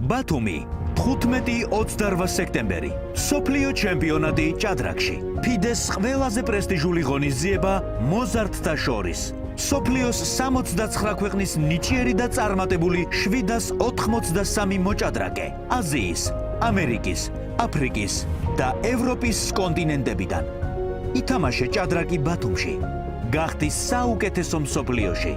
ბათუმი 15-28 სექტემბერი სოფლიო ჩემპიონატი ჭადრაკში ფიდეს ყველაზე პრესტიჟული ღონისძიება მოზარდთა შორის სოფლიოს 69 ქვეყნის ნიჭიერი და წარმატებული 783 მოჭადრაკე აზიის, ამერიკის, აფრიკის და ევროპის კონტინენტებიდან ითამაშე ჭადრაკი ბათუმში გახდი საუკეთესო მსოფლიოში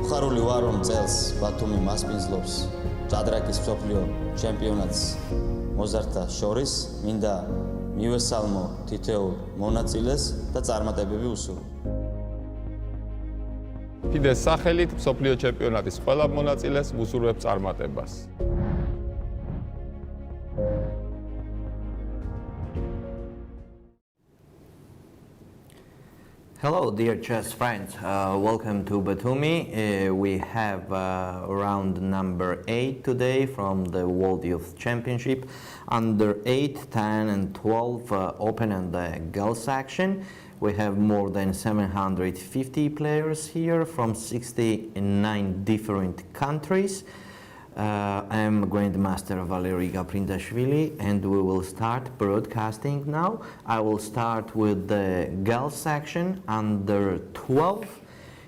ხარული ვარ რომ წელს ბათუმი მასპინძლობს ჭადრაკის მსოფლიო ჩემპიონატს მოზარდთა შორის მინდა მივესალმო თითოეულ მონაწილეს და წარმატებები უსურვო. ფიდეს სახელით მსოფლიო ჩემპიონატის ყველა მონაწილეს ვუსურვებ წარმატებას. Hello, dear chess friends. Welcome to Batumi. We have round number 8 today from the World Youth Championship under 8, 10 and 12 open and the girls section. We have more than 750 players here from 69 different countries. I'm Grandmaster Valeri Gaprindashvili and we will start broadcasting now. I will start with the girls section under 12.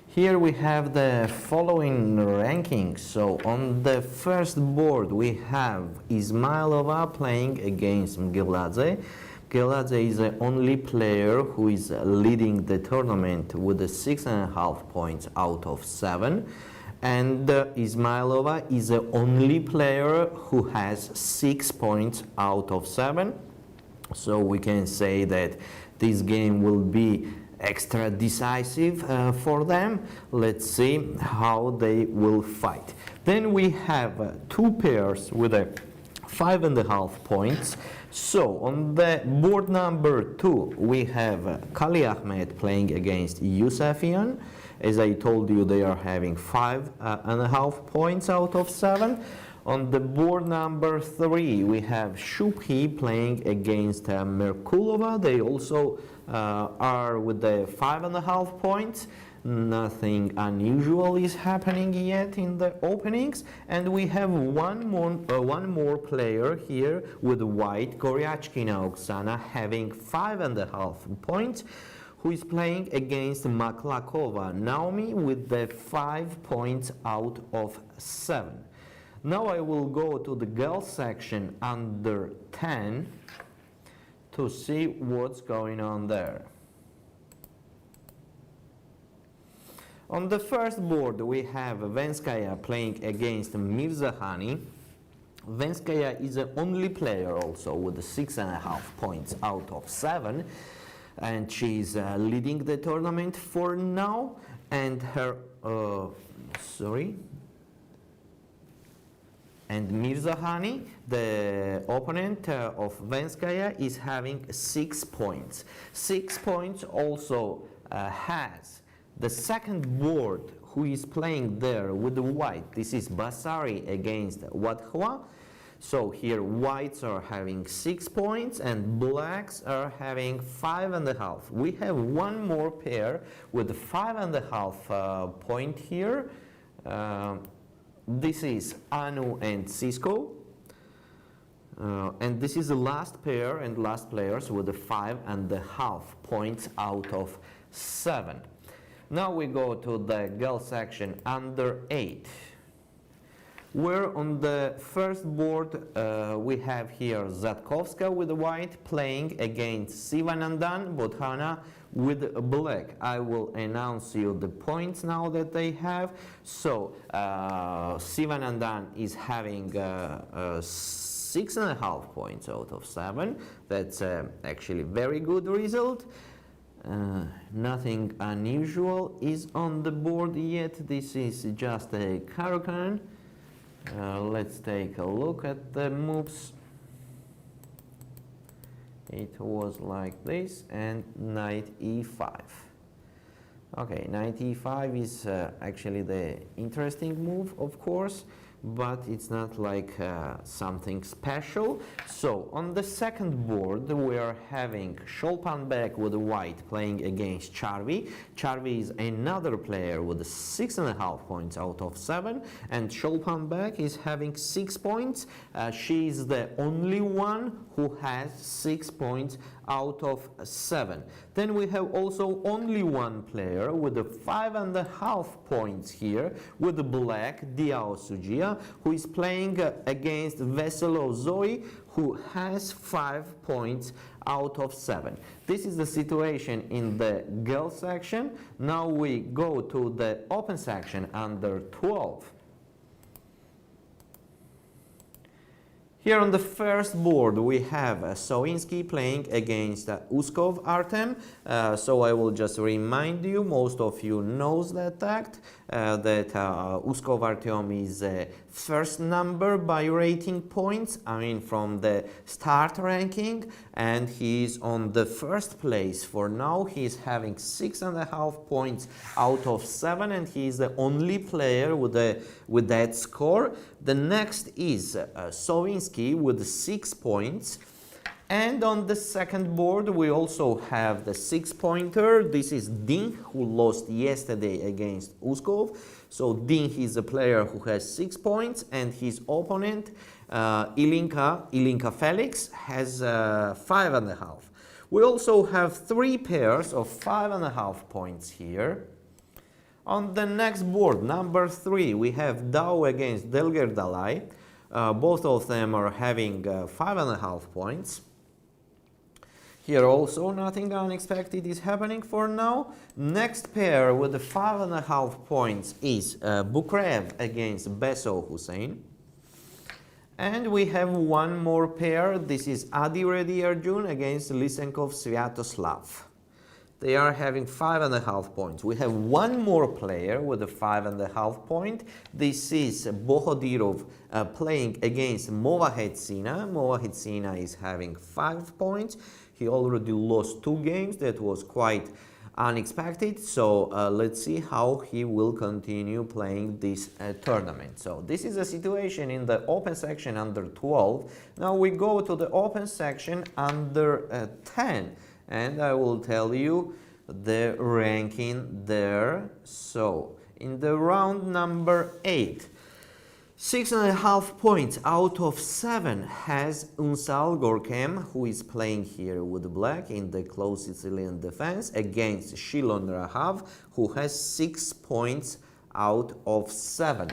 Here we have the following rankings. So on the first board we have Ismailova playing against Mgiladze. Mgiladze is the only player who is leading the tournament with 6.5 points out of 7. And Ismailova is the only player who has 6 points out of 7. So we can say that this game will be extra decisive for them. Let's see how they will fight. Then we have two pairs with 5.5 points. So on the board number 2 we have Kali Ahmed playing against Yusefian. As I told you, they are having 5.5 points out of 7. On the board number 3 we have Shubhi playing against Merkulova. They also are with the 5.5 points. Nothing unusual is happening yet in the openings, and we have one more player here with white, Goryachkina Oksana, having 5.5 points, who is playing against Maklakova Naomi with the 5 points out of 7. Now I will go to the girls section under 10 to see what's going on there. On the first board we have Venskaya playing against Mirzahani. Venskaya is the only player also with 6.5 points out of 7, and she's leading the tournament for now, and her and Mirzahani, the opponent of Venskaya, is having 6 points. 6 points also has the second board, who is playing there with the white. This is Basari against Wadhwa. So here whites are having 6 points and blacks are having 5.5. We have one more pair with 5.5 point here. This is Anu and Cisco. And this is the last pair and last players with the 5.5 points out of 7. Now we go to the girls section under 8, where on the first board we have here Zatkovska with the white playing against Sivanandan Bodhana with black. I will announce you the points now that they have. So Sivanandan is having 6.5 points out of 7. That's actually very good result. Nothing unusual is on the board yet. This is just a Caro-Kann. Let's take a look at the moves. It was like this, and knight e5. Okay, knight e5 is actually the interesting move, of course, but it's not like something special. So on the second board we are having Sholpanbek with the white playing against Charvi. Charvi is another player with 6.5 points out of 7, and Sholpanbek is having 6 points. She is the only one who has 6 points out of 7. Then we have also only one player with the 5.5 points here with the black, Diao Sujia, who is playing against Veselov Zoe, who has 5 points out of 7. This is the situation in the girls section. Now we go to the open section under 12. Here on the first board we have Sowinsky playing against Uskov Artem. So I will just remind you, most of you knows that act, that Uskov Artem is first number by rating points, I mean from the start ranking, and he is on the first place for now. He is having 6.5 points out of 7, and he is the only player with that score. The next is Sowinsky with 6 points. And on the second board we also have the 6-pointer. This is Ding, who lost yesterday against Uskov. So Ding is a player who has 6 points, and his opponent Ilinka Felix has 5.5. We also have 3 pairs of 5.5 points here. On the next board, number 3, we have Dao against Delger Dalai. Both of them are having 5.5 points. Here also nothing unexpected is happening for now. Next pair with the 5.5 points is Bukrev against Beso Hussein. And we have one more pair. This is Adi Reddy Arjun against Lysenkov Sviatoslav. They are having 5.5 points. We have one more player with a 5.5 point. This is Bohodirov playing against Movahetsina. Movahetsina is having 5 points. He already lost 2 games. That was quite unexpected. So let's see how he will continue playing this tournament. So this is a situation in the open section under 12. Now we go to the open section under 10. And I will tell you the ranking there. So in the round number 8, 6.5 points out of 7 has Unsal Gorkem, who is playing here with black in the close Sicilian defense, against Shilon Rahav, who has 6 points out of 7.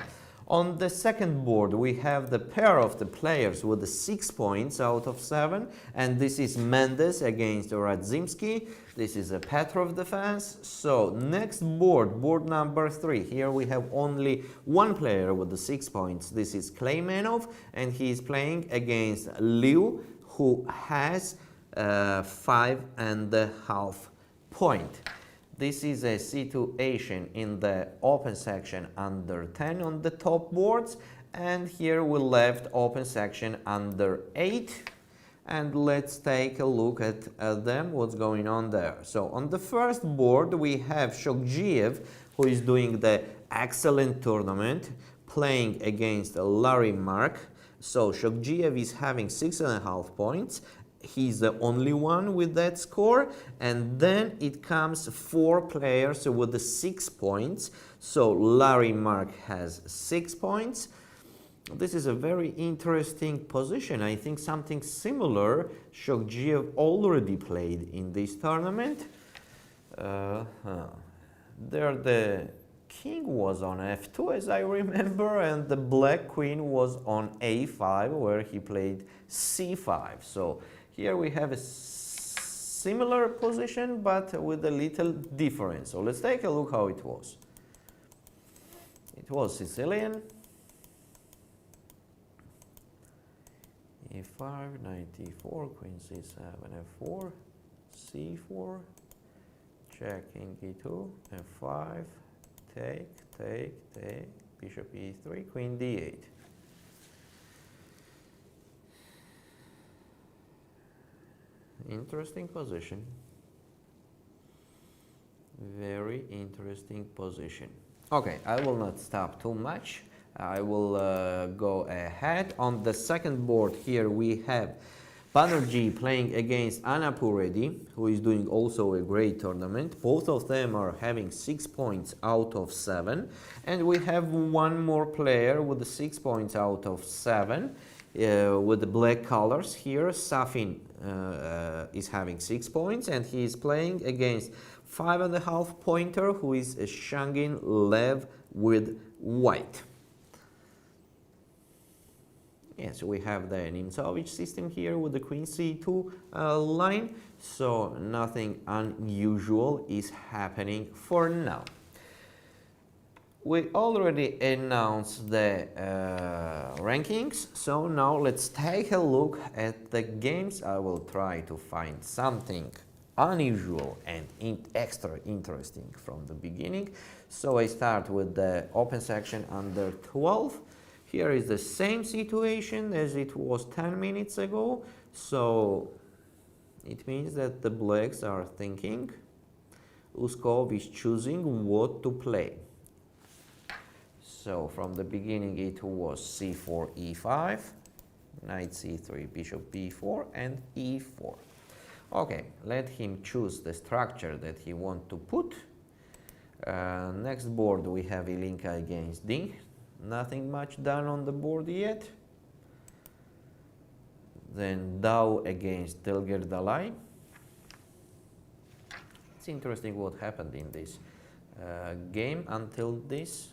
On the second board we have the pair of the players with the 6 points out of 7, and this is Mendes against Radzimski. This is a Petrov defense. So next board, board number 3, here we have only one player with the 6 points. This is Kleimenov, and he is playing against Liu, who has 5.5 points. This is a situation in the open section under 10 on the top boards, and here we left open section under 8, and let's take a look at them, what's going on there. So on the first board we have Shokjiev, who is doing the excellent tournament, playing against Larry Mark. So Shokjiev is having 6.5 points. He's the only one with that score, and then it comes 4 players with the 6 points. So Larry Mark has 6 points, This is a very interesting position. I think something similar Shokjiev already played in this tournament. There the king was on f2 as I remember, and the black queen was on a5 where he played c5. So here we have a similar position but with a little difference. So let's take a look how it was. It was Sicilian. e5, knight e4, queen c7, f4, c4, check, king e2, f5, take, bishop e3, queen d8. Interesting position. Very interesting position. Okay, I will not stop too much. I will go ahead. On the second board here we have Banerjee playing against Anapuredi, who is doing also a great tournament. Both of them are having 6 points out of 7. And we have one more player with the 6 points out of 7 with the black colors here. Safin is having 6 points and he is playing against 5.5 pointer who is Shangin Lev with white. Yes, we have the Nimzovich system here with the queen c2 line, so nothing unusual is happening for now. We already announced the rankings, so now let's take a look at the games. I will try to find something unusual and extra interesting from the beginning. So I start with the open section under 12. Here is the same situation as it was 10 minutes ago, so it means that the blacks are thinking. Uskov is choosing what to play. So from the beginning it was c4, e5, knight c3, bishop b4 and e4. Okay, let him choose the structure that he wants to put. Next board we have Ilinka against D. Nothing much done on the board yet. Then Dao against Delger Dalai. It's interesting what happened in this game until this.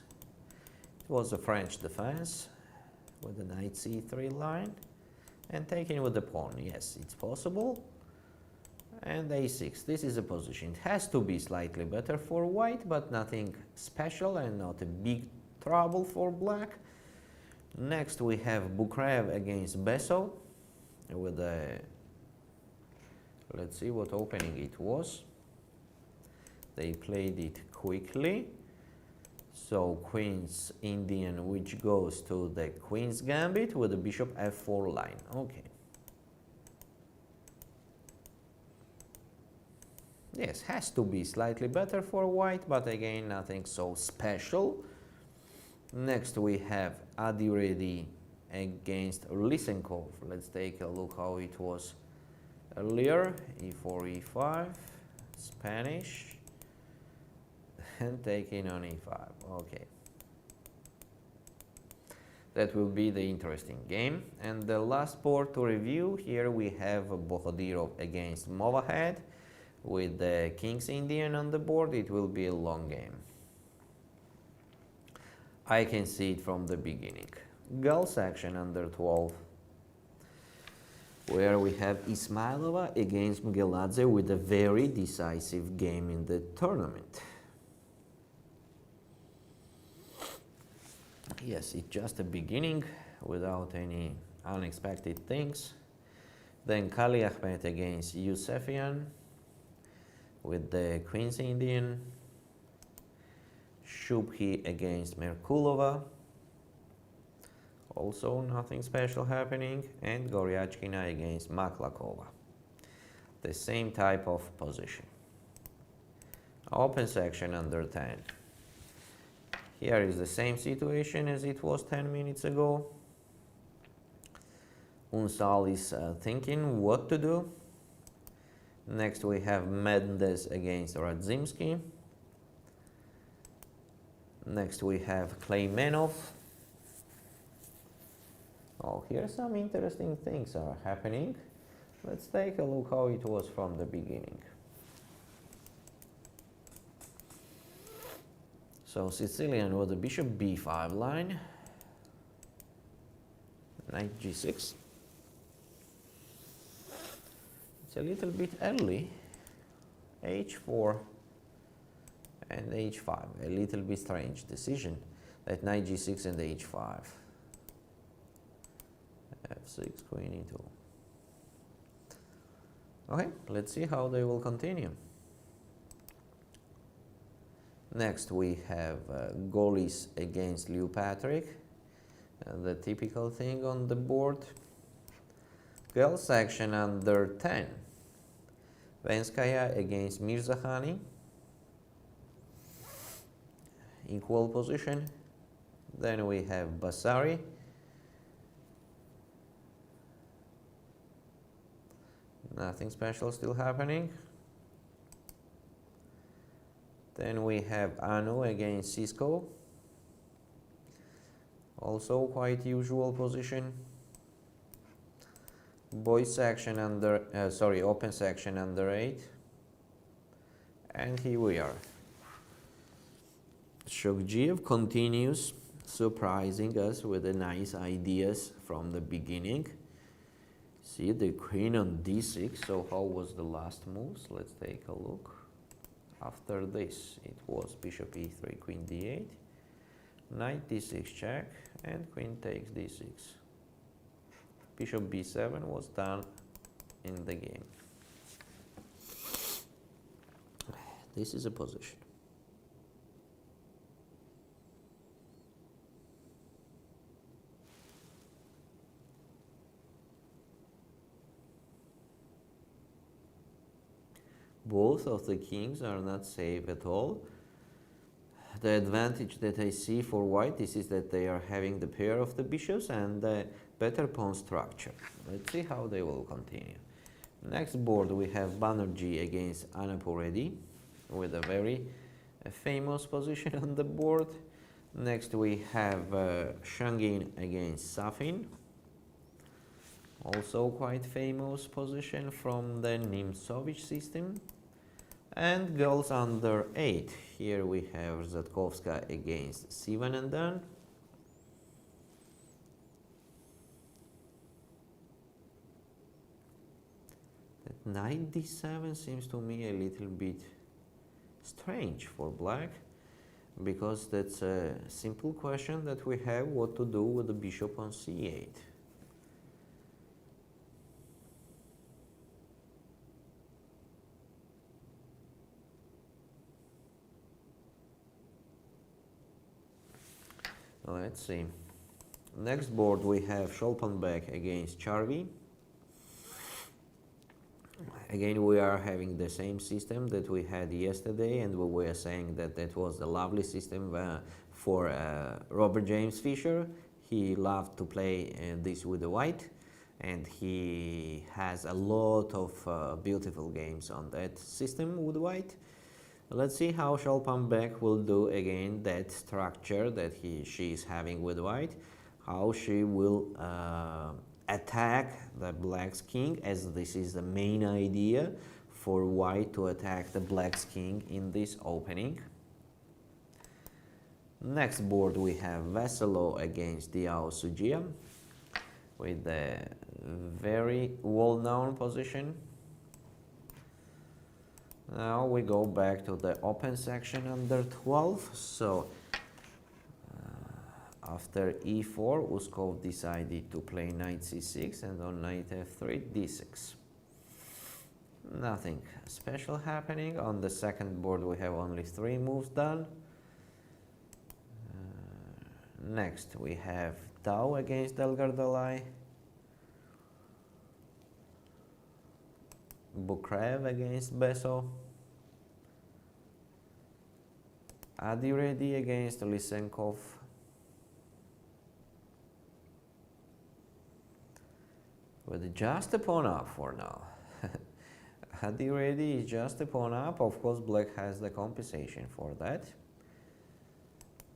It was a French defense with the knight c3 line and taking with the pawn. Yes, it's possible. And a6. This is a position. It has to be slightly better for white, but nothing special and not a big trouble for black. Next we have Bukrev against Beso with a, let's see what opening it was. They played it quickly. So Queen's Indian, which goes to the Queen's Gambit with the bishop f4 line. Okay. Yes, has to be slightly better for white, but again nothing so special. Next we have Adiredi against Lysenkov. Let's take a look how it was earlier. e4, e5, Spanish, and taking on e5. Okay. That will be the interesting game. And the last board to review, here we have Bohodirov against Movahed with the King's Indian on the board. It will be a long game. I can see it from the beginning. Girls section under 12, where we have Ismailova against Mgeladze with a very decisive game in the tournament. Yes, it's just a beginning without any unexpected things. Then Kali Ahmed against Yusefian with the Queen's Indian. Shubhi against Merkulova. Also nothing special happening. And Goryachkina against Maklakova. The same type of position. Open section under 10. Here is the same situation as it was 10 minutes ago. Unsal is thinking what to do. Next we have Mendes against Radzimski. Next we have Kleimenov. Oh, here some interesting things are happening. Let's take a look how it was from the beginning. So Sicilian was the bishop b5 line, knight g6. It's a little bit early, h4 and h5, a little bit strange decision, that knight g6 and h5, f6, queen e2. Okay, let's see how they will continue. Next we have Golis against Liu Patrick, the typical thing on the board. Girls section under 10. Venskaya against Mirzakhani. Equal position. Then we have Basari. Nothing special still happening. Then we have Anu against Cisco. Also quite usual position. Boys section under, open section under 8. And here we are. Shokjiev continues surprising us with the nice ideas from the beginning. See the queen on d6, so how was the last moves? Let's take a look. After this, it was bishop e3, queen d8, knight d6 check, and queen takes d6. Bishop b7 was done in the game. This is a position. Both of the kings are not safe at all. The advantage that I see for white is that they are having the pair of the bishops and the better pawn structure. Let's see how they will continue. Next board we have Banerjee against Anapuredi with a very famous position on the board. Next we have Shangin against Safin. Also quite famous position from the Nimzovich system. And girls under 8. Here we have Zatkovska against Sivanandan. That knight d7 seems to me a little bit strange for black, because that's a simple question that we have, what to do with the bishop on c8. Let's see. Next board we have Scholpenbeck against Charvi. Again, we are having the same system that we had yesterday, and we were saying that that was a lovely system for Robert James Fisher. He loved to play this with the white, and he has a lot of beautiful games on that system with white. Let's see how Scholpenbeck will do again that structure that she is having with white, how she will attack the black's king, as this is the main idea for white to attack the black's king in this opening. Next board we have Veselo against Diao Sujia with a very well-known position. Now we go back to the open section under 12. So after e4, Uskov decided to play knight c6, and on knight f3, d6. Nothing special happening. On the second board we have only 3 moves done. Next we have Tau against Delgardalai, Bukrev against Beso, Adiredi against Lysenkov, with just a pawn up for now. Adiredi is just a pawn up. Of course, black has the compensation for that.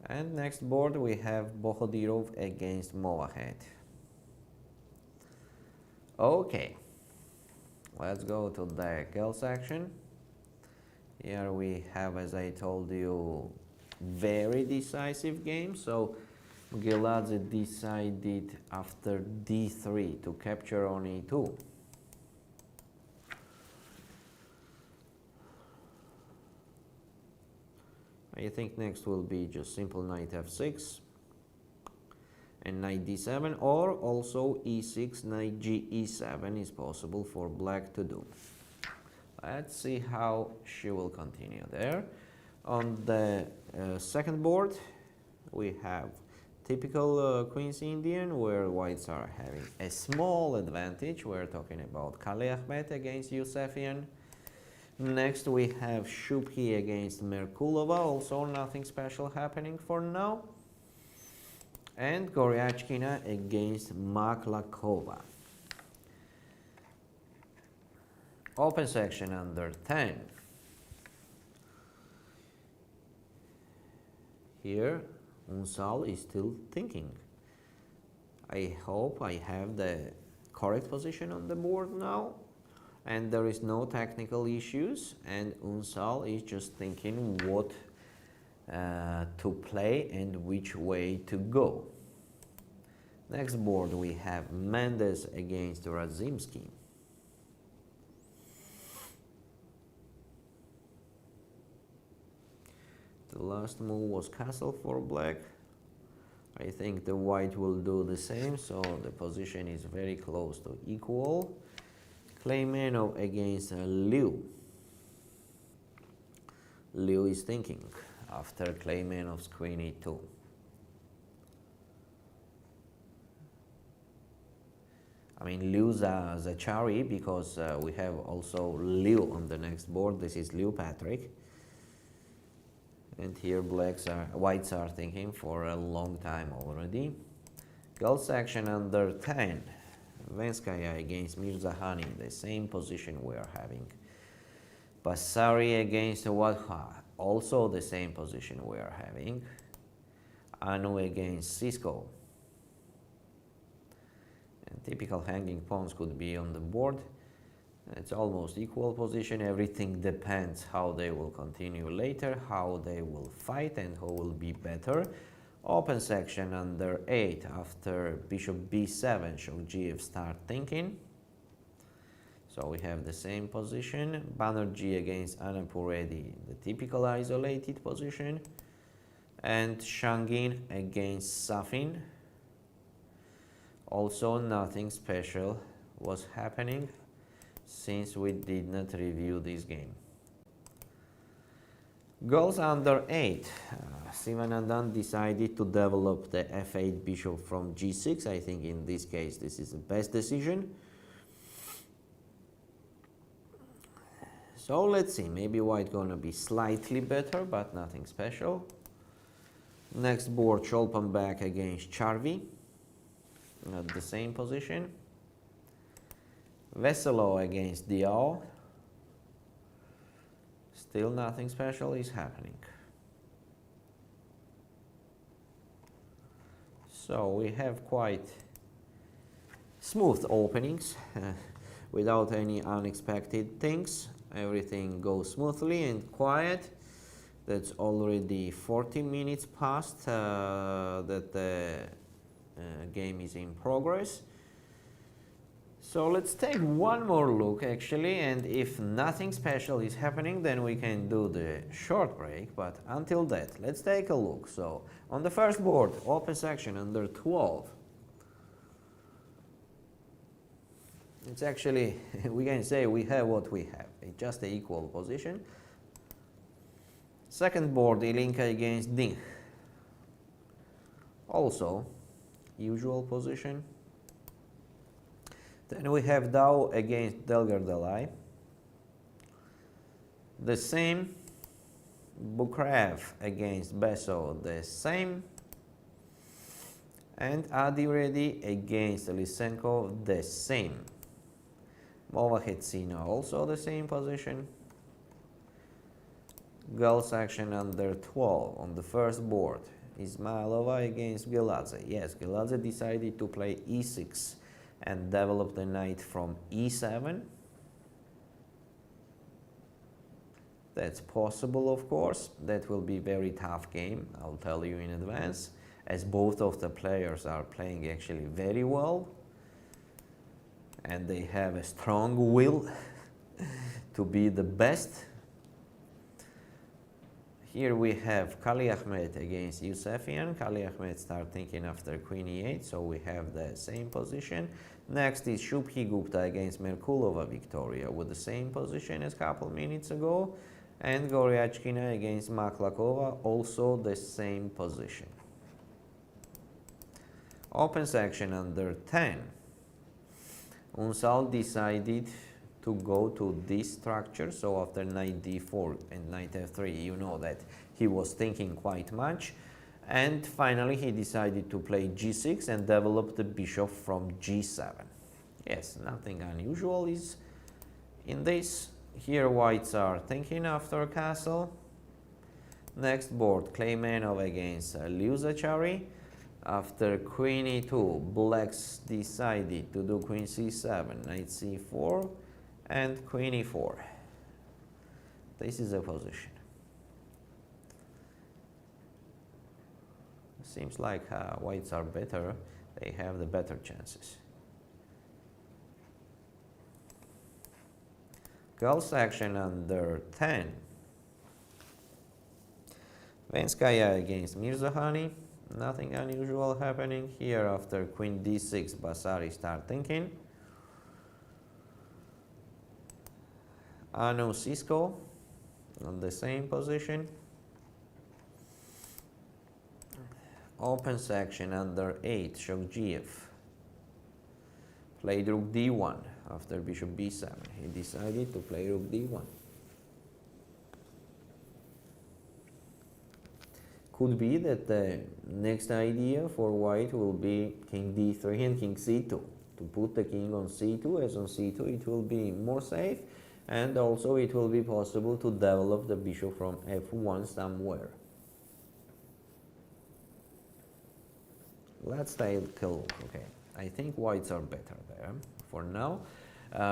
And next board we have Bohodirov against Movahed. Okay, let's go to the girl section. Here we have, as I told you, very decisive game. So Geladze decided after d3 to capture on e2. I think next will be just simple knight f6 and knight d7, or also e6, knight g e7 is possible for black to do. Let's see how she will continue there. On the second board, we have typical Queen's Indian, where whites are having a small advantage. We're talking about Kale Ahmed against Yusefian. Next, we have Shubki against Merkulova, also nothing special happening for now. And Goryachkina against Maklakova. Open section under 10. Here, Unsal is still thinking. I hope I have the correct position on the board now, and there is no technical issues, and Unsal is just thinking what to play and which way to go. Next board we have Mendes against Razimski. The last move was castle for black. I think the white will do the same, so the position is very close to equal. Kleimenov against Liu. Liu is thinking after Kleimenov's queen e2. I mean, Liu's Zachary, because we have also Liu on the next board. This is Liu Patrick. And here whites are thinking for a long time already. Girls section under 10. Venskaya against Mirzahani, the same position we are having. Basari against Wadha, also the same position we are having. Anu against Cisco. And typical hanging pawns could be on the board. It's almost equal position. Everything depends how they will continue later, how they will fight, and who will be better. Open section under 8. After bishop b7, Shogiev start thinking. So we have the same position. Banerjee against Anapuredi, the typical isolated position. And Shangin against Safin. Also nothing special was happening since we did not review this game. Girls under 8. Sivanandan decided to develop the f8 bishop from g6. I think in this case this is the best decision. So let's see, maybe white gonna be slightly better, but nothing special. Next board, Cholpanbek against Charvi. At the same position. Veselo against Diao. Still nothing special is happening. So we have quite smooth openings without any unexpected things. Everything goes smoothly and quiet. That's already 40 minutes past that the game is in progress. So let's take one more look actually, and if nothing special is happening, then we can do the short break, but until that, let's take a look. So on the first board, open section under 12. It's actually, we can say we have what we have. It's just an equal position. Second board, Ilinka against Ding. Also, usual position. Then we have Dao against Delgardalai. The same. Bukrev against Beso, the same. And Adi Reddy against Lysenko, the same. Movahetsina, also the same position. Girls section under 12 on the first board. Ismailova against Geladze. Yes, Geladze decided to play e6 and develop the knight from e7. That's possible, of course. That will be very tough game, I'll tell you in advance, as both of the players are playing actually very well and they have a strong will to be the best. Here we have Kali Ahmed against Yusefian. Kali Ahmed start thinking after queen e8, so we have the same position. Next is Shubhi Gupta against Merkulova Victoria with the same position as a couple minutes ago. And Goryachkina against Maklakova, also the same position. Open section under 10. Unsal decided to go to this structure, so after knight d4 and knight f3, you know that he was thinking quite much. And finally he decided to play g6 and develop the bishop from g7. Yes, nothing unusual is in this. Here whites are thinking after castle. Next board, Kleimanov against Liuzachari. After queen e2, blacks decided to do queen c7, knight c4, and queen e4. This is a position. Seems like whites are better, they have the better chances. Girls section under 10. Venskaya against Mirzahani. Nothing unusual happening here. After queen d6, Basari start thinking. Anu Sisko on the same position. Open section under 8, Shokjiev. Played rook d1 after bishop b7. He decided to play rook d1. Could be that the next idea for white will be king d3 and king c2. To put the king on c2, as on c2 it will be more safe, and also it will be possible to develop the bishop from f1 somewhere. Let's take a look. Okay, I think whites are better there for now.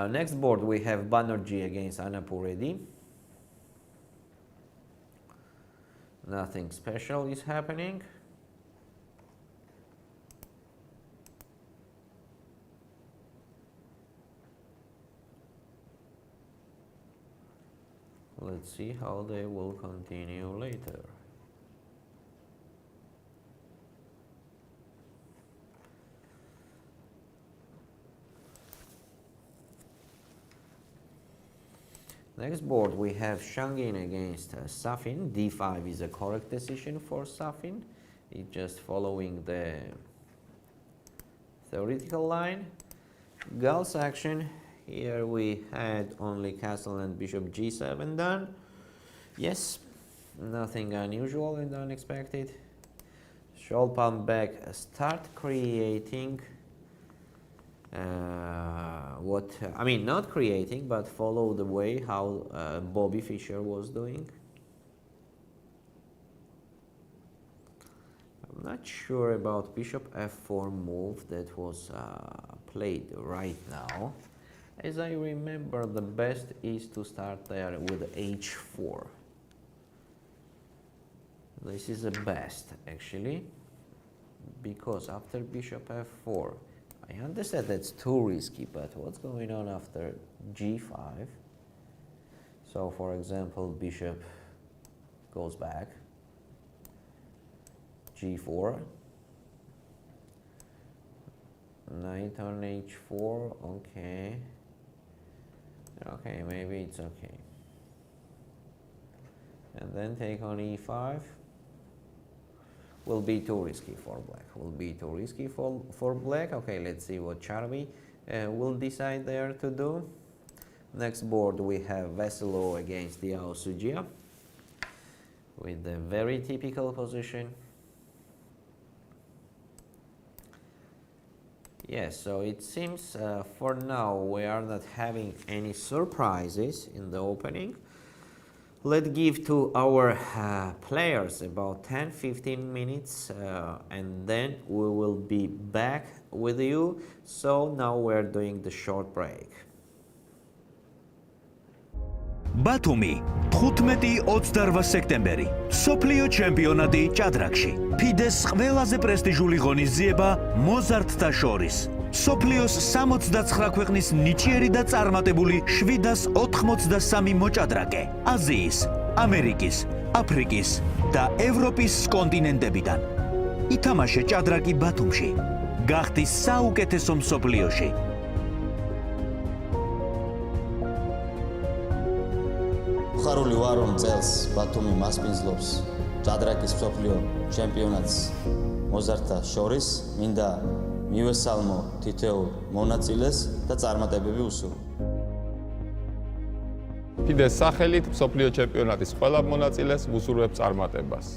Next board we have Banerjee against Anapuredi. Nothing special is happening. Let's see how they will continue later. Next board we have Shangin against Safin. d5 is a correct decision for Safin. It's just following the theoretical line. Girls action. Here we had only castle and bishop g7 done. Yes, nothing unusual and unexpected. Scholpalmbek start creating not creating, but follow the way how Bobby Fischer was doing. I'm not sure about bishop f4 move that was played right now. As I remember, the best is to start there with h4. This is the best actually, because after bishop f4, I understand that's too risky, but what's going on after g5? So for example, bishop goes back, g4, knight on h4, okay. Okay, maybe it's okay. And then take on e5. Will be too risky for black. Will be too risky for black. Okay, let's see what Charvi will decide there to do. Next board we have Veselo against Diao Sujia with a very typical position. Yes, so it seems for now we are not having any surprises in the opening. Let's give to our players about 10-15 minutes and then we will be back with you. So now we're doing the short break. ბათუმი 15-28 სექტემბერი სოფლიო ჩემპიონატი ჭადრაკში FIDE-ს ყველაზე პრესტიჟული ღონისძიება მოზარდთა შორის სოფლიოს 69 ქვეყნის ნიჭიერი და წარმატებული 783 მოჭადრაკე აზიის, ამერიკის, აფრიკის და ევროპის კონტინენტებიდან ითამაშე ჭადრაკი ბათუმში გახდი საუკეთესო მსოფლიოში ხარული ვარ რომ წელს ბათუმი მასპინძლობს ჭადრაკის მსოფლიო ჩემპიონატს მოზარდთა შორის მინდა მივესალმო თითოეულ მონაწილეს და წარმატებები უსურვო. FIDE-ს სახელით მსოფლიო ჩემპიონატის ყველა მონაწილეს ვუსურვებ წარმატებას.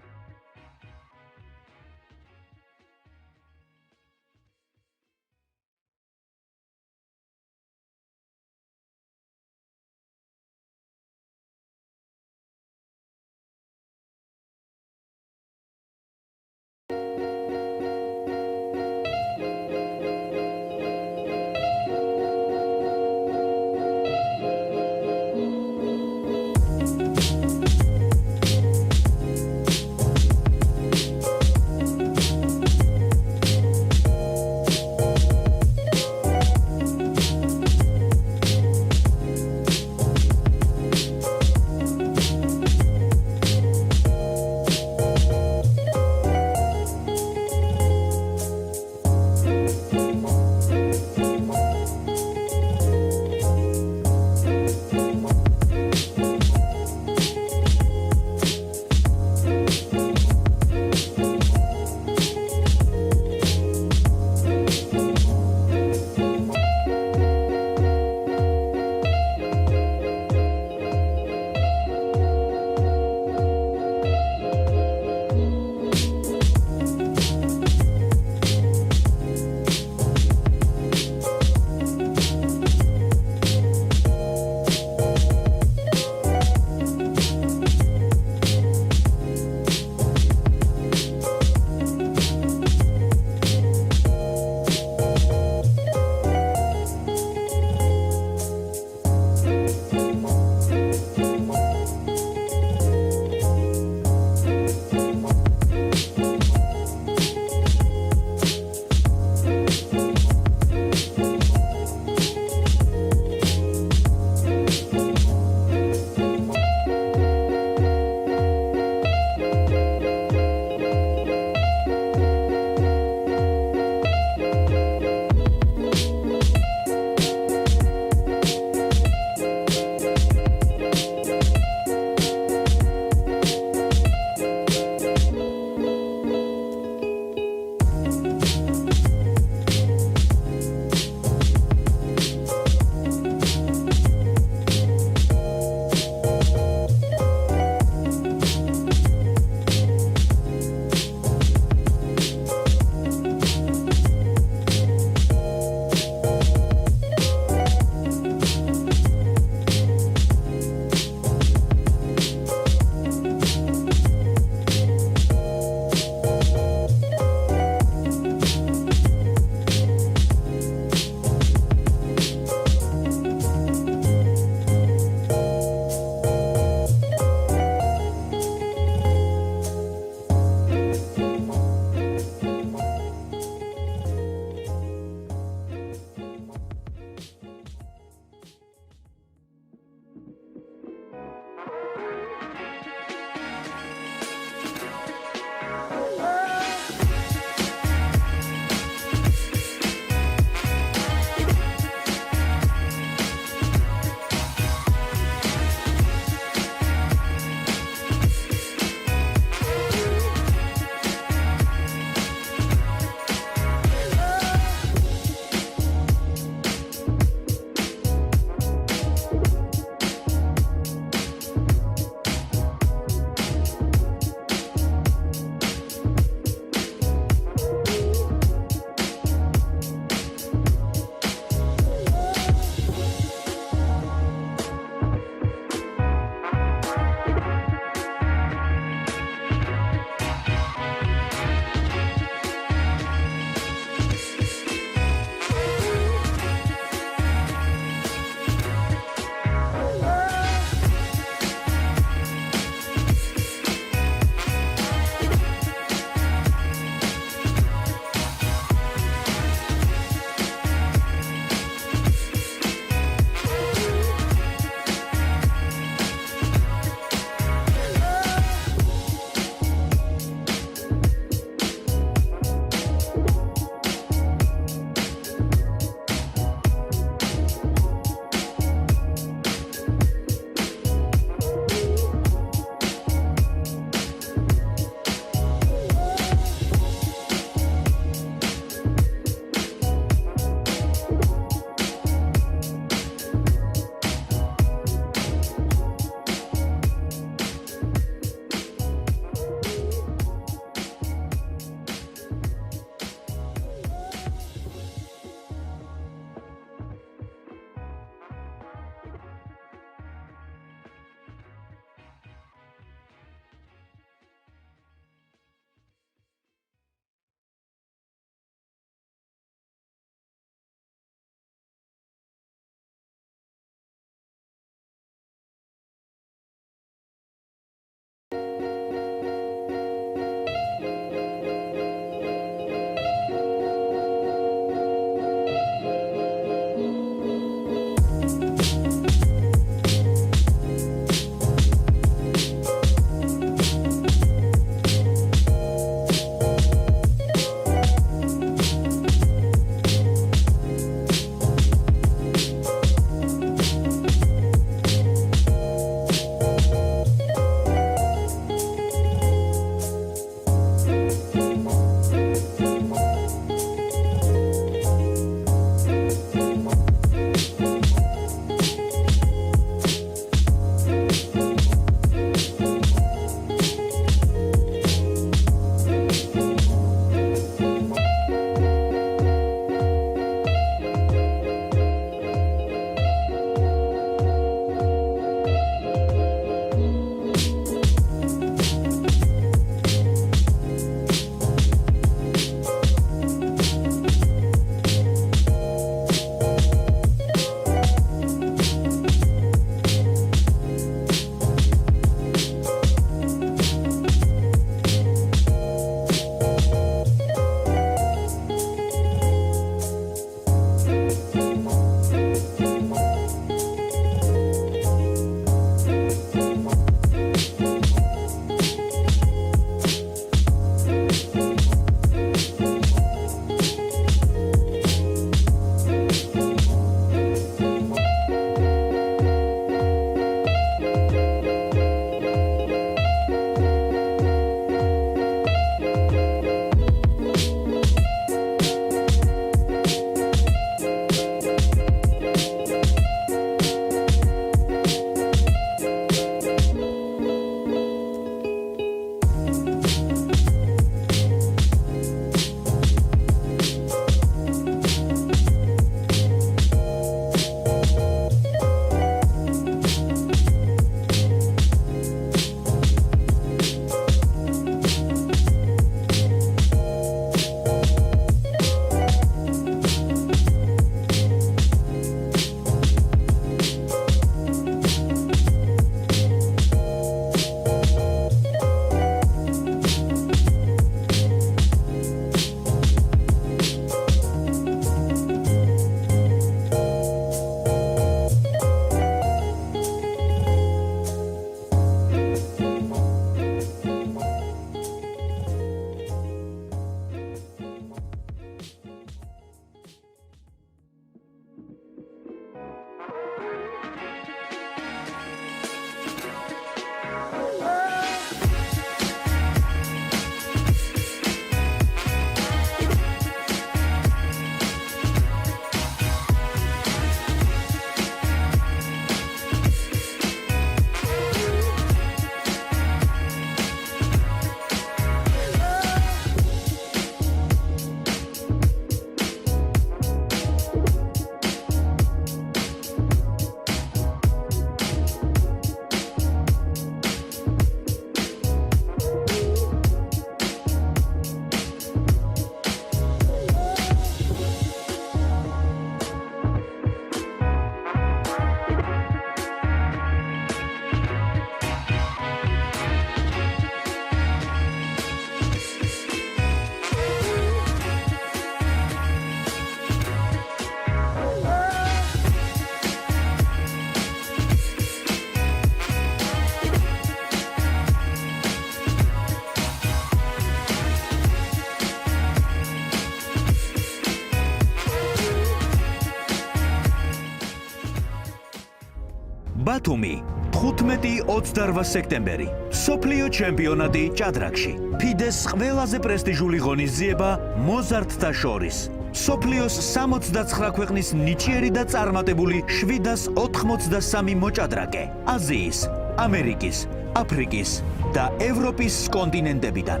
ბათუმი 15-28 სექტემბერი სოფლიო ჩემპიონატი ჭადრაკში ფიდეს ყველაზე პრესტიჟული ღონისძიება მოზარდთა შორის სოფლიოს 69 ქვეყნის ნიჭიერი და წარმატებული 783 მოჭადრაკე აზიის, ამერიკის, აფრიკის და ევროპის კონტინენტებიდან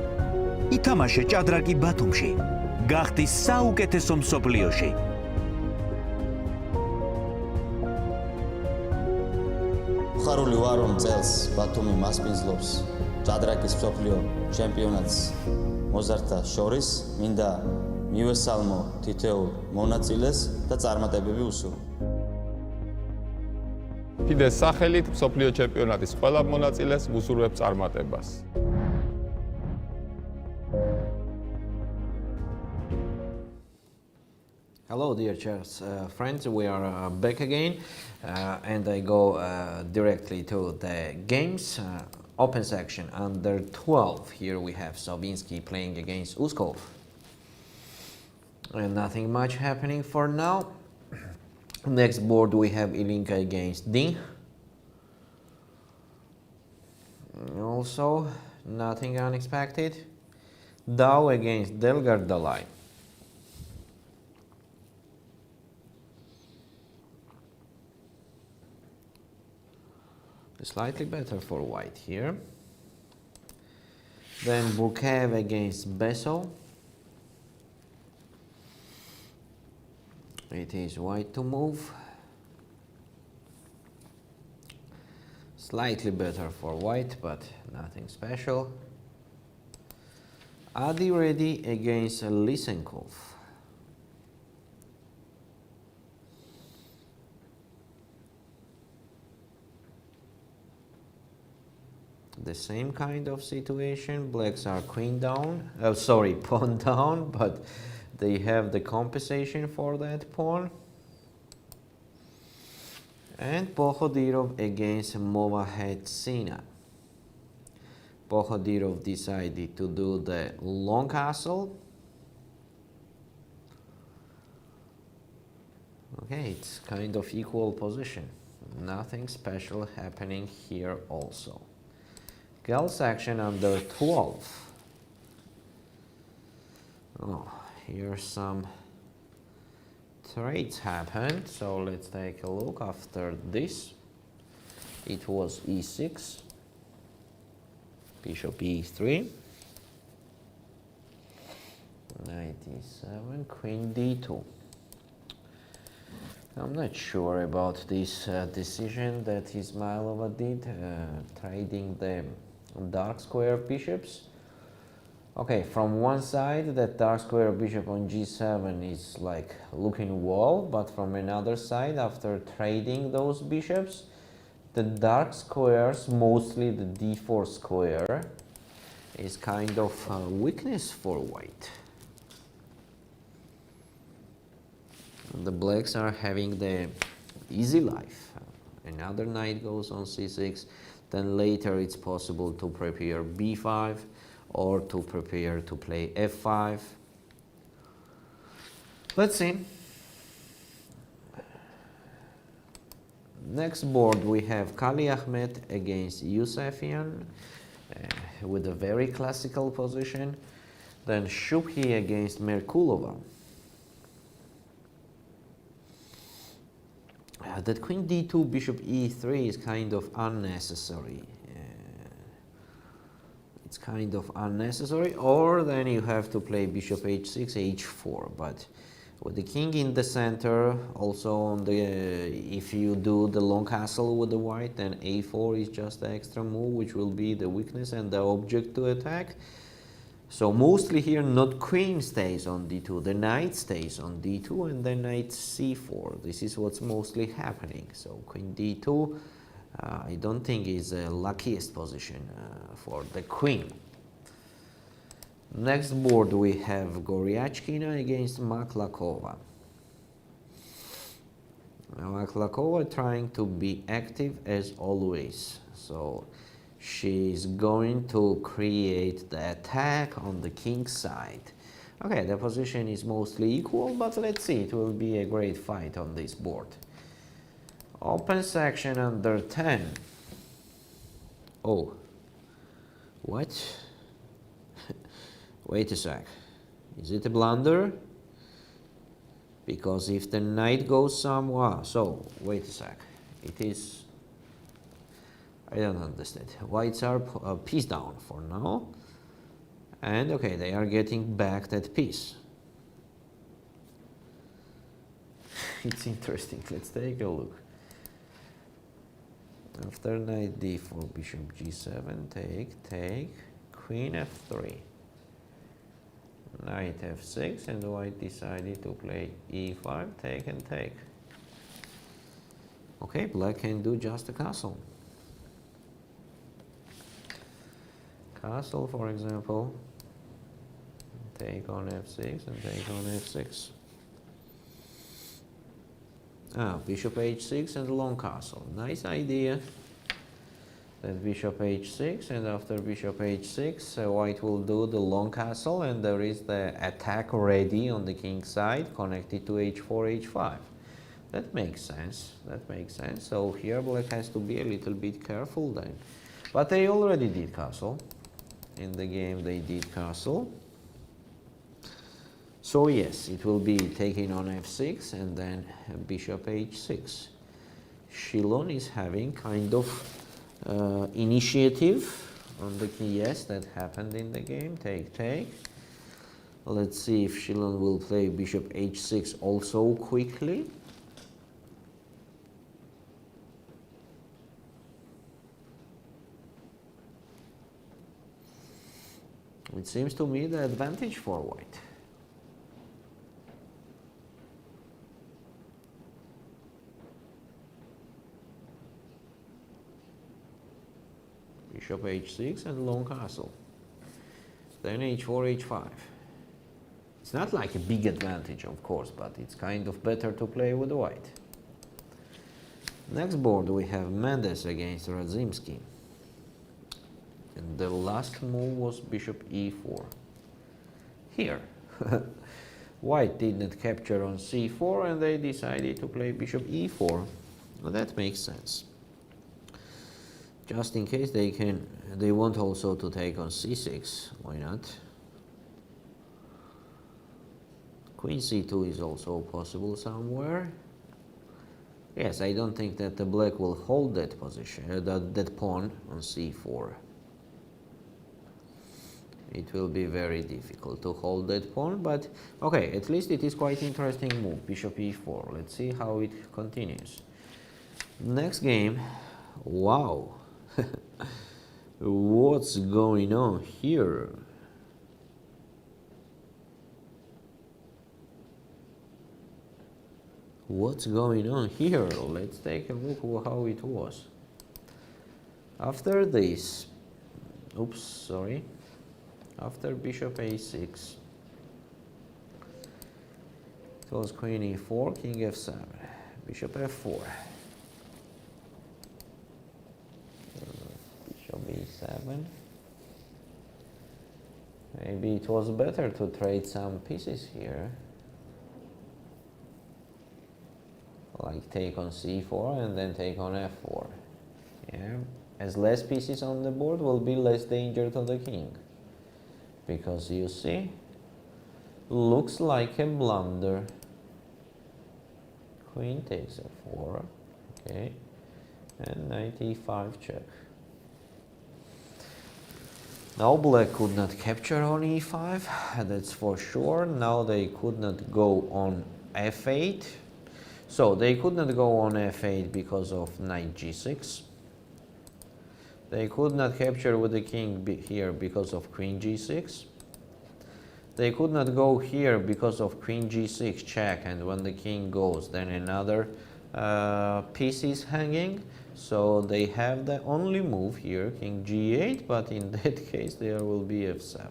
ითამაშე ჭადრაკი ბათუმში გახდი საუკეთესო მსოფლიოში ხარული ვარ რომ წელს ბათუმი მასპინძლობს ჭადრაკის მსოფლიო ჩემპიონატს მოზარდთა შორის მინდა მივესალმო თითოეულ მონაწილეს და წარმატებები უსურვო. ფიდეს სახელით მსოფლიო ჩემპიონატის ყველა მონაწილეს ვუსურვებ წარმატებას. Hello, dear chess friends. We are back again, and I go directly to the games. Open section under 12. Here we have Sobinsky playing against Uskov. And nothing much happening for now. Next board we have Ilinka against Din. Also nothing unexpected. Dao against Delgardalai. Slightly better for white here. Then Bukev against Beso. It is white to move. Slightly better for white, but nothing special. Adi ready against Lysenkov. The same kind of situation. Blacks are queen down, pawn down, but they have the compensation for that pawn. And Pohodirov against Movahetsina. Pohodirov decided to do the long castle. Okay, it's kind of equal position. Nothing special happening here also. Girls section under 12. Oh, here some trades happened, so let's take a look after this. It was e6, bishop e3, knight e7, queen d2. I'm not sure about this decision that Ismailova did, trading the dark square bishops. Okay, from one side that dark square bishop on g7 is like looking wall, but from another side, after trading those bishops, the dark squares, mostly the d4 square, is kind of a weakness for white. The blacks are having the easy life. Another knight goes on c6, then later it's possible to prepare b5 or to prepare to play f5. Let's see. Next board we have Kali Ahmed against Yusefian with a very classical position. Then Shubhi against Merkulova. That queen d2, bishop e3 is kind of unnecessary. It's kind of unnecessary, or then you have to play bishop h6, h4. But with the king in the center, also on the if you do the long castle with the white, then a4 is just the extra move, which will be the weakness and the object to attack. So mostly here, not queen stays on d2, the knight stays on d2, and then knight c4. This is what's mostly happening. So queen d2, I don't think is the luckiest position for the queen. Next board we have Goryachkina against Maklakova. Maklakova trying to be active as always. So she's going to create the attack on the king's side. Okay, the position is mostly equal, but let's see, it will be a great fight on this board. Open section under 10. Oh, what? Wait a sec. Is it a blunder? Because if the knight goes somewhere, so wait a sec. It is, I don't understand. Whites are piece down for now. And okay, they are getting back that piece. It's interesting. Let's take a look. After knight d4, bishop g7, take, queen f3. Knight f6, and white decided to play e5, take and take. Okay, black can do just a castle. Castle, for example, take on f6 and take on f6. Bishop h6 and long castle. Nice idea. Then bishop h6, and after bishop h6, white will do the long castle, and there is the attack ready on the king side, connected to h4, h5. That makes sense. That makes sense. So here black has to be a little bit careful then. But they already did castle. In the game they did castle. So yes, it will be taking on f6 and then bishop h6. Shilon is having kind of initiative on the key. Yes, that happened in the game. Take. Let's see if Shilon will play bishop h6 also quickly. It seems to me the advantage for white. Bishop h6 and long castle. Then h4, h5. It's not like a big advantage, of course, but it's kind of better to play with white. Next board we have Mendes against Radzimski. And the last move was bishop e4. Here, white didn't capture on c4 and they decided to play bishop e4. Well, that makes sense. Just in case they want also to take on c6. Why not? Queen c2 is also possible somewhere. Yes, I don't think that the black will hold that position, that pawn on c4. It will be very difficult to hold that pawn, but okay, at least it is quite interesting move, bishop e4. Let's see how it continues. Next game, wow. What's going on here? What's going on here? Let's take a look how it was. After this, oops, sorry. After bishop a6, it was queen e4, king f7, bishop f4, bishop e7. Maybe it was better to trade some pieces here, like take on c4 and then take on f4. Yeah, as less pieces on the board will be less danger to the king. Because you see, looks like a blunder. Queen takes f4, okay, and knight e5 check. Now black could not capture on e5, that's for sure. Now they could not go on f8. So they could not go on f8 because of knight g6. They could not capture with the king here because of queen g6. They could not go here because of queen g6 check, and when the king goes, then another piece is hanging. So they have the only move here, king g8, but in that case there will be f7.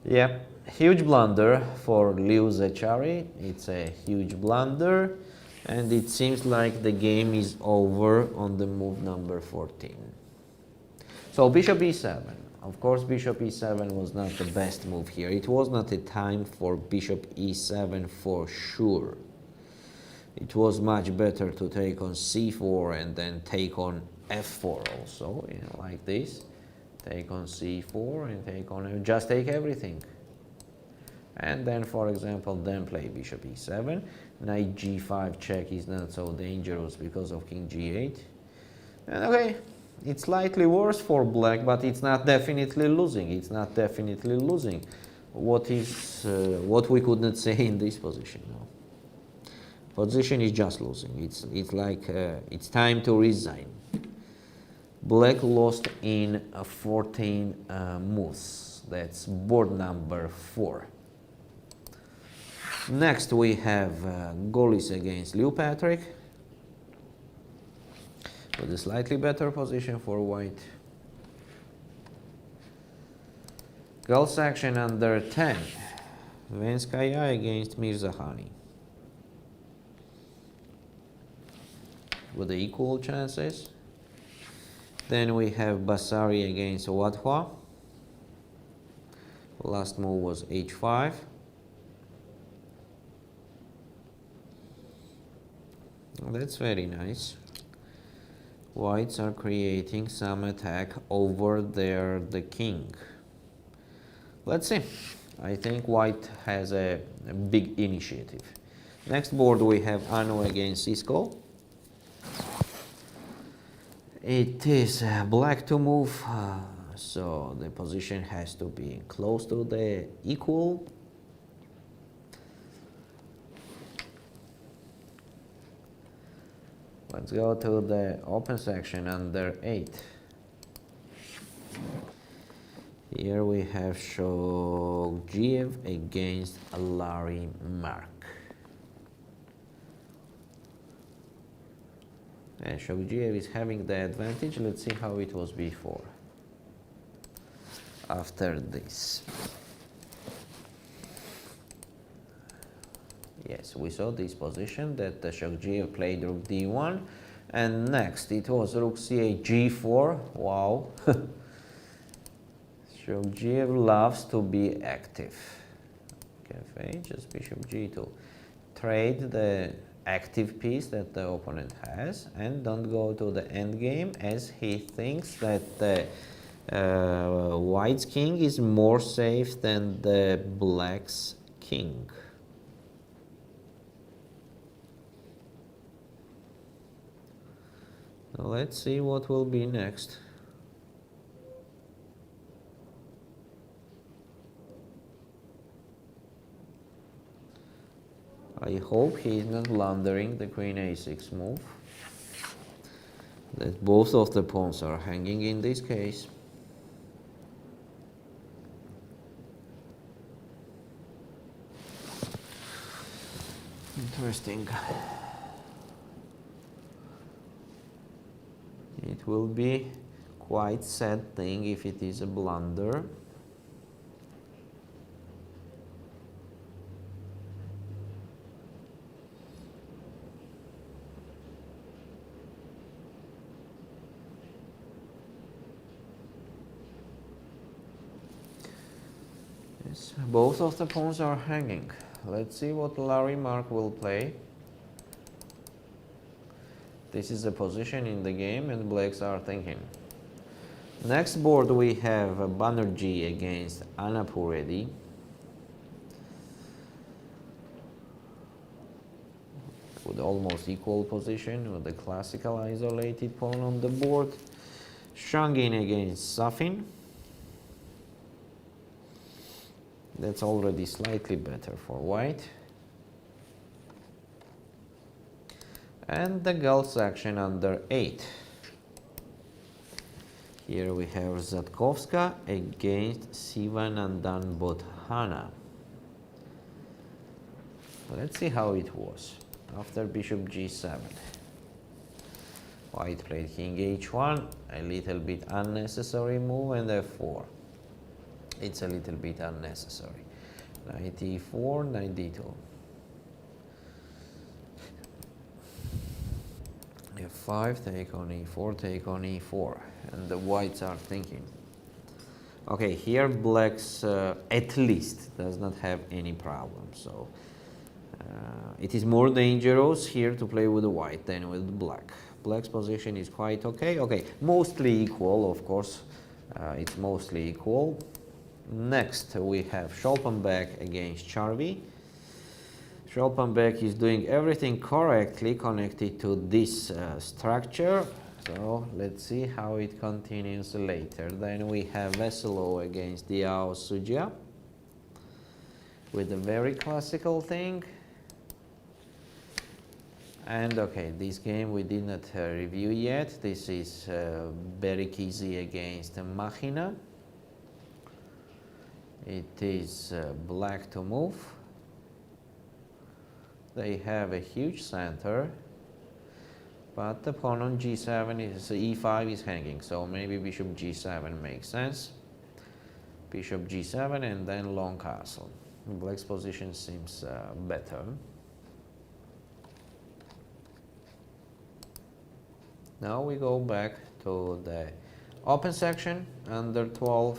Yeah, huge blunder for Liu Zechari. It's a huge blunder. And it seems like the game is over on the move number 14. So bishop e7. Of course, bishop e7 was not the best move here. It was not a time for bishop e7 for sure. It was much better to take on c4 and then take on f4 also, you know, like this. Take on c4 and take on, just take everything. And then, for example, then play bishop e7. Knight g5 check is not so dangerous because of king g8. And okay, it's slightly worse for black, but it's not definitely losing. It's not definitely losing. What we could not say in this position? No. Position is just losing. It's like it's time to resign. Black lost in 14 moves. That's board number 4. Next we have Golis against Liu Patrick, with a slightly better position for white. Girls section under 10. Venskaya against Mirzakhani, with the equal chances. Then we have Basari against Wadhwa. Last move was h5. That's very nice. Whites are creating some attack over the king. Let's see. I think white has a big initiative. Next board we have Anu against Cisco. It is black to move, so the position has to be close to the equal. Let's go to the open section under 8. Here we have Shogiev against Larry Mark. And Shogiev is having the advantage. Let's see how it was before. After this. Yes, we saw this position that Shogiev played rook d1, and next it was rook c8 g4. Wow. Shogiev loves to be active. Okay, just bishop g2. Trade the active piece that the opponent has and don't go to the endgame, as he thinks that the white's king is more safe than the black's king. Now let's see what will be next. I hope he is not blundering the queen a6 move. That both of the pawns are hanging in this case. Interesting. It will be quite sad thing if it is a blunder. Yes, both of the pawns are hanging. Let's see what Larry Mark will play. This is the position in the game and blacks are thinking. Next board we have Banerjee against Anapuredi. With almost equal position with the classical isolated pawn on the board. Shangin against Safin. That's already slightly better for white. And the girls section under 8. Here we have Zatkovska against Sivanandan Bodhana. Let's see how it was after bishop g7. White played king h1, a little bit unnecessary move, and f4. It's a little bit unnecessary. Knight e4, knight d2. f5, take on e4, take on e4, and the whites are thinking. Okay, here blacks at least does not have any problem. So It is more dangerous here to play with the white than with the black. Black's position is quite okay. Okay, mostly equal, of course. It's mostly equal. Next, we have Scholpenbeck against Charvy. Scholpenbeck is doing everything correctly connected to this structure. So let's see how it continues later. Then we have Veselo against Diao Sujia with a very classical thing. And okay, this game we did not review yet. This is Berikizi against Machina. It is black to move. They have a huge center, but the pawn on g7 is e5 is hanging, so maybe bishop g7 makes sense. Bishop g7 and then long castle. Black's position seems better. Now we go back to the open section under 12.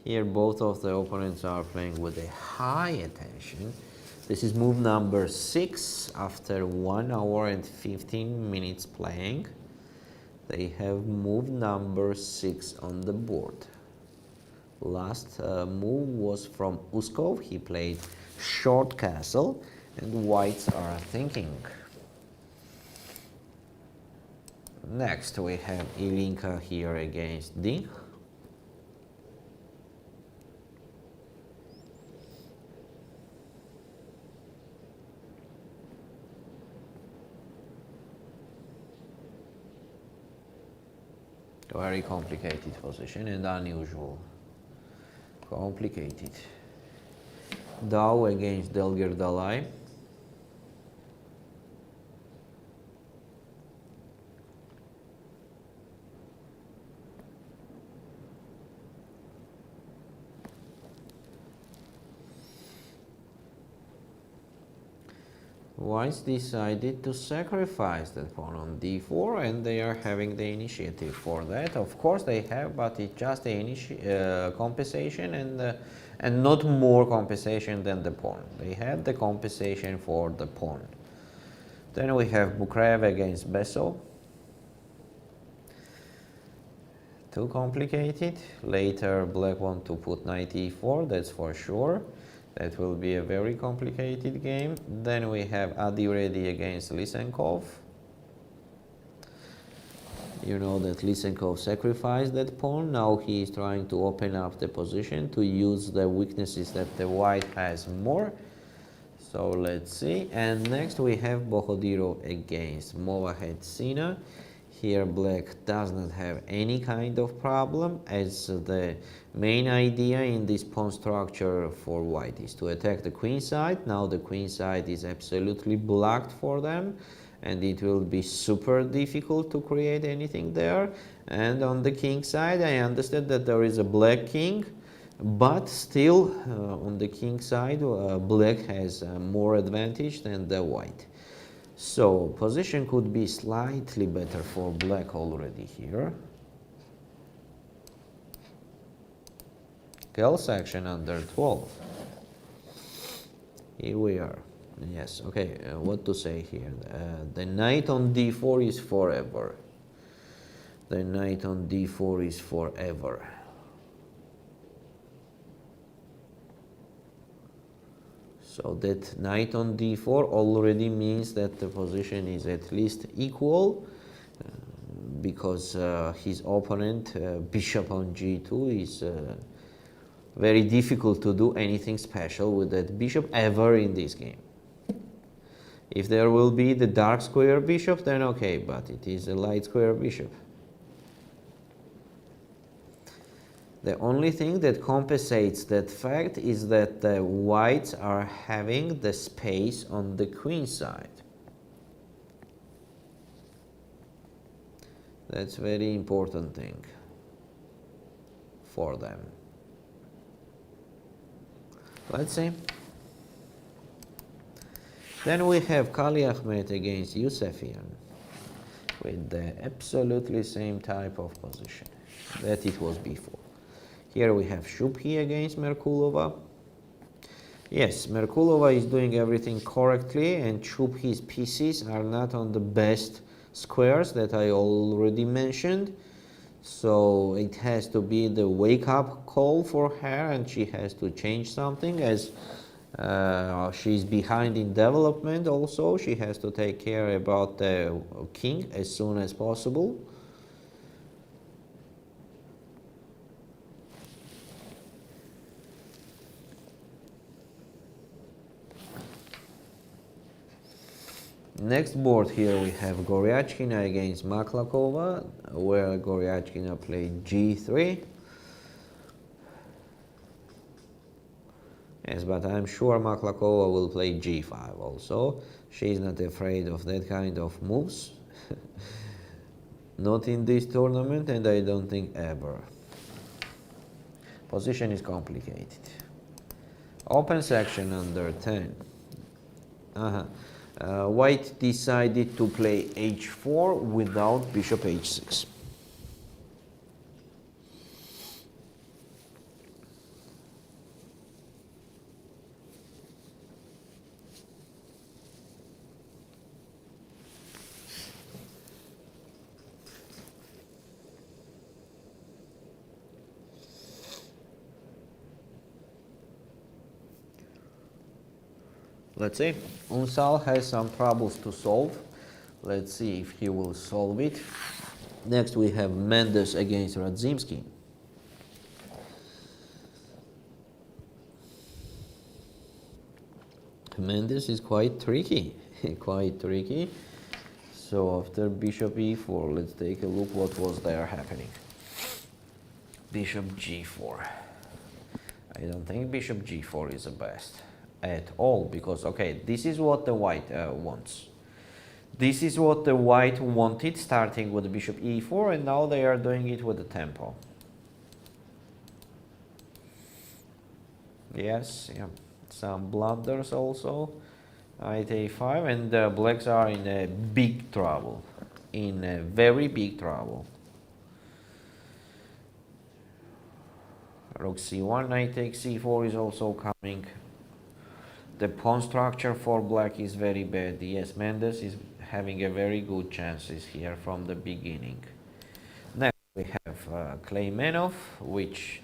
Here both of the opponents are playing with a high attention. This is move number 6 after 1 hour and 15 minutes playing. They have move number 6 on the board. Last move was from Uskov. He played short castle and whites are thinking. Next we have Ilinka here against D. Very complicated position and unusual. Complicated. Dao against Delgir Dalai. Whites decided to sacrifice that pawn on d4 and they are having the initiative for that. Of course they have, but it's just a compensation and not more compensation than the pawn. They had the compensation for the pawn. Then we have Bukrev against Beso. Too complicated. Later black want to put knight e4, that's for sure. That will be a very complicated game. Then we have Adi Reddy against Lysenkov. You know that Lysenkov sacrificed that pawn. Now he is trying to open up the position to use the weaknesses that the white has more. So let's see. And next we have Bohodiro against Movahed Sina. Here black does not have any kind of problem, as the main idea in this pawn structure for white is to attack the queen side. Now the queen side is absolutely blocked for them and it will be super difficult to create anything there. And on the king side I understand that there is a black king, but still on the king side black has more advantage than the white. So position could be slightly better for black already here. Kel section under 12. Here we are. Yes, okay, what to say here? The knight on d4 is forever. The knight on d4 is forever. So that knight on d4 already means that the position is at least equal, because his opponent, bishop on g2, is very difficult to do anything special with that bishop ever in this game. If there will be the dark square bishop, then okay, but it is a light square bishop. The only thing that compensates that fact is that the whites are having the space on the queen side. That's very important thing for them. Let's see. Then we have Kali Ahmed against Yusefian with the absolutely same type of position that it was before. Here we have Shubhi against Merkulova. Yes, Merkulova is doing everything correctly, and Shubhi's pieces are not on the best squares that I already mentioned. So it has to be the wake-up call for her, and she has to change something as she's behind in development. Also, she has to take care about the king as soon as possible. Next board here we have Goryachkina against Maklakova, where Goryachkina played g3. Yes, but I'm sure Maklakova will play g5 also. She's not afraid of that kind of moves. Not in this tournament, and I don't think ever. Position is complicated. Open section under 10. White decided to play h4 without bishop h6. Let's see. Unsal has some troubles to solve. Let's see if he will solve it. Next we have Mendes against Radzimski. Mendes is quite tricky, quite tricky. So after bishop e4, let's take a look what was there happening. Bishop g4. I don't think bishop g4 is the best at all, because okay, this is what the white wants. This is what the white wanted, starting with bishop e4, and now they are doing it with the tempo. Yes, yeah, some blunders also. Knight a5, and the blacks are in a big trouble, in a very big trouble. Rook c1, knight takes c4 is also coming. The pawn structure for black is very bad. Yes, Mendes is having a very good chances here from the beginning. Next we have Kleimenov, which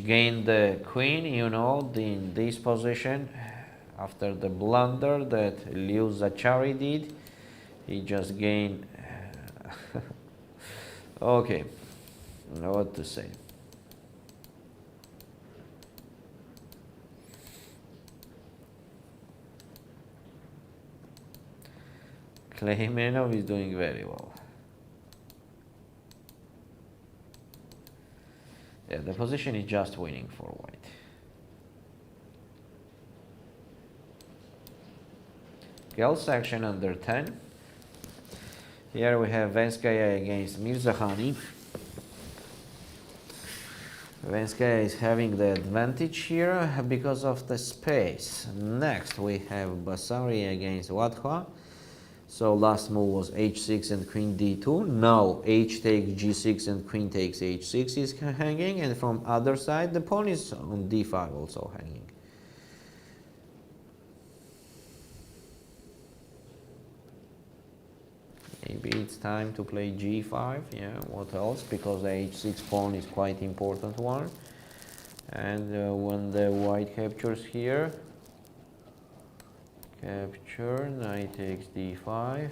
gained the queen, you know, in this position. After the blunder that Liu Zachary did, he just gained. Okay, know what to say. Kleimenov is doing very well. Yeah, the position is just winning for white. Girls section under 10. Here we have Venskaya against Mirzakhani. Venskaya is having the advantage here because of the space. Next we have Basari against Wadhwa. So last move was h6 and queen d2. Now h takes g6 and queen takes h6 is hanging, and from other side the pawn is on d5 also hanging. Maybe it's time to play g5, yeah, what else, because the h6 pawn is quite important one. And when the white captures here, capture, knight takes d5.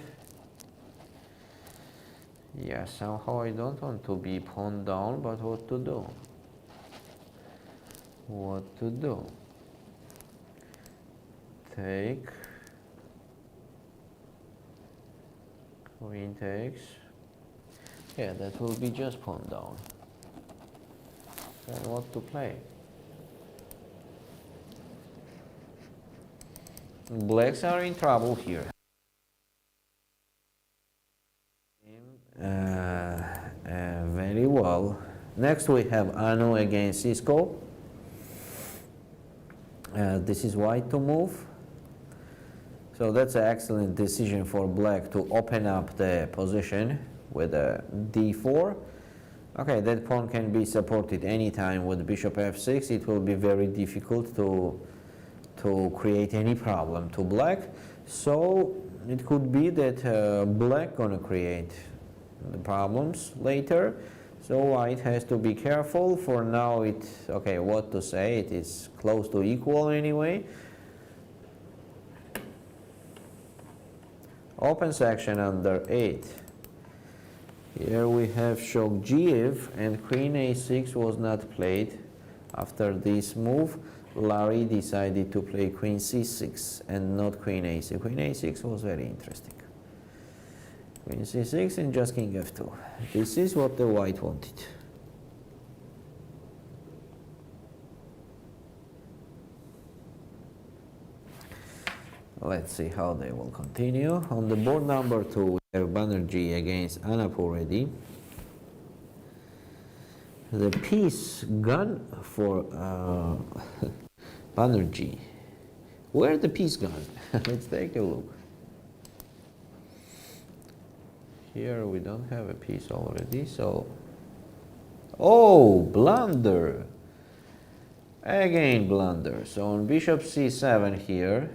Yeah, somehow I don't want to be pawned down, but what to do? What to do? Take. Queen takes. Yeah, that will be just pawn down. Then what to play? Blacks are in trouble here. Very well. Next we have Anu against Cisco. This is white to move. So that's an excellent decision for black to open up the position with a d4. Okay, that pawn can be supported anytime with bishop f6. It will be very difficult to create any problem to black. So it could be that black gonna create the problems later. So white has to be careful. For now, okay, what to say? It is close to equal anyway. Open section under 8. Here we have shock g5 and queen a6 was not played. After this move, Valeri decided to play queen c6 and not queen a6. Queen a6 was very interesting. Queen c6 and just king f2. This is what the white wanted. Let's see how they will continue. On the board number 2, we have Banerjee against Anapuredi. The piece gone for Banerjee. Where the piece gone? Let's take a look. Here we don't have a piece already, so... Oh, Blunder! Again Blunder. So on bishop c7 here,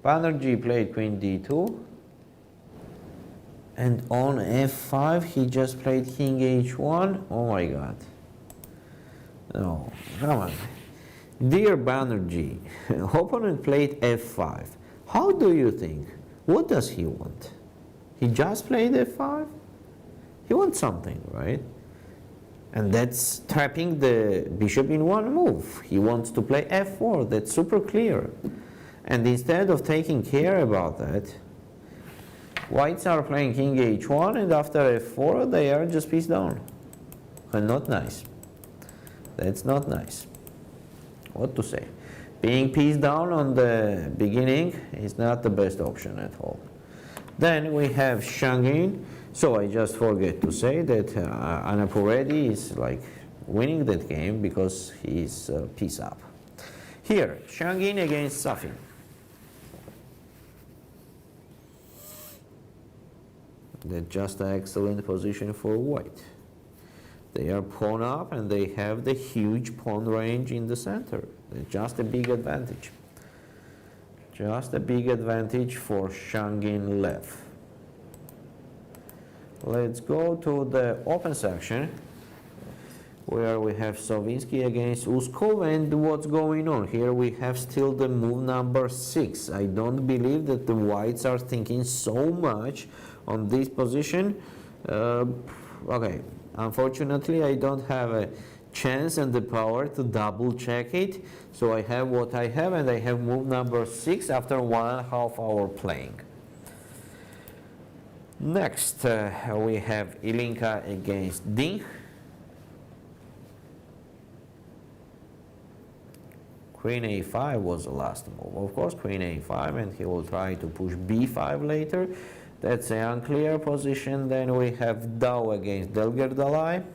Banerjee played queen d2, and on f5 he just played king h1. Oh my god. No, come on. Dear Banerjee, opponent played f5. How do you think? What does he want? He just played f5? He wants something, right? And that's trapping the bishop in one move. He wants to play f4. That's super clear. And instead of taking care about that, whites are playing king h1, and after f4 they are just piece down. And not nice. That's not nice. What to say? Being piece down on the beginning is not the best option at all. Then we have Shangin. So I just forget to say that Anapuredi is like winning that game because he's piece up. Here, Shangin against Safin. That's just an excellent position for white. They are pawn up and they have the huge pawn range in the center. That's just a big advantage. Just a big advantage for Shangin Lev. Let's go to the open section where we have Sovinsky against Uskov, and what's going on? Here we have still the move number 6. I don't believe that the whites are thinking so much on this position. Okay, unfortunately I don't have a chance and the power to double check it, so I have what I have, and I have move number 6 after 1.5 hour playing. Next we have Ilinka against Ding. Queen a5 was the last move. Of course, queen a5, and he will try to push b5 later. That's an unclear position. Then we have Dao against Delgerdalai.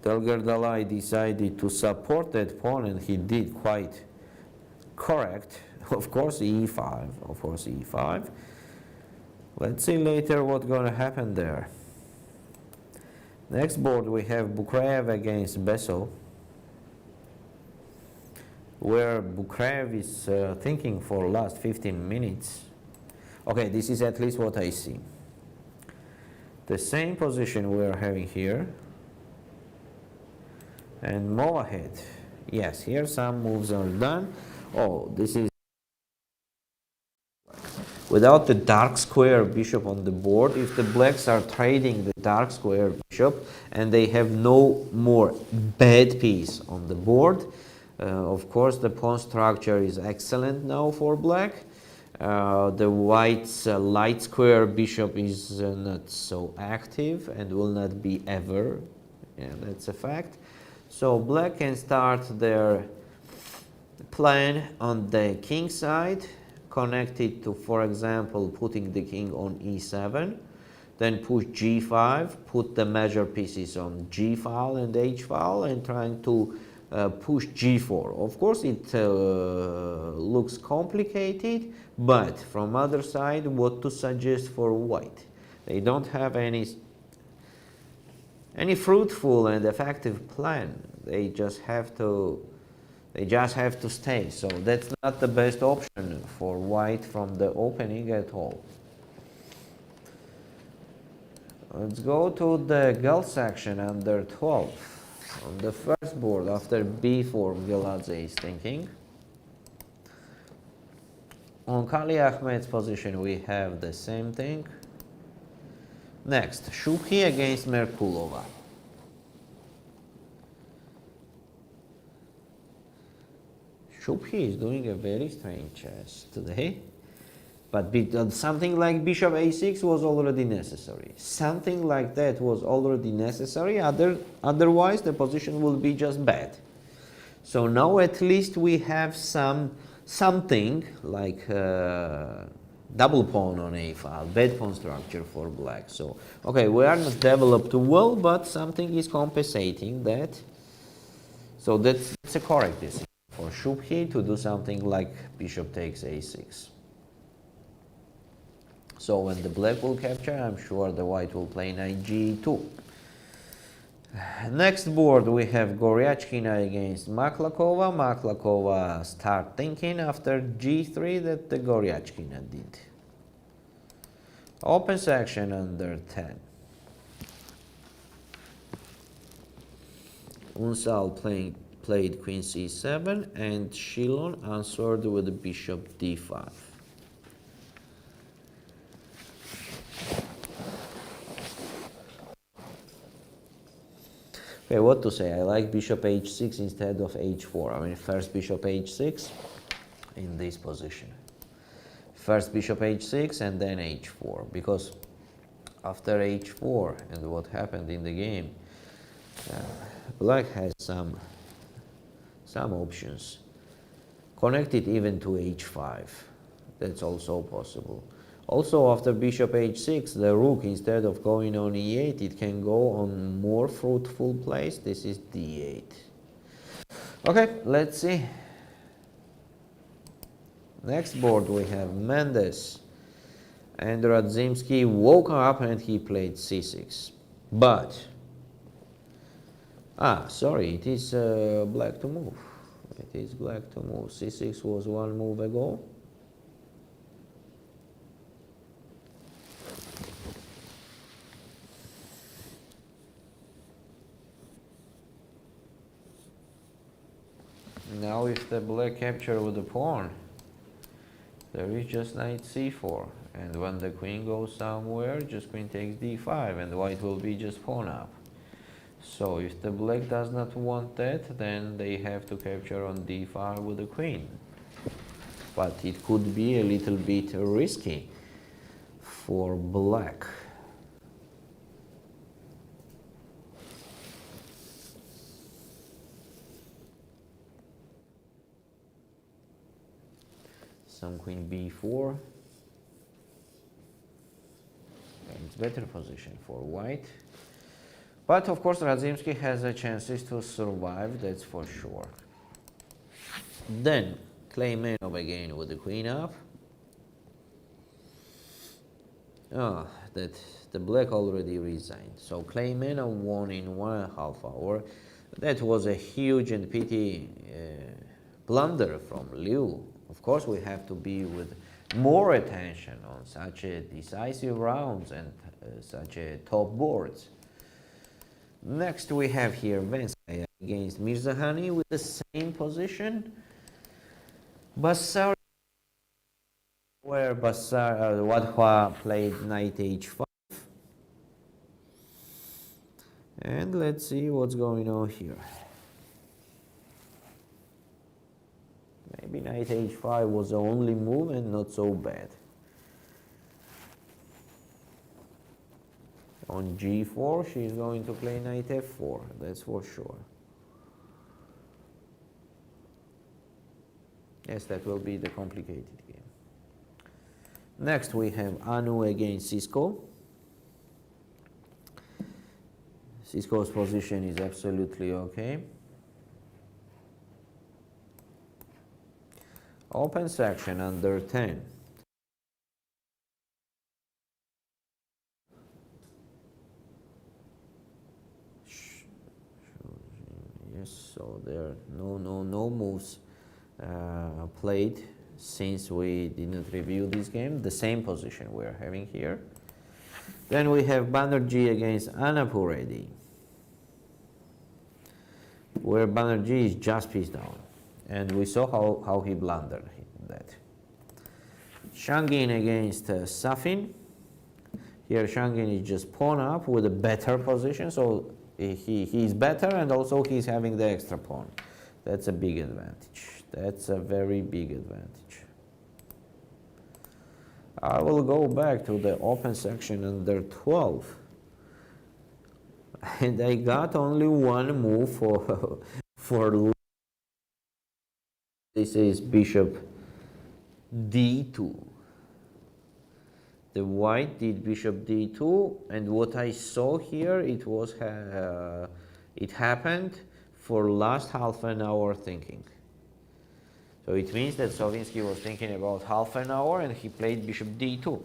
Delgerdalai decided to support that pawn, and he did quite correct. Of course, e5. Of course, e5. Let's see later what's going to happen there. Next board we have Bukrev against Bessel, where Bukrev is thinking for last 15 minutes. Okay, this is at least what I see. The same position we are having here. And move ahead. Yes, here some moves are done. Oh, this is without the dark square bishop on the board. If the blacks are trading the dark square bishop and they have no more bad piece on the board, of course the pawn structure is excellent now for black. The white's light square bishop is not so active and will not be ever. Yeah, that's a fact. So black can start their plan on the king side, connected to, for example, putting the king on e7, then push g5, put the major pieces on g file and h file, and trying to push g4. Of course, it looks complicated, but from other side, what to suggest for white? They don't have any fruitful and effective plan. They just have to stay. So that's not the best option for white from the opening at all. Let's go to the girl section under 12. On the first board, after b4, Geladze is thinking. On Kali Ahmed's position, we have the same thing. Next, Shukhi against Merkulova. Shukhi is doing a very strange chess today. But something like bishop a6 was already necessary. Something like that was already necessary. Otherwise, the position will be just bad. So now at least we have something like double pawn on a file, bad pawn structure for black. So, okay, we are not developed well, but something is compensating that. So that's a correct decision for Shukhi to do something like bishop takes a6. So when the black will capture, I'm sure the white will play knight g2. Next board we have Goryachkina against Maklakova. Maklakova start thinking after g3 that the Goryachkina did. Open section under 10. Unsal played queen c7 and Shilon answered with bishop d5. Okay, what to say? I like bishop h6 instead of h4. I mean, first bishop h6 in this position. First bishop h6 and then h4. Because after h4 and what happened in the game, black has some options. Connected even to h5. That's also possible. Also, after bishop h6, the rook, instead of going on e8, it can go on more fruitful place. This is d8. Okay, let's see. Next board we have Mendes. And Radzimski woke up and he played c6. But, sorry, it is black to move. It is black to move. c6 was one move ago. Now if the black capture with the pawn, there is just knight c4. And when the queen goes somewhere, just queen takes d5 and white will be just pawn up. So if the black does not want that, then they have to capture on d5 with the queen. But it could be a little bit risky for black. Some queen b4. And it's better position for white. But of course Radzimski has a chances to survive, that's for sure. Then Kleimenov again with the queen up. That the black already resigned. So Kleimenov won in 1.5 hours. That was a huge and pity blunder from Liu. Of course, we have to be with more attention on such a decisive rounds and such a top boards. Next, we have here Venskaya against Mirzahani with the same position. Basar, where Wadhwa played knight h5. And let's see what's going on here. Maybe knight h5 was the only move and not so bad. On g4, she's going to play knight f4, that's for sure. Yes, that will be the complicated game. Next, we have Anu against Cisco. Cisco's position is absolutely okay. Open section under 10. So there are no moves played since we didn't review this game. The same position we're having here. Then we have Banerjee against Anapuredi, where Banerjee is just piece down, and we saw how he blundered that. Shangin against Safin. Here Shangin is just pawn up with a better position, so he's better, and also he's having the extra pawn. That's a big advantage. That's a very big advantage. I will go back to the open section under 12. And I got only one move for this is bishop d2. The white did bishop d2, and what I saw here, it happened for last half an hour thinking. So it means that Sovinsky was thinking about half an hour and he played bishop d2.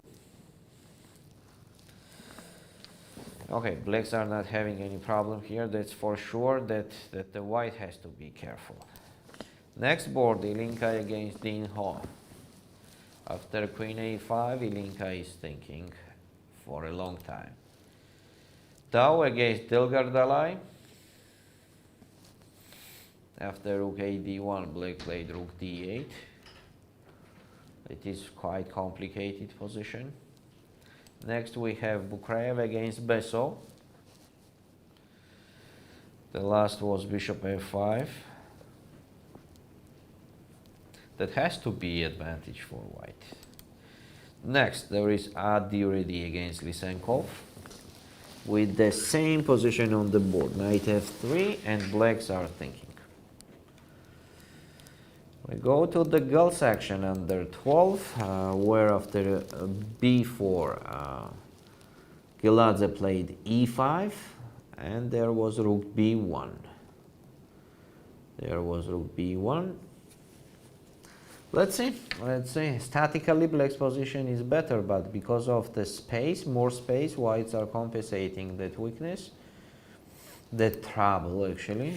Okay, blacks are not having any problem here. That's for sure that the white has to be careful. Next board, Ilinka against Dean Ho. After queen a5, Ilinka is thinking for a long time. Tau against Dilgardalai. After rook a d1, black played rook d8. It is quite complicated position. Next we have Bukraev against Beso. The last was bishop f5. That has to be advantage for white. Next there is Adiredi against Lysenkov with the same position on the board, knight f3, and blacks are thinking. We go to the girl section under 12, where after b4, Giladze played e5, and there was rook b1. There was rook b1. Let's see. Statically, black's position is better, but because of the space, more space, whites are compensating that weakness, that trouble actually.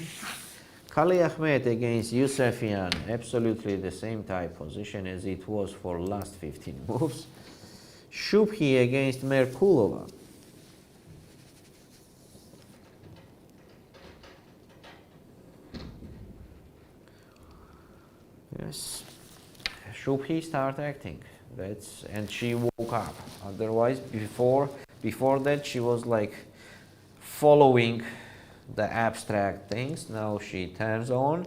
Kali Ahmed against Yusefian, absolutely the same type position as it was for last 15 moves. Shubhi against Merkulova. Yes, Shubhi started acting. And she woke up. Otherwise, before that, she was like following the abstract things. Now she turns on,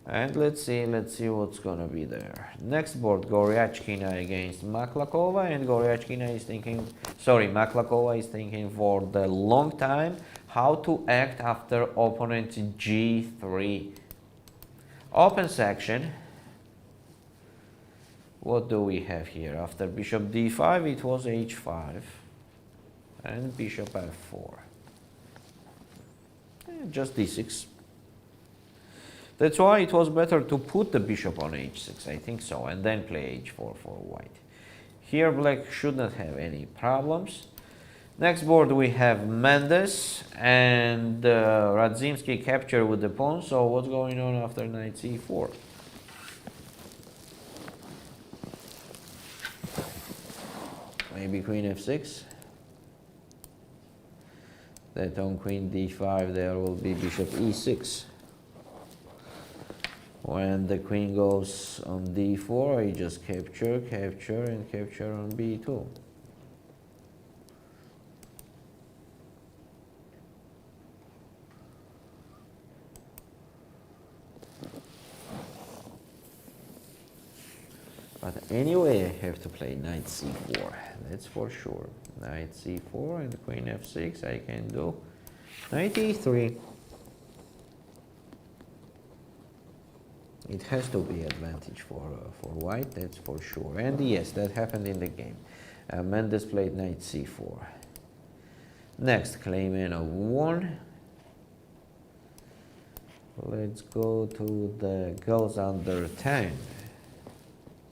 and let's see what's gonna be there. Next board, Goryachkina against Maklakova, and Goryachkina is thinking, Maklakova is thinking for the long time how to act after opponent g3. Open section. What do we have here? After bishop d5, it was h5 and bishop f4. Just d6. That's why it was better to put the bishop on h6, I think so, and then play h4 for white. Here black should not have any problems. Next board we have Mendes and Radzimsky capture with the pawn. So what's going on after knight c4? Maybe queen f6. That on queen d5 there will be bishop e6. When the queen goes on d4, I just capture, and capture on b2. But anyway, I have to play knight c4, that's for sure. Knight c4 and queen f6 I can do. Knight e3. It has to be advantage for white, that's for sure. And yes, that happened in the game. Mendes played knight c4. Next, Kleimenov won. Let's go to the girls under 10.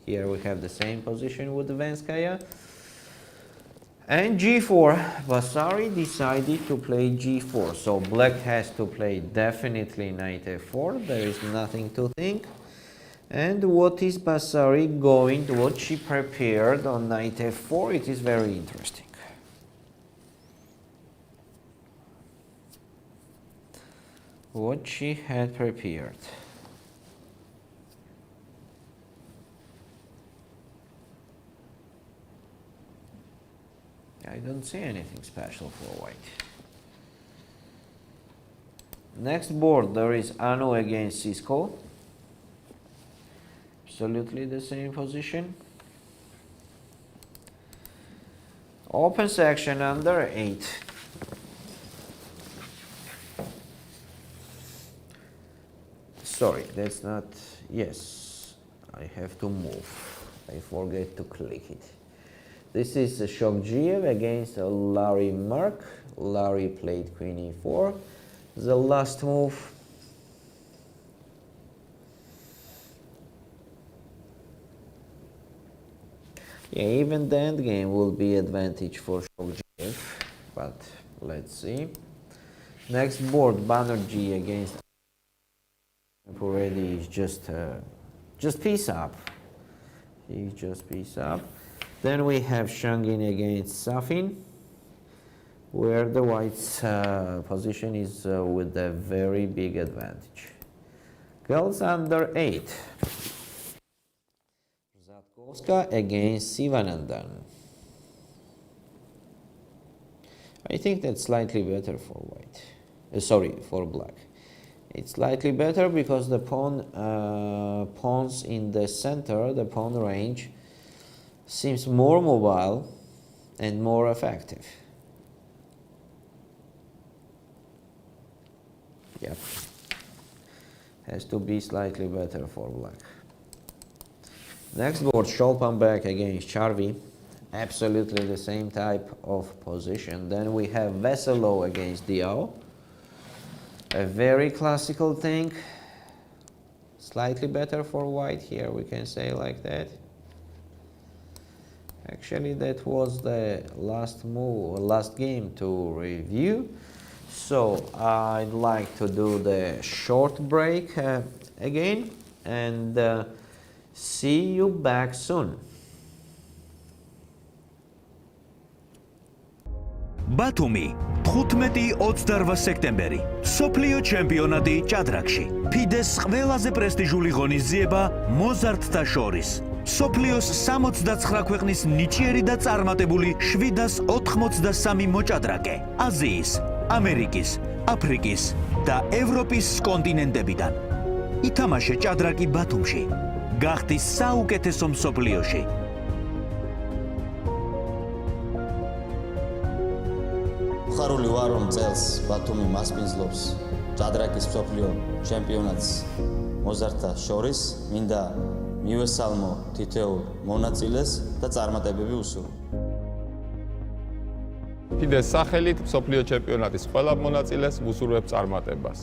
Here we have the same position with Venskaya. And g4, Vasari decided to play g4, so black has to play definitely knight f4, there is nothing to think. And what is Vasari going to, what she prepared on knight f4, it is very interesting. What she had prepared. I don't see anything special for white. Next board there is Anu against Cisco. Absolutely the same position. Open section under 8. Sorry, that's not, yes, I have to move. I forget to click it. This is Shokjiev against Larry Mark. Larry played queen e4. The last move. Yeah, even the endgame will be advantage for Shokjiev, but let's see. Next board, Banerjee against already is just piece up. He's just piece up. Then we have Shangin against Safin, where the white's position is with a very big advantage. Girls under 8. Zatkovska against Sivanandan. I think that's slightly better for white. For black. It's slightly better because the pawns in the center, the pawn range, seems more mobile and more effective. Yep. Has to be slightly better for black. Next board, Sholpanbek against Charvi. Absolutely the same type of position. Then we have Veselo against Diao. A very classical thing. Slightly better for white here, we can say like that. Actually, that was the last game to review. So I'd like to do the short break again and see you back soon. ბათუმი 15-28 სექტემბერი სოფლიო ჩემპიონატი ჭადრაკში ფიდეს ყველაზე პრესტიჟული ღონისძიება მოზარდთა შორის სოფლიოს 69 ქვეყნის ნიჭიერი და წარმატებული 783 მოჭადრაკე აზიის, ამერიკის, აფრიკის და ევროპის კონტინენტებიდან ითამაშე ჭადრაკი ბათუმში გახდი საუკეთესო მსოფლიოში ხარული ვარ რომ წელს ბათუმი მასპინძლობს ჭადრაკის მსოფლიო ჩემპიონატს მოზარდთა შორის მინდა მივესალმო თითოეულ მონაწილეს და წარმატებები უსურვო. FIDE-ს სახელით მსოფლიო ჩემპიონატის ყველა მონაწილეს ვუსურვებ წარმატებას.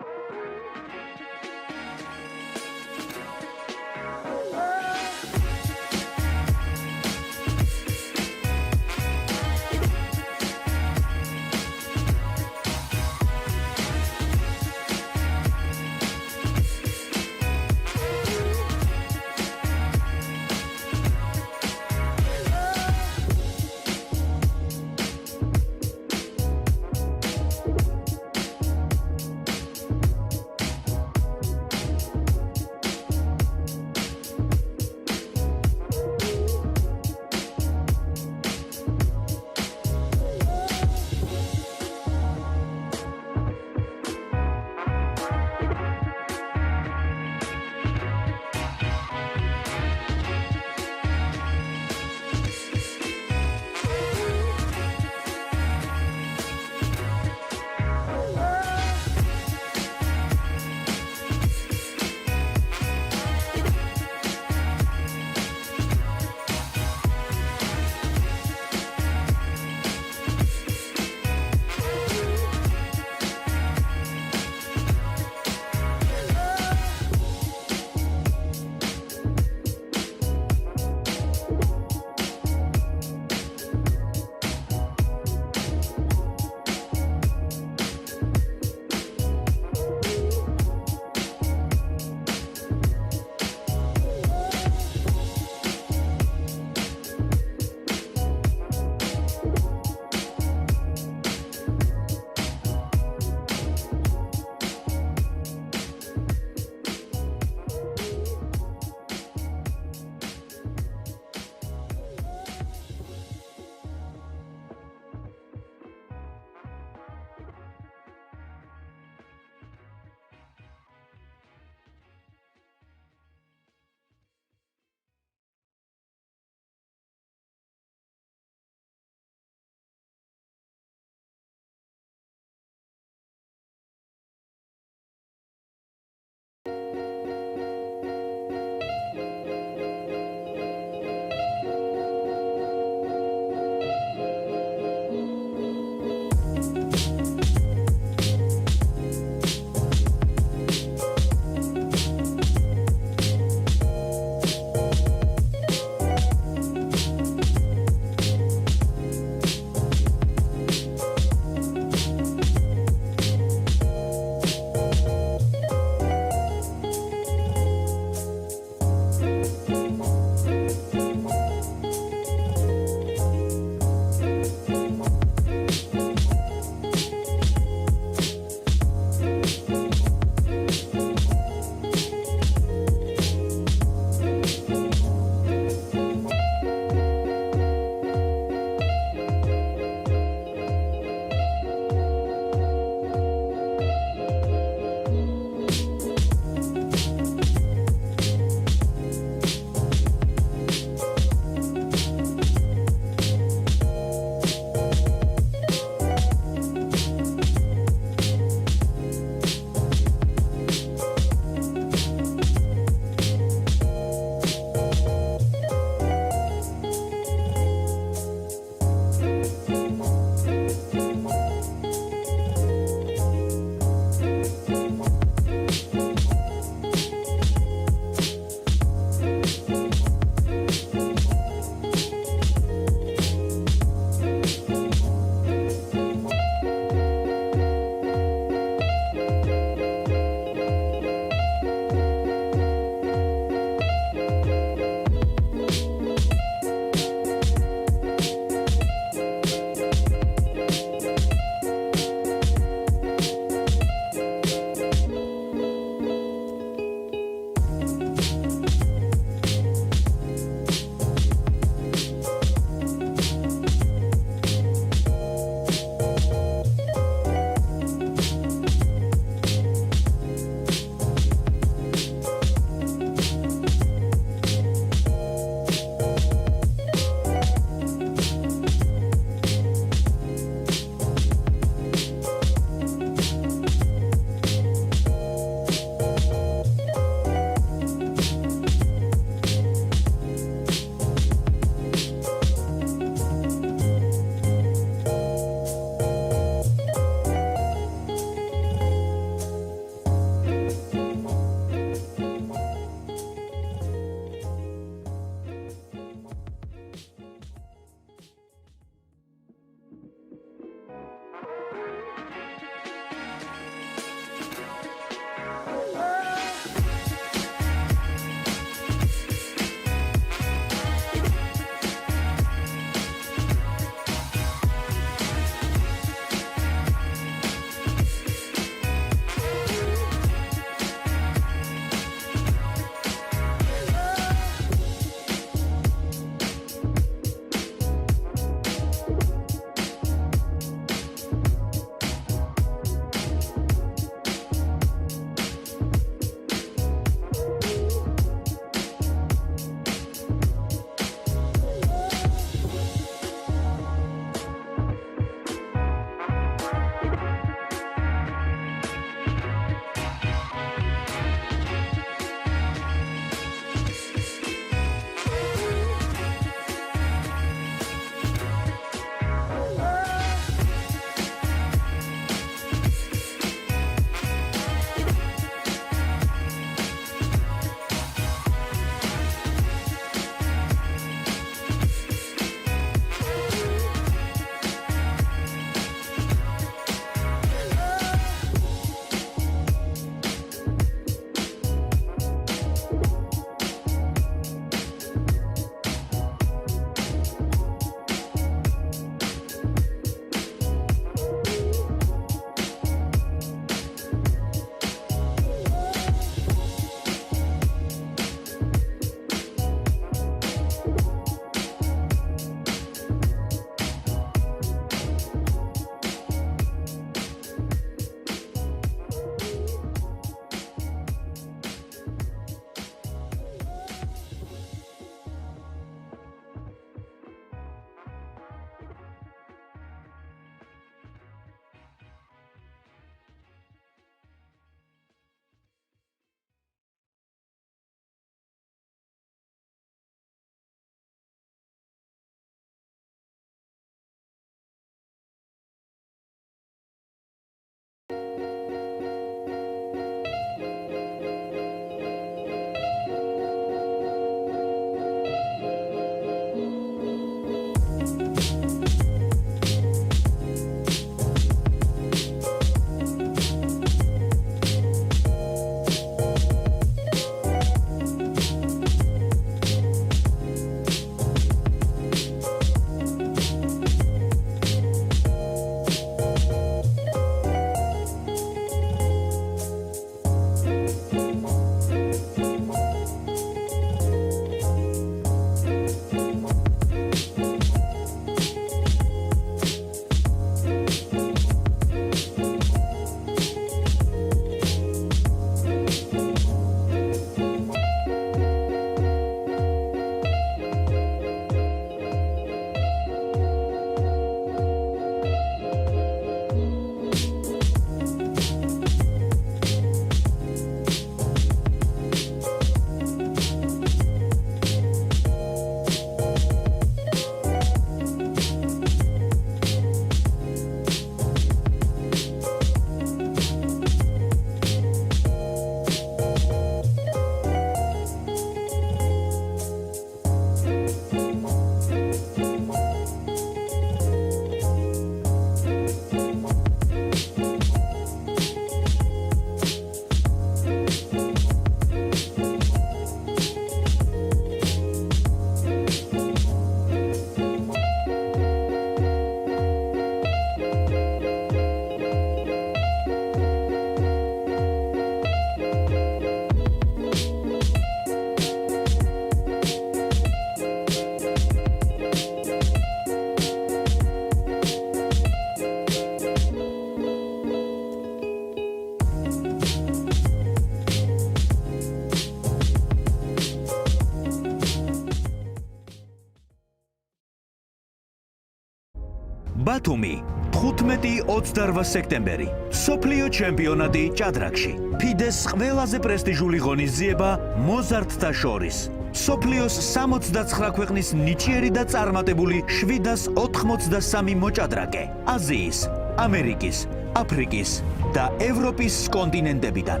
ბათუმი 15-28 სექტემბერი სოფლიო ჩემპიონატი ჭადრაკში FIDE-ს ყველაზე პრესტიჟული ღონისძიება მოზარდთა შორის სოფლიოს 69 ქვეყნის ნიჭიერი და წარმატებული 783 მოჭადრაკე აზიის, ამერიკის, აფრიკის და ევროპის კონტინენტებიდან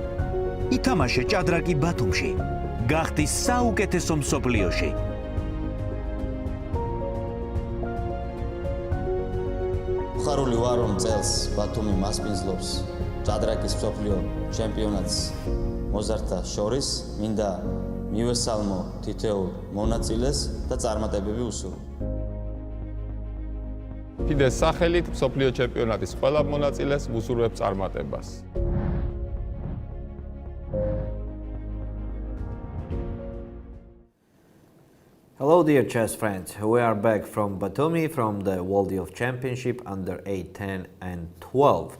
ითამაშე ჭადრაკი ბათუმში გახდი საუკეთესო მსოფლიოში ხარული ვარ რომ წელს ბათუმი მასპინძლობს ჭადრაკის მსოფლიო ჩემპიონატს მოზარდთა შორის მინდა მივესალმო თითოეულ მონაწილეს და წარმატებები უსურვო. FIDE-ს სახელით მსოფლიო ჩემპიონატის ყველა მონაწილეს ვუსურვებ წარმატებას. Hello dear chess friends, we are back from Batumi from the World Youth Championship under 8, 10 and 12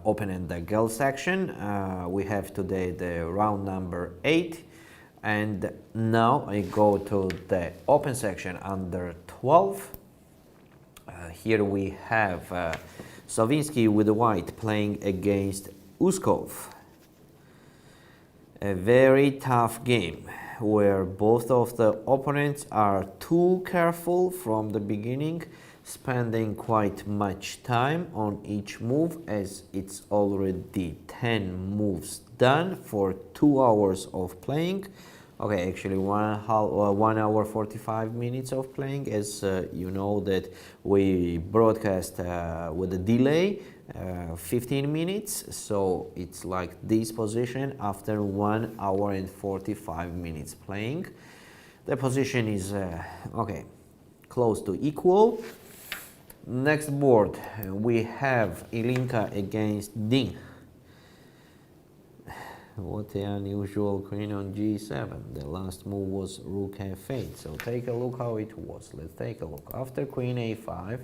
open and the girls section. We have today the round number 8 and now I go to the open section under 12. Here we have Savinsky with the white playing against Uskov. A very tough game where both of the opponents are too careful from the beginning, spending quite much time on each move as it's already 10 moves done for 2 hours of playing. Okay, actually 1 hour 45 minutes of playing, as you know that we broadcast with a delay 15 minutes, so it's like this position after 1 hour and 45 minutes playing. The position is okay, close to equal. Next board we have Ilinka against Ding. What an unusual queen on g7. The last move was rook f8, so take a look how it was. Let's take a look. After queen a5,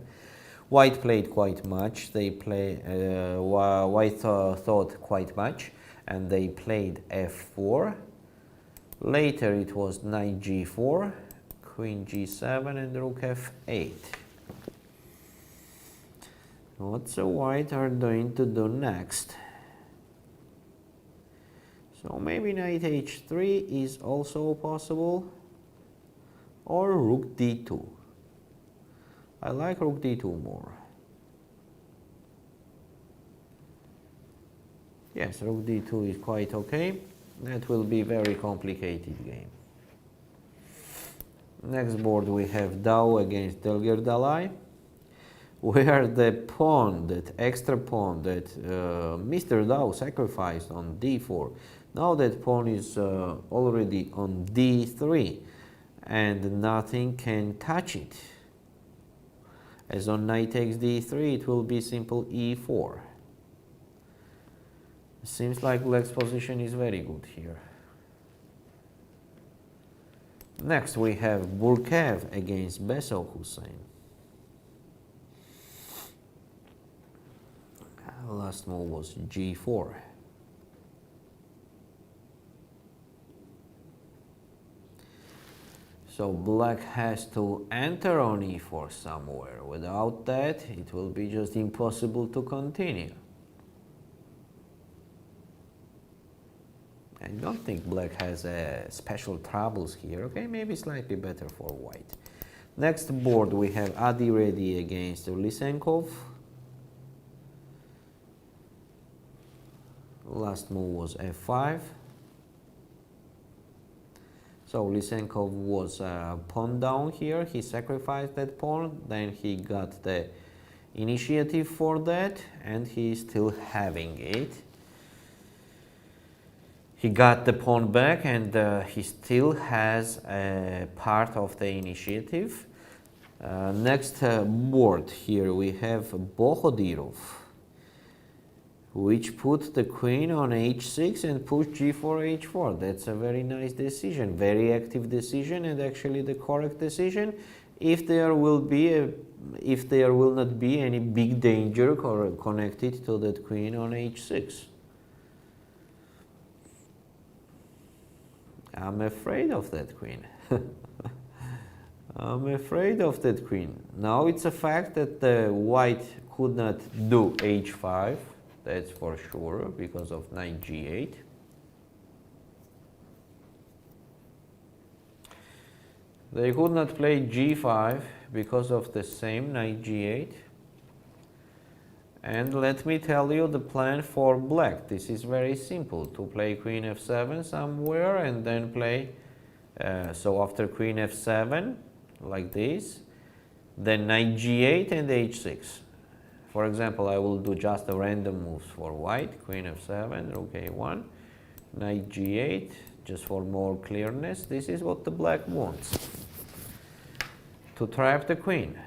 white played quite much. They white thought quite much, and they played f4. Later it was knight g4, queen g7, and rook f8. What the white are going to do next? So maybe knight h3 is also possible, or rook d2. I like rook d2 more. Yes, rook d2 is quite okay. That will be a very complicated game. Next board we have Dao against Delger Dalai, where the pawn, that extra pawn that Mr. Dao sacrificed on d4, now that pawn is already on d3 and nothing can touch it. As on knight takes d3, it will be simple e4. Seems like black's position is very good here. Next we have Burkev against Besov Hussein. Last move was g4. So black has to enter on e4 somewhere. Without that, it will be just impossible to continue. I don't think black has special troubles here. Okay, maybe slightly better for white. Next board we have Adi Reddy against Lysenkov. Last move was f5. So Lysenkov was pawn down here. He sacrificed that pawn, then he got the initiative for that, and he is still having it. He got the pawn back, and he still has a part of the initiative. Next board here we have Bohodirov, which put the queen on h6 and pushed g4, h4. That's a very nice decision, very active decision, and actually the correct decision if there will not be any big danger connected to that queen on h6. I'm afraid of that queen. I'm afraid of that queen. Now it's a fact that the white could not do h5, that's for sure, because of knight g8. They could not play g5 because of the same knight g8. And let me tell you the plan for black. This is very simple, to play queen f7 somewhere and then play, so after queen f7, like this, then knight g8 and h6. For example, I will do just a random moves for white, queen f7, rook a1, knight g8, just for more clearness. This is what the black wants, to trap the queen.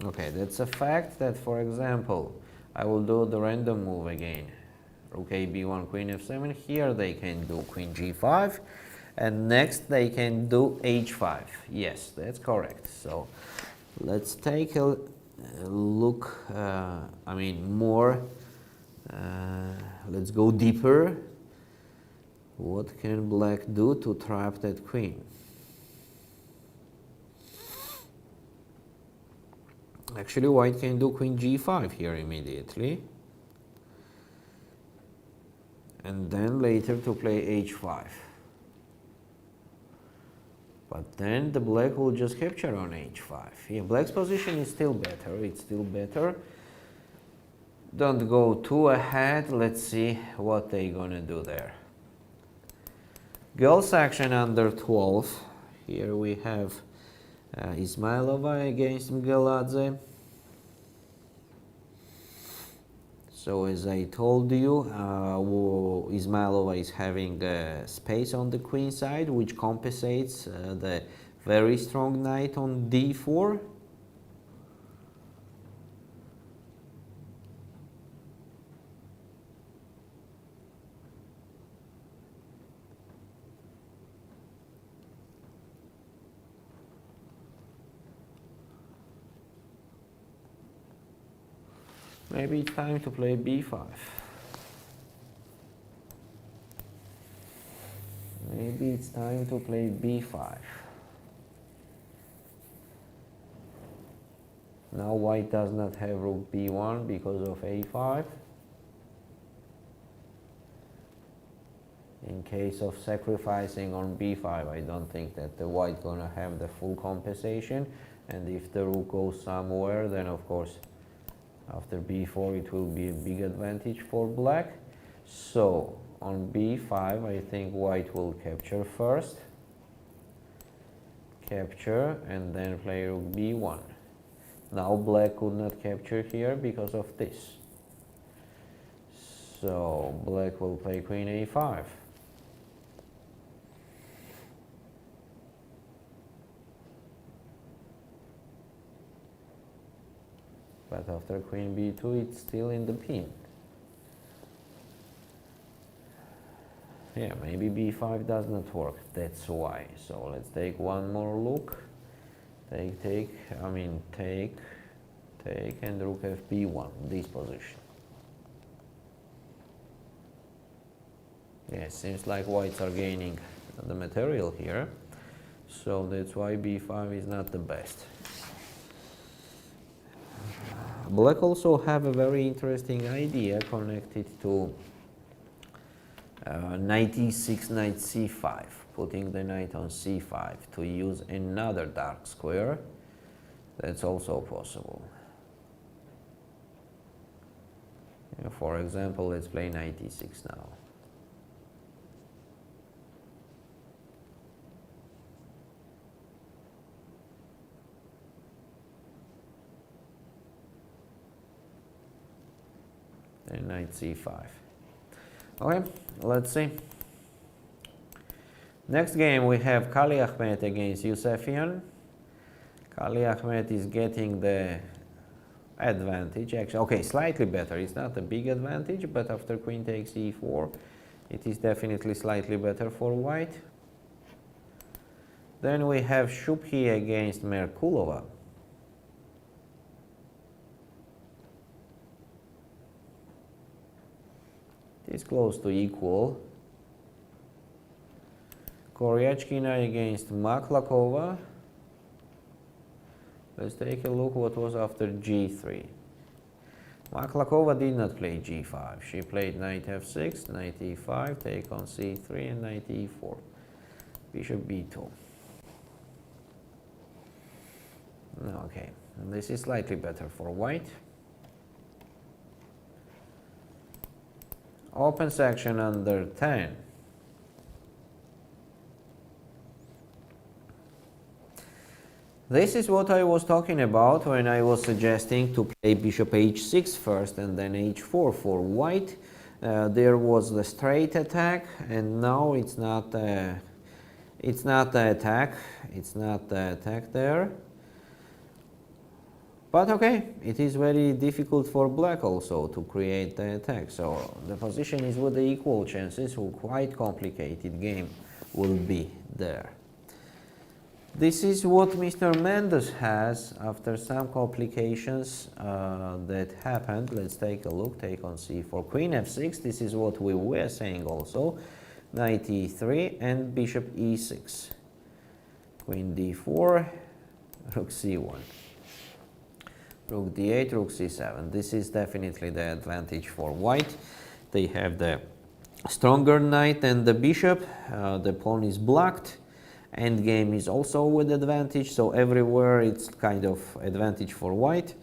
Okay, that's a fact that, for example, I will do the random move again. Rook a b1, queen f7. Here they can do queen g5, and next they can do h5. Yes, that's correct. So let's take a look, let's go deeper. What can black do to trap that queen? Actually, white can do queen g5 here immediately, and then later to play h5. But then the black will just capture on h5. Yeah, black's position is still better. It's still better. Don't go too ahead. Let's see what they're gonna do there. Girls section under 12. Here we have Ismailova against Mgeladze. So as I told you, Ismailova is having space on the queen side, which compensates the very strong knight on d4. Maybe it's time to play b5. Maybe it's time to play b5. Now white does not have rook b1 because of a5. In case of sacrificing on b5, I don't think that the white gonna have the full compensation. And if the rook goes somewhere, then of course after b4 it will be a big advantage for black. So on b5 I think white will capture first. Capture and then play rook b1. Now black could not capture here because of this. So black will play queen a5. But after queen b2 it's still in the pin. Yeah, maybe b5 does not work, that's why. So let's take one more look. Take, and rook fb1, this position. Yeah, seems like whites are gaining the material here. So that's why b5 is not the best. Black also have a very interesting idea connected to knight e6, knight c5, putting the knight on c5 to use another dark square. That's also possible. Yeah, for example, let's play knight e6 now. And knight c5. Okay, let's see. Next game we have Kali Ahmed against Yusefian. Kali Ahmed is getting the advantage, actually. Okay, slightly better. It's not a big advantage, but after queen takes e4, it is definitely slightly better for white. Then we have Shubhi against Merkulova. It's close to equal. Koryachkina against Maklakova. Let's take a look what was after g3. Maklakova did not play g5. She played knight f6, knight e5, take on c3, and knight e4. Bishop b2. Okay, and this is slightly better for white. Open section under 10. This is what I was talking about when I was suggesting to play bishop h6 first and then h4 for white. There was the straight attack, and now it's not the attack. It's not the attack there. But okay, it is very difficult for black also to create the attack. So the position is with the equal chances, so quite complicated game will be there. This is what Mr. Mendes has after some complications that happened. Let's take a look. Take on c4, queen f6. This is what we were saying also. Knight e3 and bishop e6. Queen d4, rook c1. Rook d8, rook c7. This is definitely the advantage for white. They have the stronger knight and the bishop. The pawn is blocked. Endgame is also with advantage, so everywhere it's kind of advantage for white.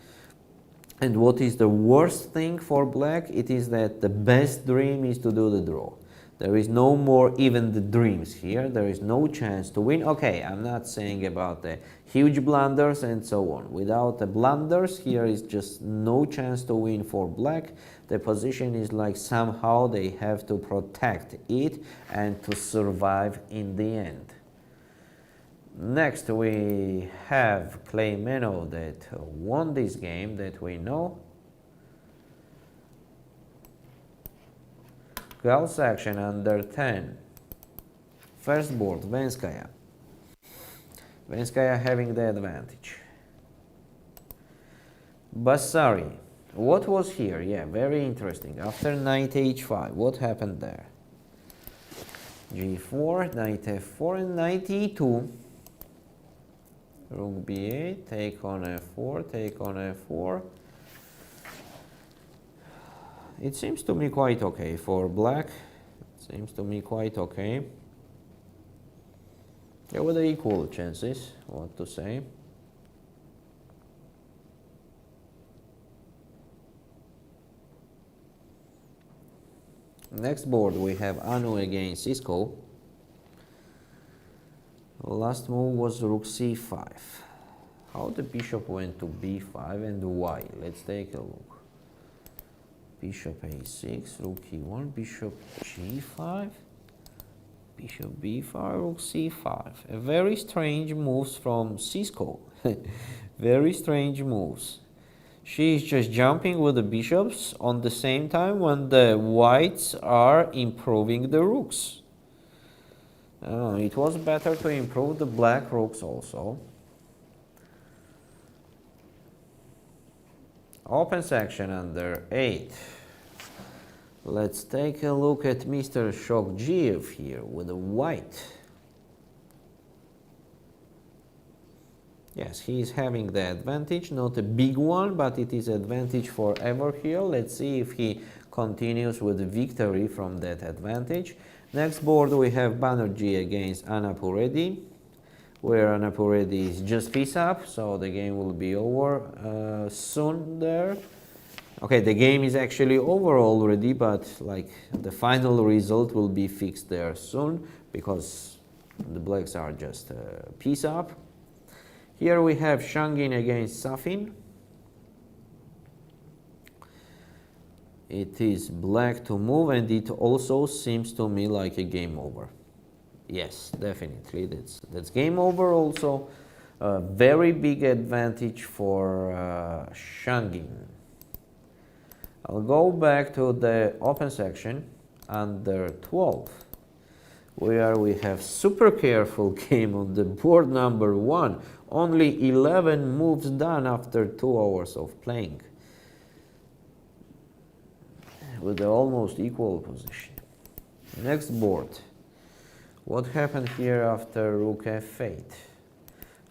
And what is the worst thing for black? It is that the best dream is to do the draw. There is no more even the dreams here. There is no chance to win. Okay, I'm not saying about the huge blunders and so on. Without the blunders, here is just no chance to win for black. The position is like somehow they have to protect it and to survive in the end. Next, we have Claymeno that won this game that we know. Girls section under 10. First board, Venskaya. Venskaya having the advantage. Vasari. What was here? Yeah, very interesting. After knight h5, what happened there? g4, knight f4, and knight e2. Rook b8, take on f4, take on f4. It seems to me quite okay for black. It seems to me quite okay. Yeah, with the equal chances, what to say. Next board we have Anu against Cisco. Last move was rook c5. How the bishop went to b5 and why? Let's take a look. Bishop a6, rook e1, bishop g5, bishop b5, rook c5. A very strange moves from Cisco. Very strange moves. She is just jumping with the bishops on the same time when the whites are improving the rooks. It was better to improve the black rooks also. Open section under 8. Let's take a look at Mr. Shokjiev here with the white. Yes, he is having the advantage, not a big one, but it is advantage forever here. Let's see if he continues with the victory from that advantage. Next board we have Banerjee against Anapuredi, where Anapuredi is just piece up, so the game will be over soon there. Okay, the game is actually over already, but like the final result will be fixed there soon because the blacks are just piece up. Here we have Shangin against Safin. It is black to move, and it also seems to me like a game over. Yes, definitely, that's game over also. A very big advantage for Shangin. I'll go back to the open section under 12, where we have super careful game on the board number 1. Only 11 moves done after 2 hours of playing, with the almost equal position. Next board, What happened here after rook f8?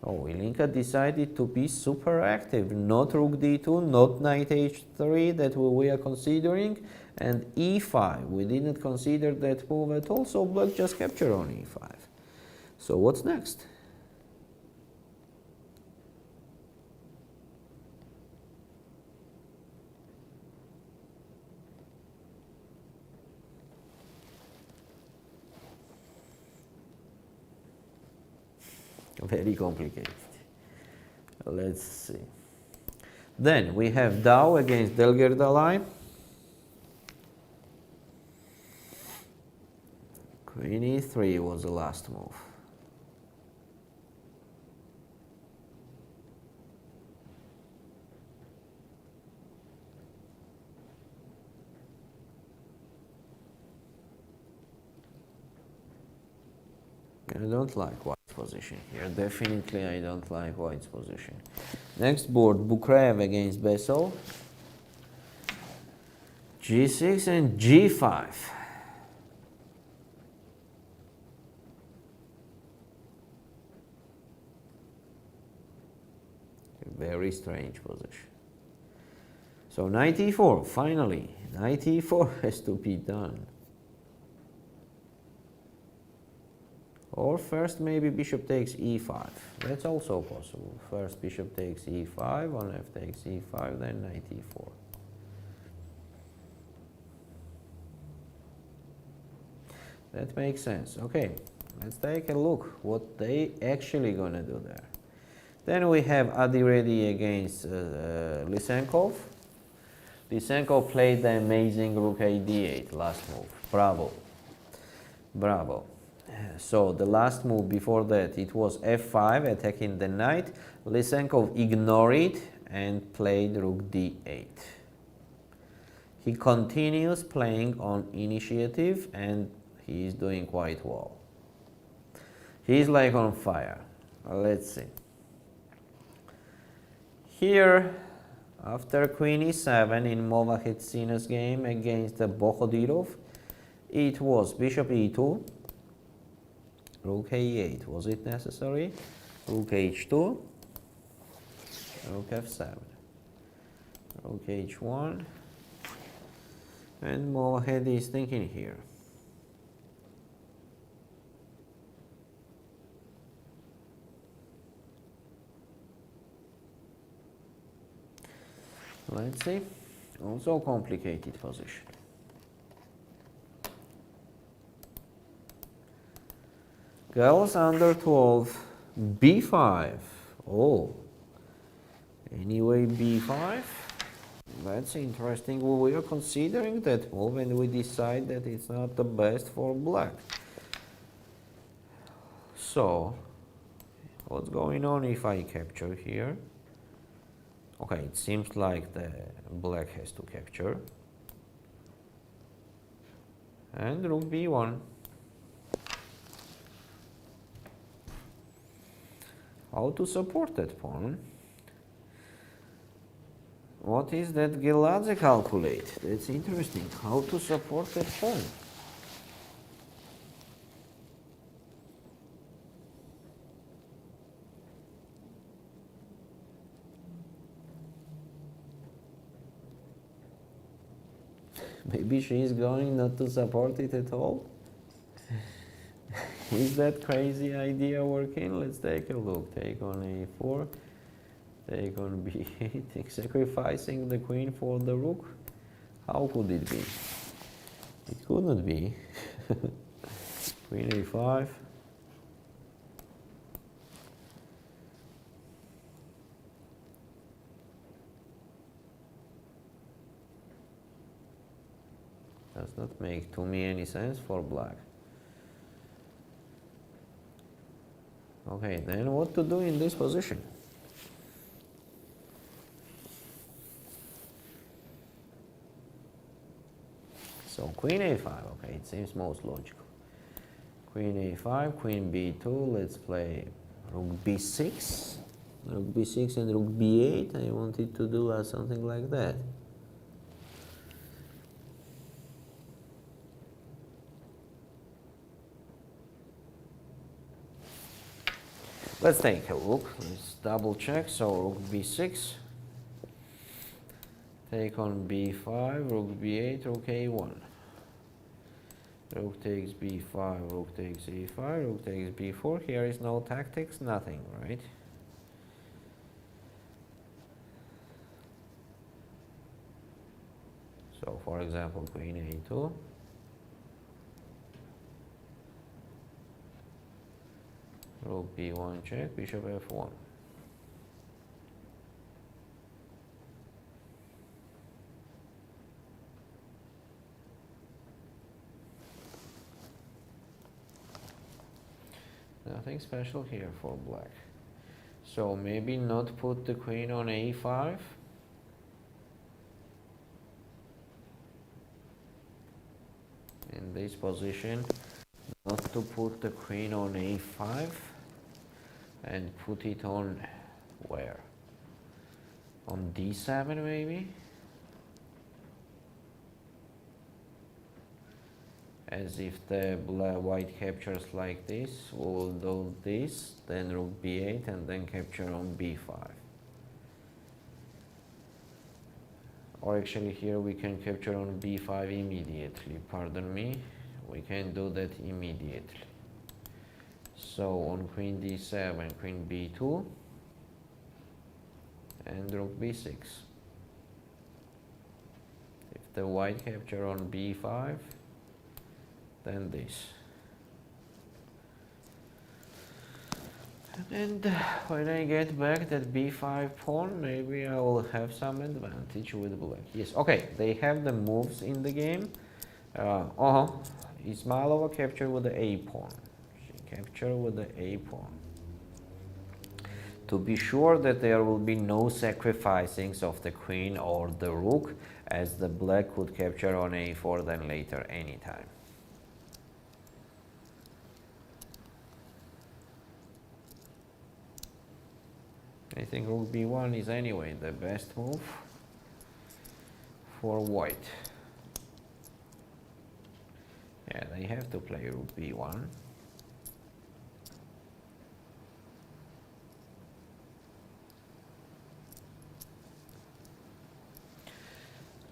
Oh, Ilinka decided to be super active. Not rook d2, not knight h3 that we are considering, and e5. We didn't consider that move at all, so black just captured on e5. So what's next? Very complicated. Let's see. Then we have Dow against Delgerdalai. Queen e3 was the last move. I don't like white's position here. Definitely I don't like white's position. Next board, Bukrev against Besov. G6 and G5. Very strange position. So knight e4, finally. Knight e4 has to be done. Or first maybe bishop takes e5. That's also possible. First bishop takes e5, on f takes e5, then knight e4. That makes sense. Okay, let's take a look what they actually gonna do there. Then we have Adiredi against Lysenkov. Lysenkov played the amazing rook a d8 last move. Bravo. Bravo. So the last move before that, it was f5, attacking the knight. Lysenkov ignored it and played rook d8. He continues playing on initiative and he is doing quite well. He's like on fire. Let's see. Here, after queen e7 in Movahetsina's game against Bokhodirov, it was bishop e2, rook a8. Was it necessary? Rook h2, rook f7, rook h1, and Movahed is thinking here. Let's see. Also complicated position. Girls under 12, b5. Oh, anyway, b5. That's interesting. We are considering that move and we decide that it's not the best for black. So, what's going on if I capture here? Okay, it seems like the black has to capture. And rook b1. How to support that pawn? What is that Geladze calculate? That's interesting. How to support that pawn? Maybe she is going not to support it at all? Is that crazy idea working? Let's take a look. Take on a4, take on b8, sacrificing the queen for the rook. How could it be? It could not be. Queen a5. Does not make to me any sense for black. Okay, then what to do in this position? So queen a5, okay, it seems most logical. Queen a5, queen b2, let's play rook b6. Rook b6 and rook b8, I wanted to do something like that. Let's take a look. Let's double check. So rook b6. Take on b5, rook b8, rook a1. Rook takes b5, rook takes e5, rook takes b4. Here is no tactics, nothing, right? So for example, queen a2. Rook b1 check, bishop f1. Nothing special here for black. So maybe not put the queen on a5. In this position, not to put the queen on a5 and put it on where? On d7 maybe? As if the white captures like this, we'll do this, then rook b8 and then capture on b5. Or actually here we can capture on b5 immediately, pardon me, we can do that immediately. So on queen d7, queen b2 and rook b6. If the white capture on b5, then this. And when I get back that b5 pawn, maybe I will have some advantage with black. Yes, okay, they have the moves in the game. Ismailova captured with the a pawn. She captured with the a pawn. To be sure that there will be no sacrificings of the queen or the rook, as the black could capture on a4 then later anytime. I think rook b1 is anyway the best move for white. Yeah, they have to play rook b1.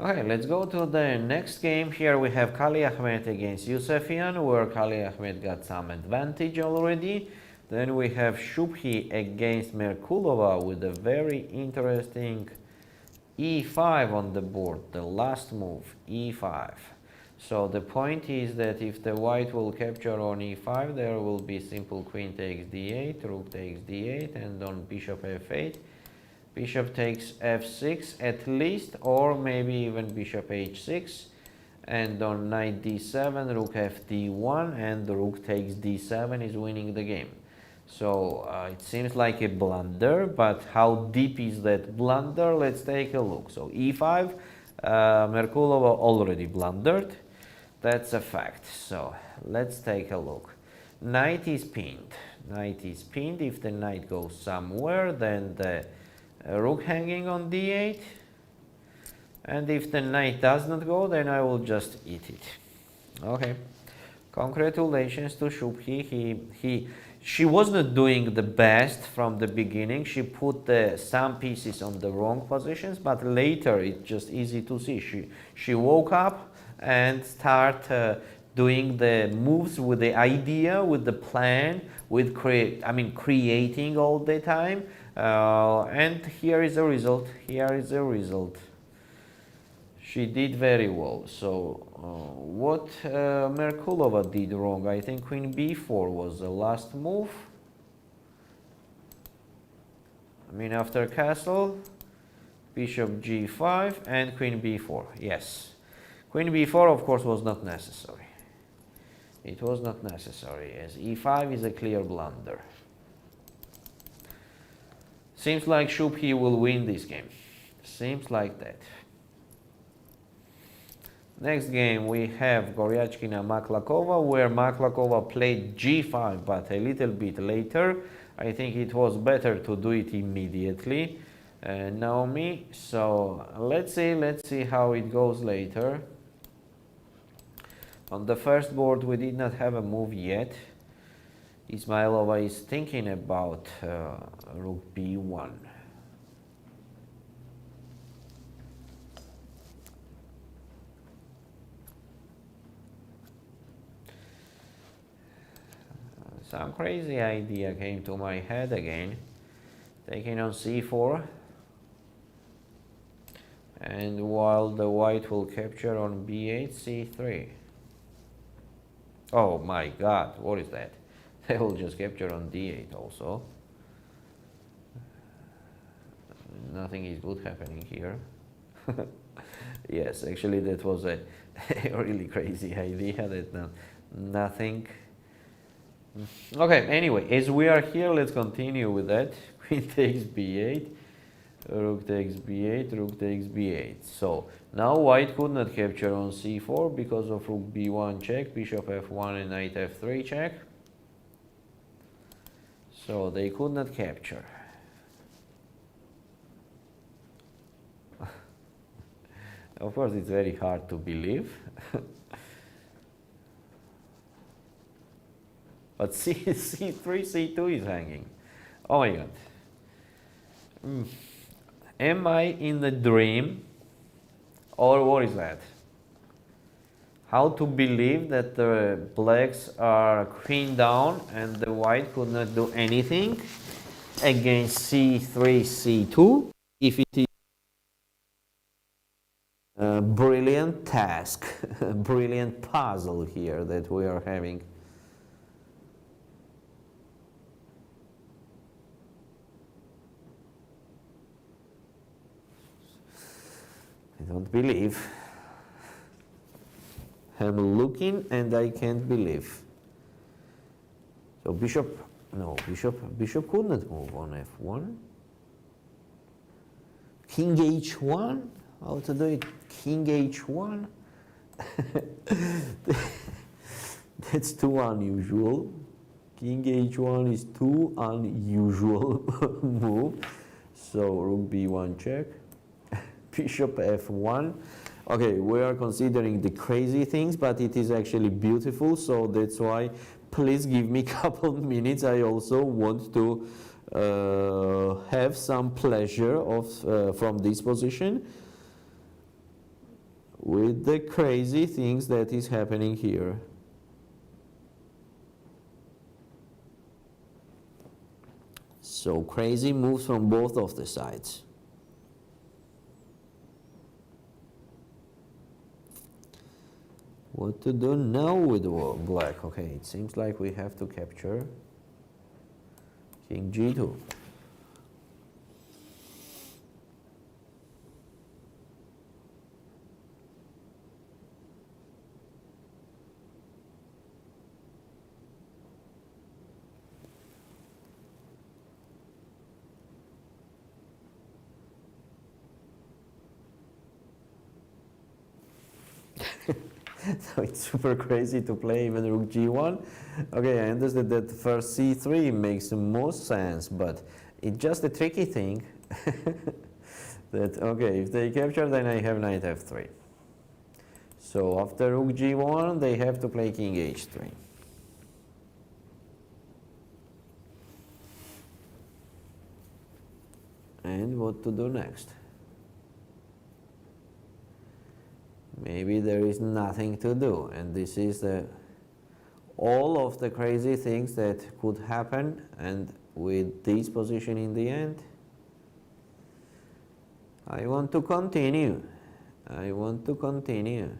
Okay, let's go to the next game. Here we have Kali Ahmed against Yusefian, where Kali Ahmed got some advantage already. Then we have Shubhi against Merkulova with a very interesting e5 on the board, the last move, e5. So the point is that if the white will capture on e5, there will be simple queen takes d8, rook takes d8, and on bishop f8, bishop takes f6 at least, or maybe even bishop h6, and on knight d7, rook fd1, and the rook takes d7 is winning the game. So it seems like a blunder, but how deep is that blunder? Let's take a look. So e5, Merkulova already blundered. That's a fact. So let's take a look. Knight is pinned. Knight is pinned. If the knight goes somewhere, then the rook hanging on d8. And if the knight does not go, then I will just eat it. Okay. Congratulations to Shubhi. She was not doing the best from the beginning. She put some pieces on the wrong positions, but later it's just easy to see. She woke up and started doing the moves with the idea, with the plan, with creating all the time. And here is the result. Here is the result. She did very well. So what Merkulova did wrong? I think queen b4 was the last move. After castle, bishop g5 and queen b4. Yes. Queen b4 of course was not necessary. It was not necessary, as e5 is a clear blunder. Seems like Shubhi will win this game. Seems like that. Next game we have Goryachkina-Maklakova, where Maklakova played g5, but a little bit later. I think it was better to do it immediately, Naomi. So let's see how it goes later. On the first board we did not have a move yet. Ismailova is thinking about rook b1. Some crazy idea came to my head again. Taking on c4. And while the white will capture on b8, c3. Oh my god, what is that? They will just capture on d8 also. Nothing is good happening here. Yes, actually that was a really crazy idea that nothing. Okay, anyway, as we are here, let's continue with that. Queen takes b8, rook takes b8, rook takes b8. So now white could not capture on c4 because of rook b1 check, bishop f1 and knight f3 check. So they could not capture. Of course, it's very hard to believe. But c3, c2 is hanging. Oh my god. Am I in the dream? Or what is that? How to believe that the blacks are queen down and the white could not do anything against c3, c2? If it is a brilliant task, a brilliant puzzle here that we are having. I don't believe. I'm looking and I can't believe. So bishop could not move on f1. King h1. How to do it? King h1. That's too unusual. King h1 is too unusual move. So rook b1 check. Bishop f1. Okay, we are considering the crazy things, but it is actually beautiful, so that's why please give me a couple minutes. I also want to have some pleasure of from this position with the crazy things that is happening here. So crazy moves from both of the sides. What to do now with black? Okay, it seems like we have to capture king g2. So it's super crazy to play even rook g1. Okay, I understand that first c3 makes the most sense, but it's just a tricky thing that, okay, if they capture, then I have knight f3. So after rook g1, they have to play king h3. And what to do next? Maybe there is nothing to do, and this is all of the crazy things that could happen, and with this position in the end, I want to continue. I want to continue.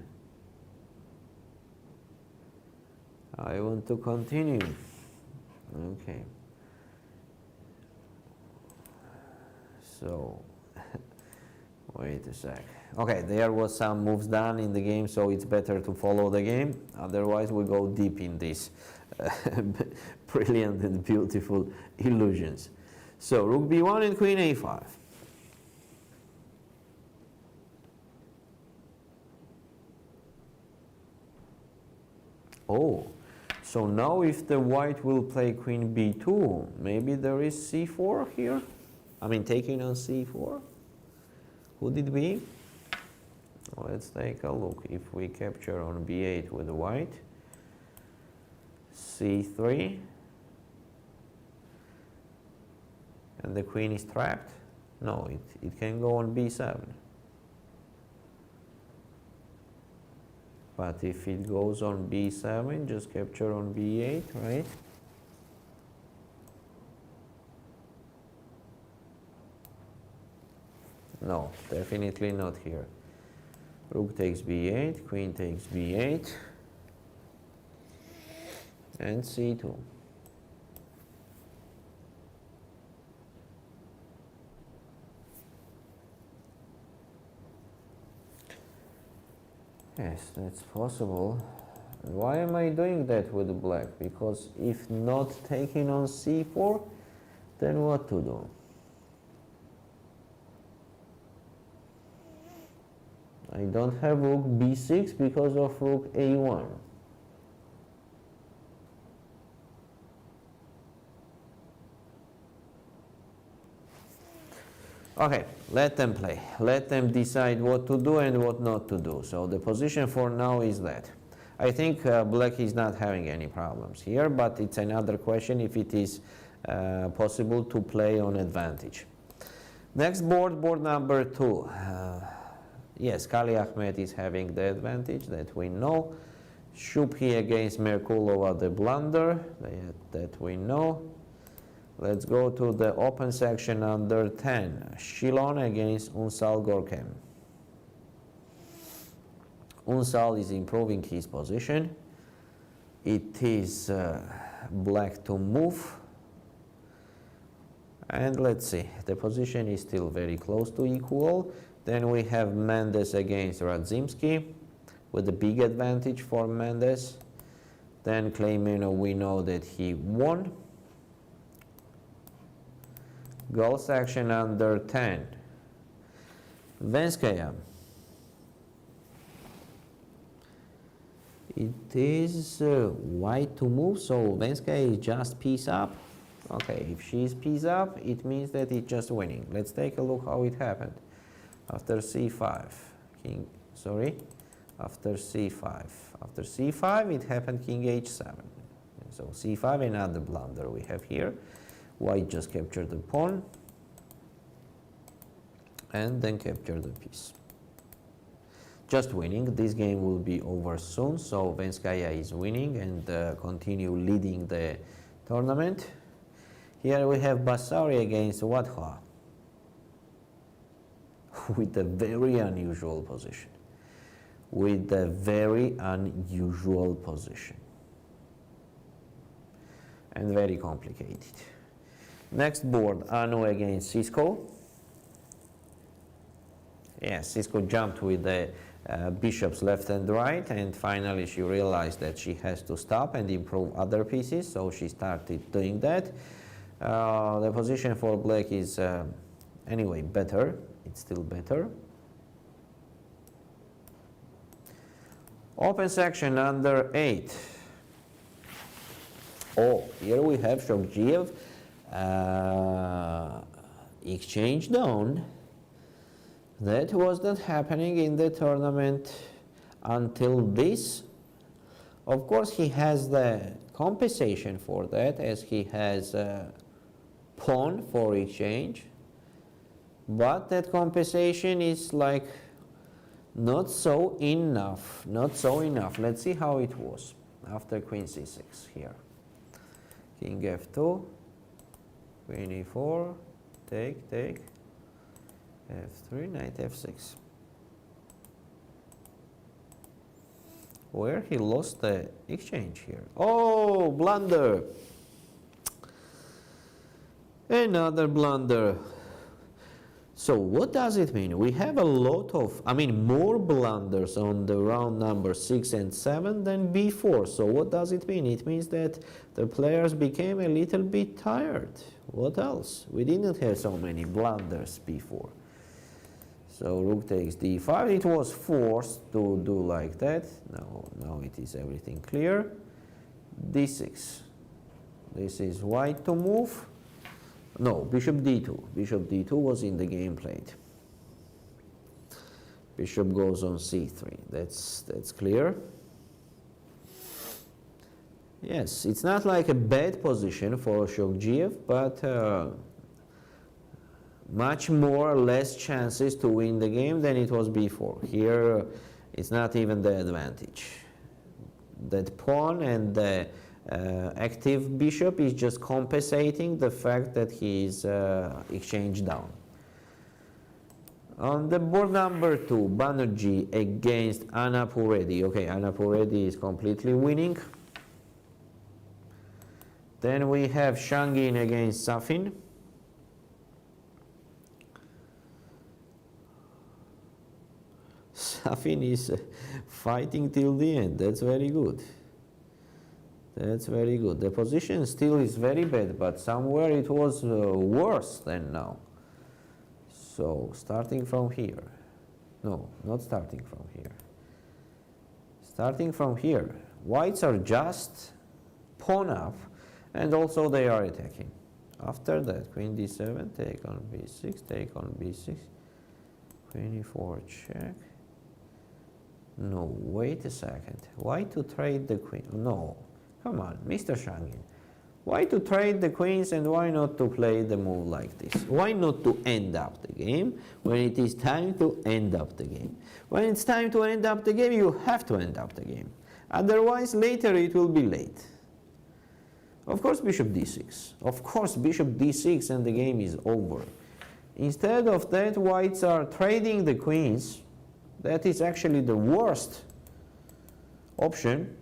I want to continue. Okay. So, wait a sec. Okay, there was some moves done in the game, so it's better to follow the game. Otherwise, we go deep in these brilliant and beautiful illusions. So, rook b1 and queen a5. Oh, so now if the white will play queen b2, maybe there is c4 here? I mean, taking on c4? Could it be? Let's take a look. If we capture on b8 with white, c3, and the queen is trapped. No, it can go on b7. But if it goes on b7, just capture on b8, right? No, definitely not here. Rook takes b8, queen takes b8, and c2. Yes, that's possible. Why am I doing that with black? Because if not taking on c4, then what to do? I don't have rook b6 because of rook a1. Okay, let them play. Let them decide what to do and what not to do. So the position for now is that. I think black is not having any problems here, but it's another question if it is possible to play on advantage. Next board, board number 2. Yes, Kali Ahmed is having the advantage, that we know. Shubhi against Merkulova, the Blunder, that we know. Let's go to the open section under 10. Shilon against Unsal Gorkem. Unsal is improving his position. It is black to move. And let's see, the position is still very close to equal. Then we have Mendes against Radzimski with a big advantage for Mendes. Then Kleimeno, we know that he won. Goal section under 10. Venskaya. It is white to move, so Venskaya is just piece up. Okay, if she is piece up, it means that it's just winning. Let's take a look how it happened. After c5, after c5. After c5, it happened king h7. So c5, another blunder we have here. White just captured the pawn and then capture the piece. Just winning. This game will be over soon, so Venskaya is winning and continue leading the tournament. Here we have Basari against Wadhwa with a very unusual position. With a very unusual position. And very complicated. Next board, Anu against Cisco. Yes, Cisco jumped with the bishops left and right, and finally she realized that she has to stop and improve other pieces, so she started doing that. The position for black is anyway better. It's still better. Open section under 8. Oh, here we have Shogiev. Exchange down. That was not happening in the tournament until this. Of course, he has the compensation for that, as he has a pawn for exchange. But that compensation is like not so enough. Not so enough. Let's see how it was after queen c6 here. King f2. Queen e4, take, f3, knight f6. Where he lost the exchange here. Oh, blunder. Another blunder. So what does it mean? We have a lot of, more blunders on the round number 6 and 7 than before. So what does it mean? It means that the players became a little bit tired. What else? We didn't have so many blunders before. So rook takes d5. It was forced to do like that. Now it is everything clear. d6. This is white to move. No, bishop d2. Bishop d2 was in the game played. Bishop goes on c3. That's clear. Yes, it's not like a bad position for Shogiev, but much more less chances to win the game than it was before. Here it's not even the advantage. That pawn and the active bishop is just compensating the fact that he is exchanged down. On the board number 2, Banerjee against Annapuredi. Okay, Annapuredi is completely winning. Then we have Shangin against Safin. Safin is fighting till the end. That's very good. That's very good. The position still is very bad, but somewhere it was worse than now. So starting from here. No, not starting from here. Starting from here. Whites are just pawn up, and also they are attacking. After that, queen d7, take on b6, take on b6, queen e4 check. No, wait a second. Why to trade the queen? No, come on, Mr. Shangin. Why to trade the queens and why not to play the move like this? Why not to end up the game when it is time to end up the game? When it's time to end up the game, you have to end up the game. Otherwise, later it will be late. Of course, bishop d6. Of course, bishop d6 and the game is over. Instead of that, whites are trading the queens. That is actually the worst option.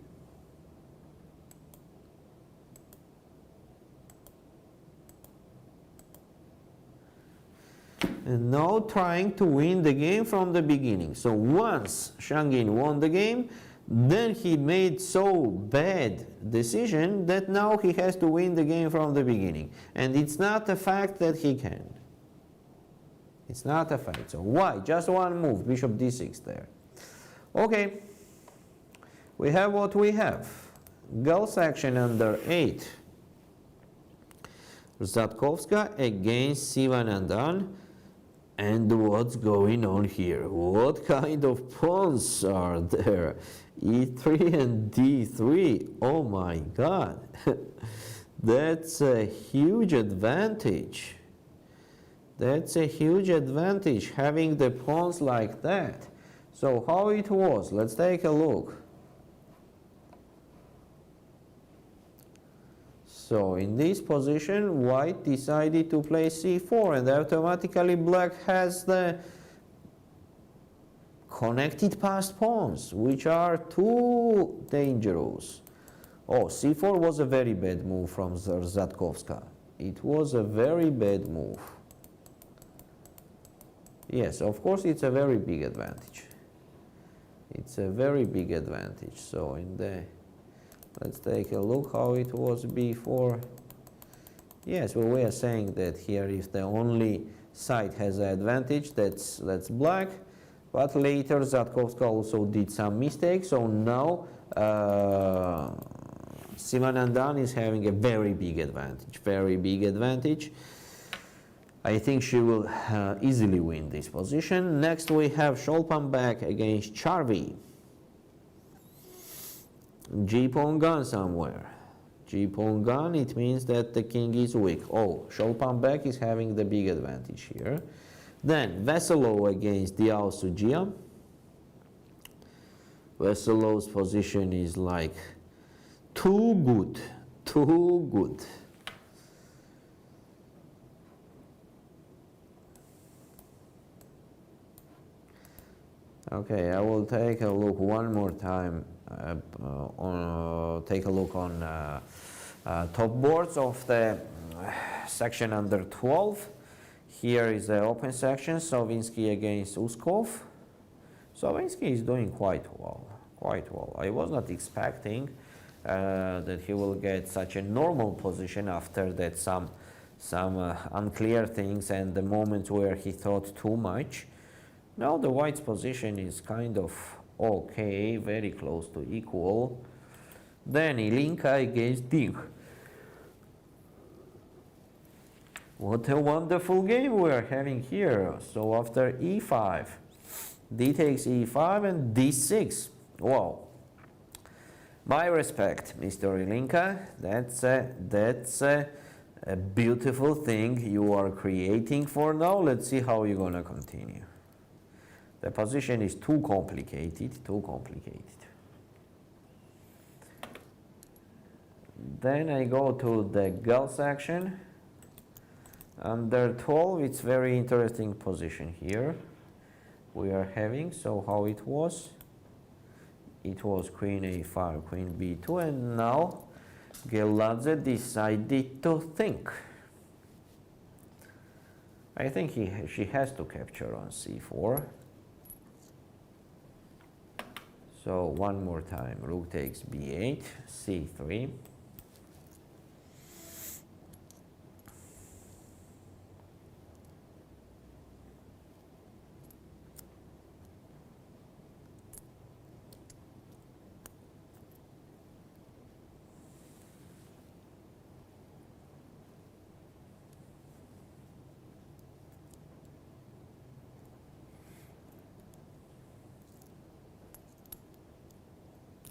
And now trying to win the game from the beginning. So once Shangin won the game, then he made so bad decision that now he has to win the game from the beginning. And it's not a fact that he can. It's not a fact. So why? Just one move, bishop d6 there. Okay. We have what we have. Girls action under 8. Zatkovska against Sivanandan. And what's going on here? What kind of pawns are there? E3 and D3. Oh my God. That's a huge advantage. That's a huge advantage, having the pawns like that. So how it was? Let's take a look. So in this position, white decided to play c4, and automatically black has the connected passed pawns, which are too dangerous. Oh, c4 was a very bad move from Zatkovska. It was a very bad move. Yes, of course, it's a very big advantage. It's a very big advantage. So in the let's take a look how it was before. Yes, well, we are saying that here if the only side has an advantage, that's black. But later Zatkovska also did some mistakes. So now Sivanandan is having a very big advantage. Very big advantage. I think she will easily win this position. Next we have Sholpanbek against Charvi. G-pawn gone somewhere. G-pawn gone, it means that the king is weak. Oh, Sholpanbek is having the big advantage here. Then Veselov against Diao Sujia. Veselov's position is like too good. Too good. Okay, I will take a look one more time. Take a look on top boards of the section under 12. Here is the open section, Sovinsky against Uskov. Sovinsky is doing quite well, quite well. I was not expecting that he will get such a normal position after that some unclear things and the moments where he thought too much. Now the white's position is kind of okay, very close to equal. Then Ilinka against Dink. What a wonderful game we are having here. So after e5, d takes e5 and d6. Wow. My respect, Mr. Ilinka. That's a beautiful thing you are creating for now. Let's see how you're gonna continue. The position is too complicated, too complicated. Then I go to the girl section. Under 12, it's very interesting position here we are having. So how it was? It was queen a5, queen b2, and now Geladze decided to think. I think she has to capture on c4. So one more time, rook takes b8, c3.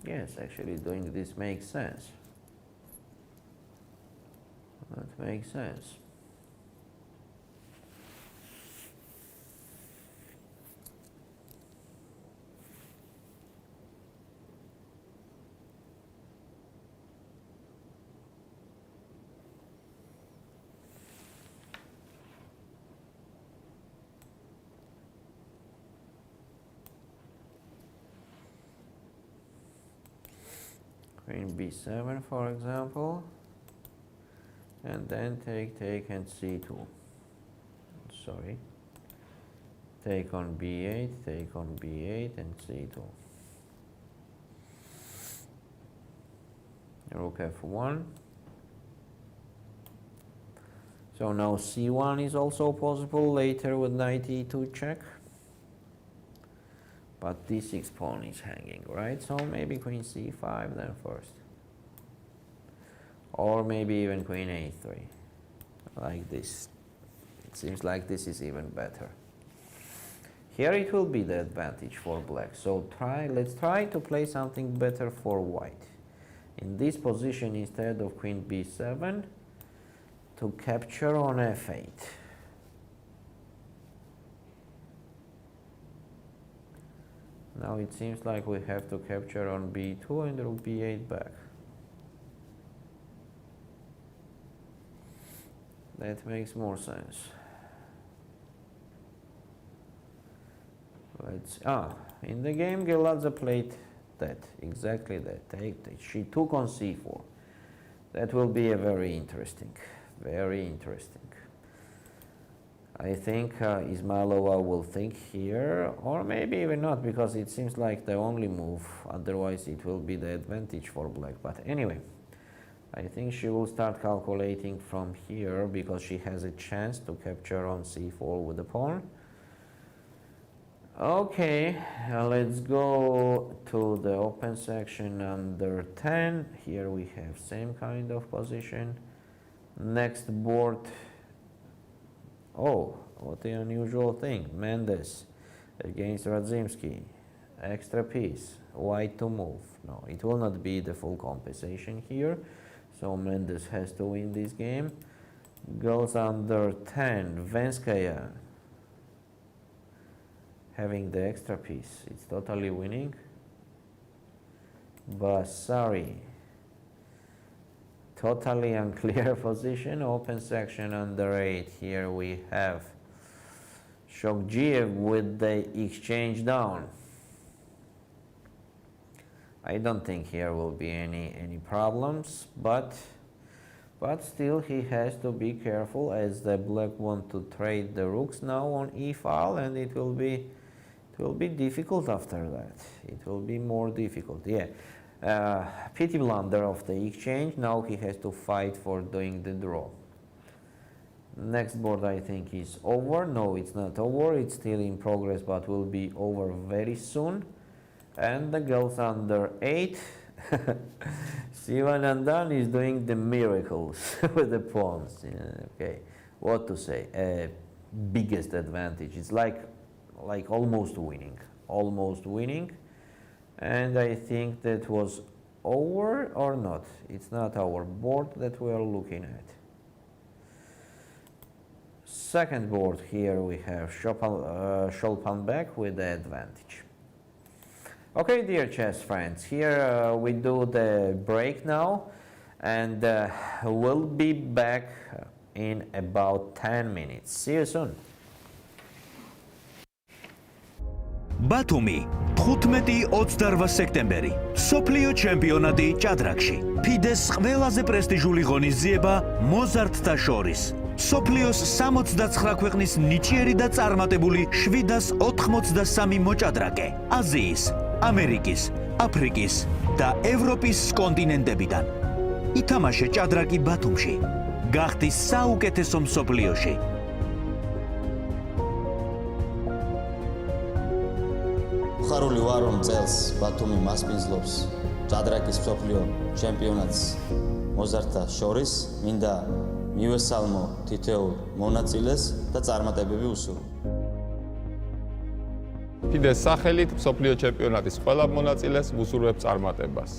Yes, actually doing this makes sense. That makes sense. Queen b7, for example, and then take and c2. Sorry, take on b8, take on b8 and c2. Rook f1. So now c1 is also possible later with knight e2 check. But d6 pawn is hanging, right? So maybe queen c5 then first. Or maybe even queen a3. Like this. It seems like this is even better. Here it will be the advantage for black. So let's try to play something better for white. In this position, instead of queen b7, to capture on f8. Now it seems like we have to capture on b2 and rook b8 back. That makes more sense. In the game Geladze played that, exactly that. She took on c4. That will be a very interesting. I think Ismailova will think here, or maybe even not, because it seems like the only move, otherwise it will be the advantage for black. But anyway, I think she will start calculating from here, because she has a chance to capture on c4 with the pawn. Okay, let's go to the open section under 10. Here we have same kind of position. Next board. Oh, what an unusual thing. Mendes against Radzimski. Extra piece. White to move. No, it will not be the full compensation here. So Mendes has to win this game. Goes under 10. Venskaya having the extra piece. It's totally winning. Basari. Totally unclear position. Open section under 8. Here we have Shokjiev with the exchange down. I don't think here will be any problems, but still he has to be careful, as the black want to trade the rooks now on e file, and it will be difficult after that. It will be more difficult. Yeah. Pity blunder of the exchange. Now he has to fight for doing the draw. Next board I think is over. No, it's not over. It's still in progress, but will be over very soon. And the girls under 8. Sivan Andan is doing the miracles with the pawns. Yeah, okay, what to say? Biggest advantage. It's like almost winning. And I think that was over or not. It's not our board that we are looking at. second board, here we have Scholpenbeck with the advantage. Okay, dear chess friends, here we do the break now, and we'll be back in about 10 minutes. See you soon. ბათუმი 15-28 სექტემბერი სოფლიო ჩემპიონატი ჭადრაკში FIDE-ს ყველაზე პრესტიჟული ღონისძიება მოზარდთა შორის სოფლიოს 69 ქვეყნის ნიჭიერი და წარმატებული 783 მოჭადრაკე აზიის, ამერიკის, აფრიკის და ევროპის კონტინენტებიდან ითამაშე ჭადრაკი ბათუმში გახდი საუკეთესო მსოფლიოში ხარული ვარ რომ წელს ბათუმი მასპინძლობს ჭადრაკის მსოფლიო ჩემპიონატს მოზარდთა შორის მინდა მივესალმო თითოეულ მონაწილეს და წარმატებები უსურვო FIDE-ს სახელით მსოფლიო ჩემპიონატის ყველა მონაწილეს ვუსურვებ წარმატებას.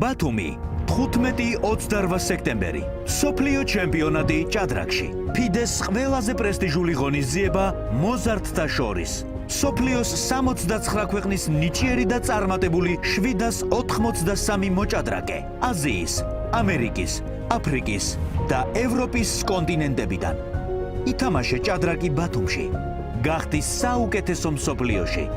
ბათუმი 15-28 სექტემბერი სოფლიო ჩემპიონატი ჭადრაკში ფიდეს ყველაზე პრესტიჟული ღონისძიება მოზარდთა შორის სოფლიოს 69 ქვეყნის ნიჭიერი და წარმატებული 783 მოჭადრაკე აზიის, ამერიკის, აფრიკის და ევროპის კონტინენტებიდან ითამაშე ჭადრაკი ბათუმში გახდი საუკეთესო მსოფლიოში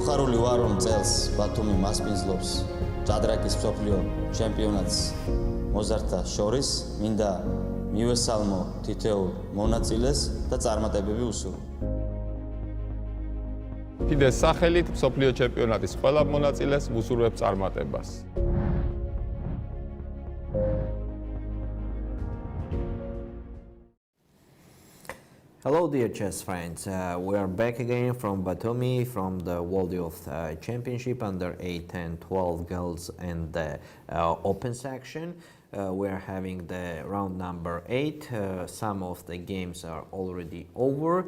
ხარული ვარ რომ წელს ბათუმი მასპინძლობს ჭადრაკის მსოფლიო ჩემპიონატს მოზარდთა შორის მინდა მივესალმო თითოეულ მონაწილეს და წარმატებები უსურვო. FIDE-ს სახელით მსოფლიო ჩემპიონატის ყველა მონაწილეს ვუსურვებ წარმატებას. Hello dear chess friends, we are back again from Batumi from the World Youth Championship under 8, 10, 12 girls and the open section. We are having the round number 8. Some of the games are already over.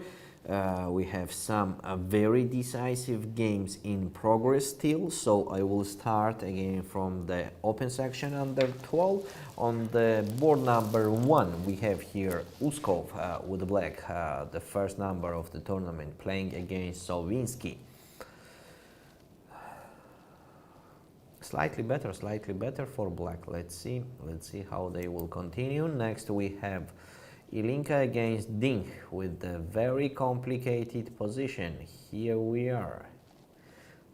We have some very decisive games in progress still, so I will start again from the open section under 12. On the board number 1 we have here Uskov with black, the first number of the tournament, playing against Solvinsky. Slightly better for black. Let's see how they will continue. Next we have Ilinka against Ding with a very complicated position. Here we are.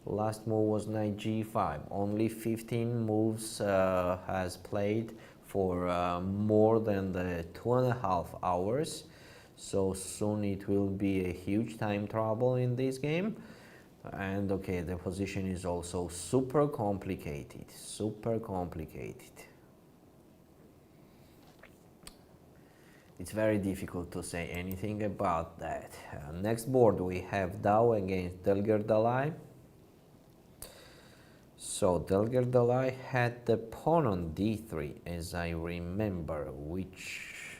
Last move was knight g5. Only 15 moves has played for more than the 2.5 hours. So soon it will be a huge time trouble in this game. And okay, the position is also super complicated. It's very difficult to say anything about that. Next board we have Dao against Delgerdalai. So Delgerdalai had the pawn on d3, as I remember, which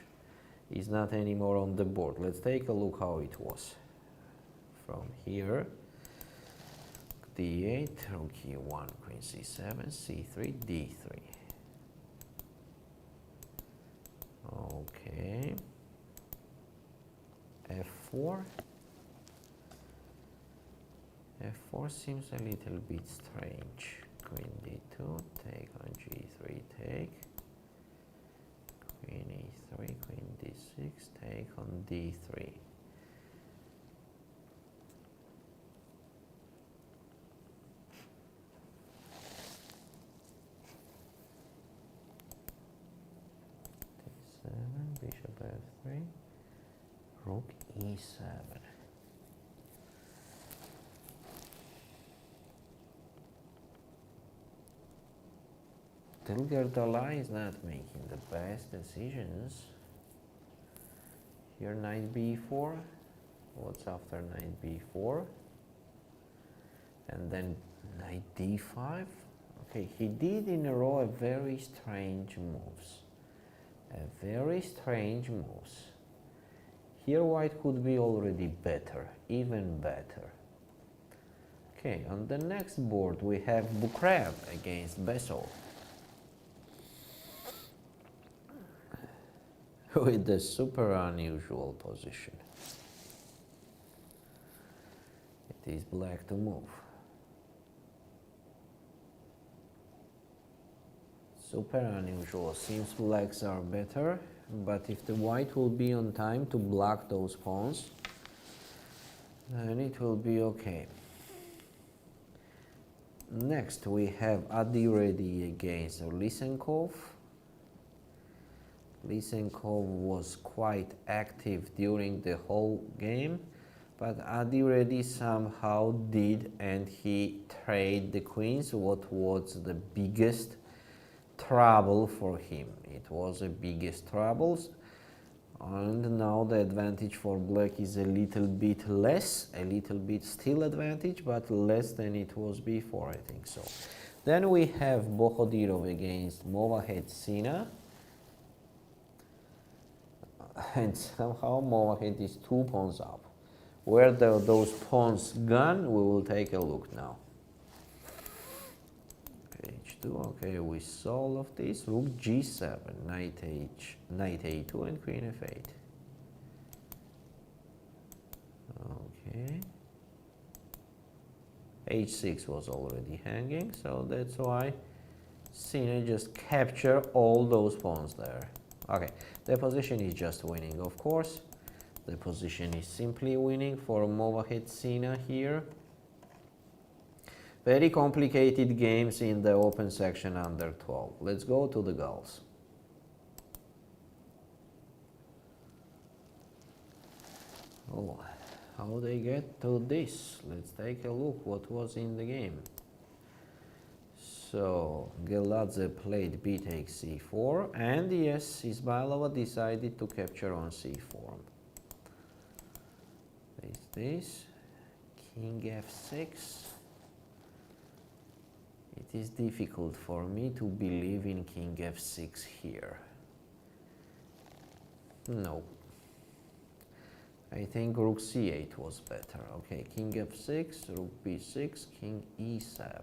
is not anymore on the board. Let's take a look how it was. From here, d8, rook e1, queen c7, c3, d3. Okay, f4. f4 seems a little bit strange. Queen d2, take on g3, take. Queen e3, queen d6, take on d3. Bishop f3, rook e7. Delgerdalai is not making the best decisions. Here knight b4. What's after knight b4? And then knight d5. Okay, he did in a row a very strange moves. Here white could be already better, even better. Okay, on the next board we have Bukrev against Besov with the super unusual position. It is black to move. Super unusual. Seems blacks are better, but if the white will be on time to block those pawns, then it will be okay. Next we have Adi Reddy against Lysenkov. Lysenkov was quite active during the whole game, but Adi Reddy somehow did, and he traded the queens, what was the biggest trouble for him. It was the biggest troubles, and now the advantage for black is a little bit less, a little bit still advantage, but less than it was before, I think so. Then we have Bokhodirov against Movahed Sina, and somehow Movahed is 2 pawns up. Where those pawns gone, we will take a look now. H2, okay, we solve this. Rook G7, knight A2 and queen F8. Okay. H6 was already hanging, so that's why Sina just capture all those pawns there. Okay, the position is just winning, of course. The position is simply winning for Movahed Sina here. Very complicated games in the open section under 12. Let's go to the girls. Oh, how they get to this? Let's take a look what was in the game. So Geladze played b takes c4, and yes, Ismailova decided to capture on c4. There's this, king f6. It is difficult for me to believe in king f6 here. No. I think rook c8 was better. Okay, king f6, rook b6, king e7.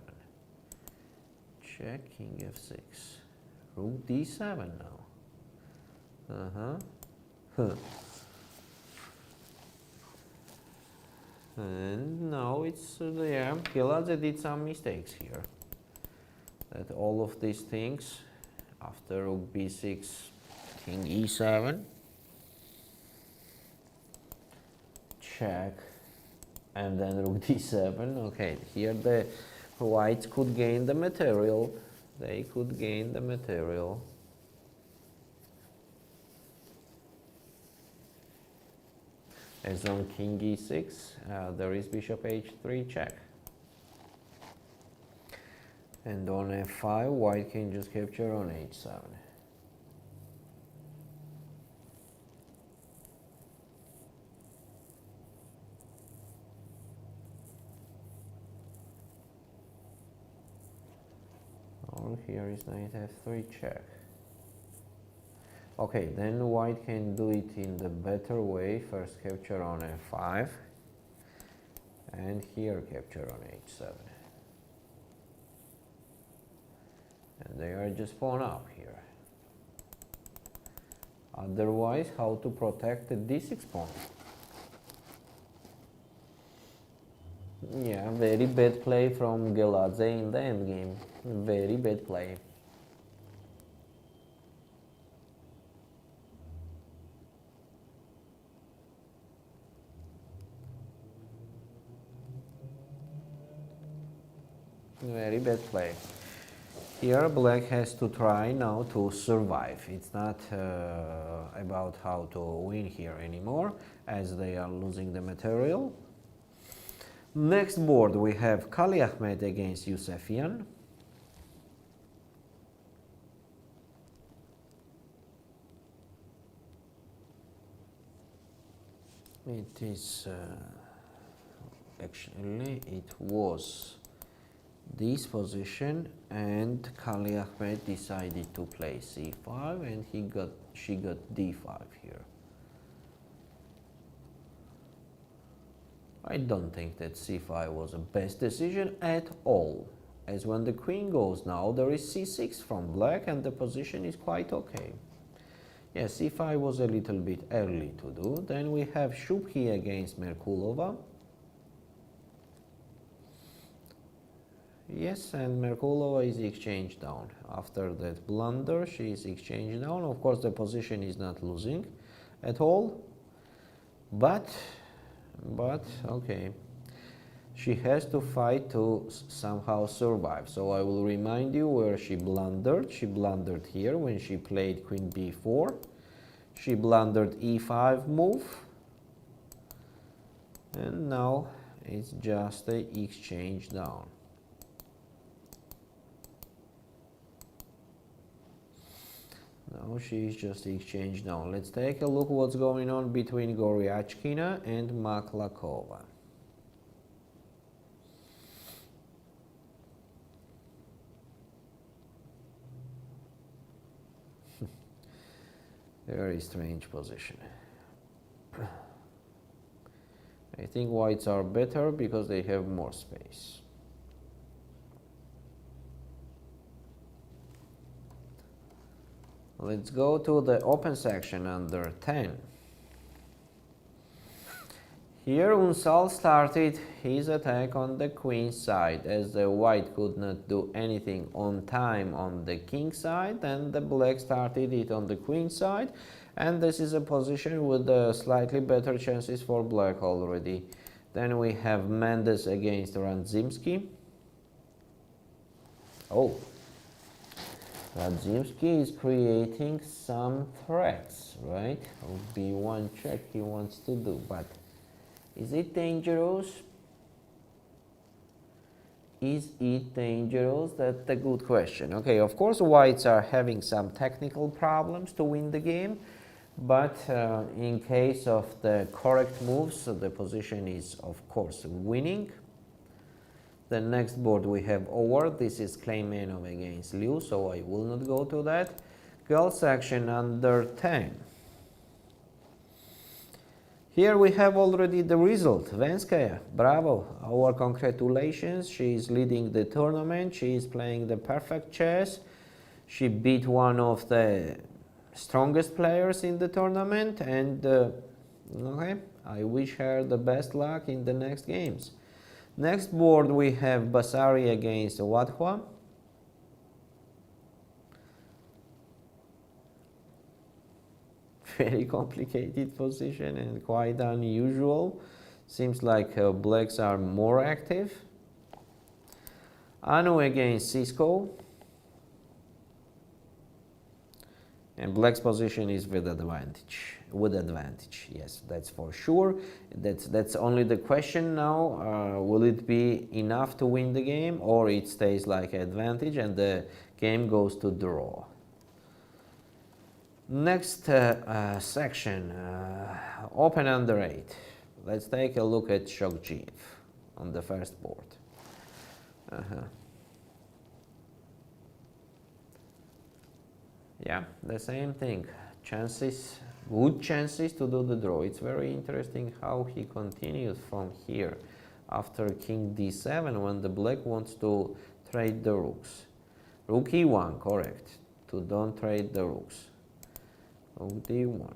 Check, king f6. Rook d7 now. And now it's, yeah, Geladze did some mistakes here. That all of these things, after rook b6, king e7, check, and then rook d7. Okay, here the whites could gain the material. They could gain the material. As on king e6, there is bishop h3 check. And on f5, white can just capture on h7. Or here is knight f3 check. Okay, then white can do it in the better way. First capture on f5, and here capture on h7. And they are just pawn up here. Otherwise, how to protect the d6 pawn? Yeah, very bad play from Geladze in the endgame. Very bad play. Very bad play. Here black has to try now to survive. It's not about how to win here anymore, as they are losing the material. Next board we have Kali Ahmed against Yusefian. It is actually it was this position, and Kali Ahmed decided to play c5, and she got d5 here. I don't think that c5 was the best decision at all, as when the queen goes now, there is c6 from black, and the position is quite okay. Yes, c5 was a little bit early to do. Then we have Shubhi against Merkulova. Yes, and Merkulova is exchanged down. After that blunder, she is exchanged down. Of course, the position is not losing at all, but okay, she has to fight to somehow survive. So I will remind you where she blundered. She blundered here when she played queen b4. She blundered e5 move, and now it's just a exchange down. Now she is just exchanged down. Let's take a look what's going on between Goryachkina and Maklakova. Very strange position. I think whites are better because they have more space. Let's go to the open section under 10. Here Unsal started his attack on the queen side, as the white could not do anything on time on the king side, and the black started it on the queen side, and this is a position with slightly better chances for black already. Then we have Mendes against Radzimski. Oh, Radzimski is creating some threats, right? B1 check he wants to do, but is it dangerous? Is it dangerous? That's a good question. Okay, of course whites are having some technical problems to win the game, but in case of the correct moves, the position is of course winning. The next board we have over. This is Kleimenov against Liu, so I will not go to that. Girls section under 10. Here we have already the result. Venskaya, bravo, our congratulations. She is leading the tournament. She is playing the perfect chess. She beat one of the strongest players in the tournament, and okay, I wish her the best luck in the next games. Next board we have Basari against Wadhwa. Very complicated position and quite unusual. Seems like blacks are more active. Anu against Cisco. And black's position is with advantage. With advantage, yes, that's for sure. That's only the question now. Will it be enough to win the game, or it stays like advantage and the game goes to draw? Next section, open under 8. Let's take a look at Shokgiev on the first board. Yeah, the same thing. Chances, good chances to do the draw. It's very interesting how he continues from here after King D7 when the black wants to trade the rooks. Rook E1, correct, to don't trade the rooks. Rook D1.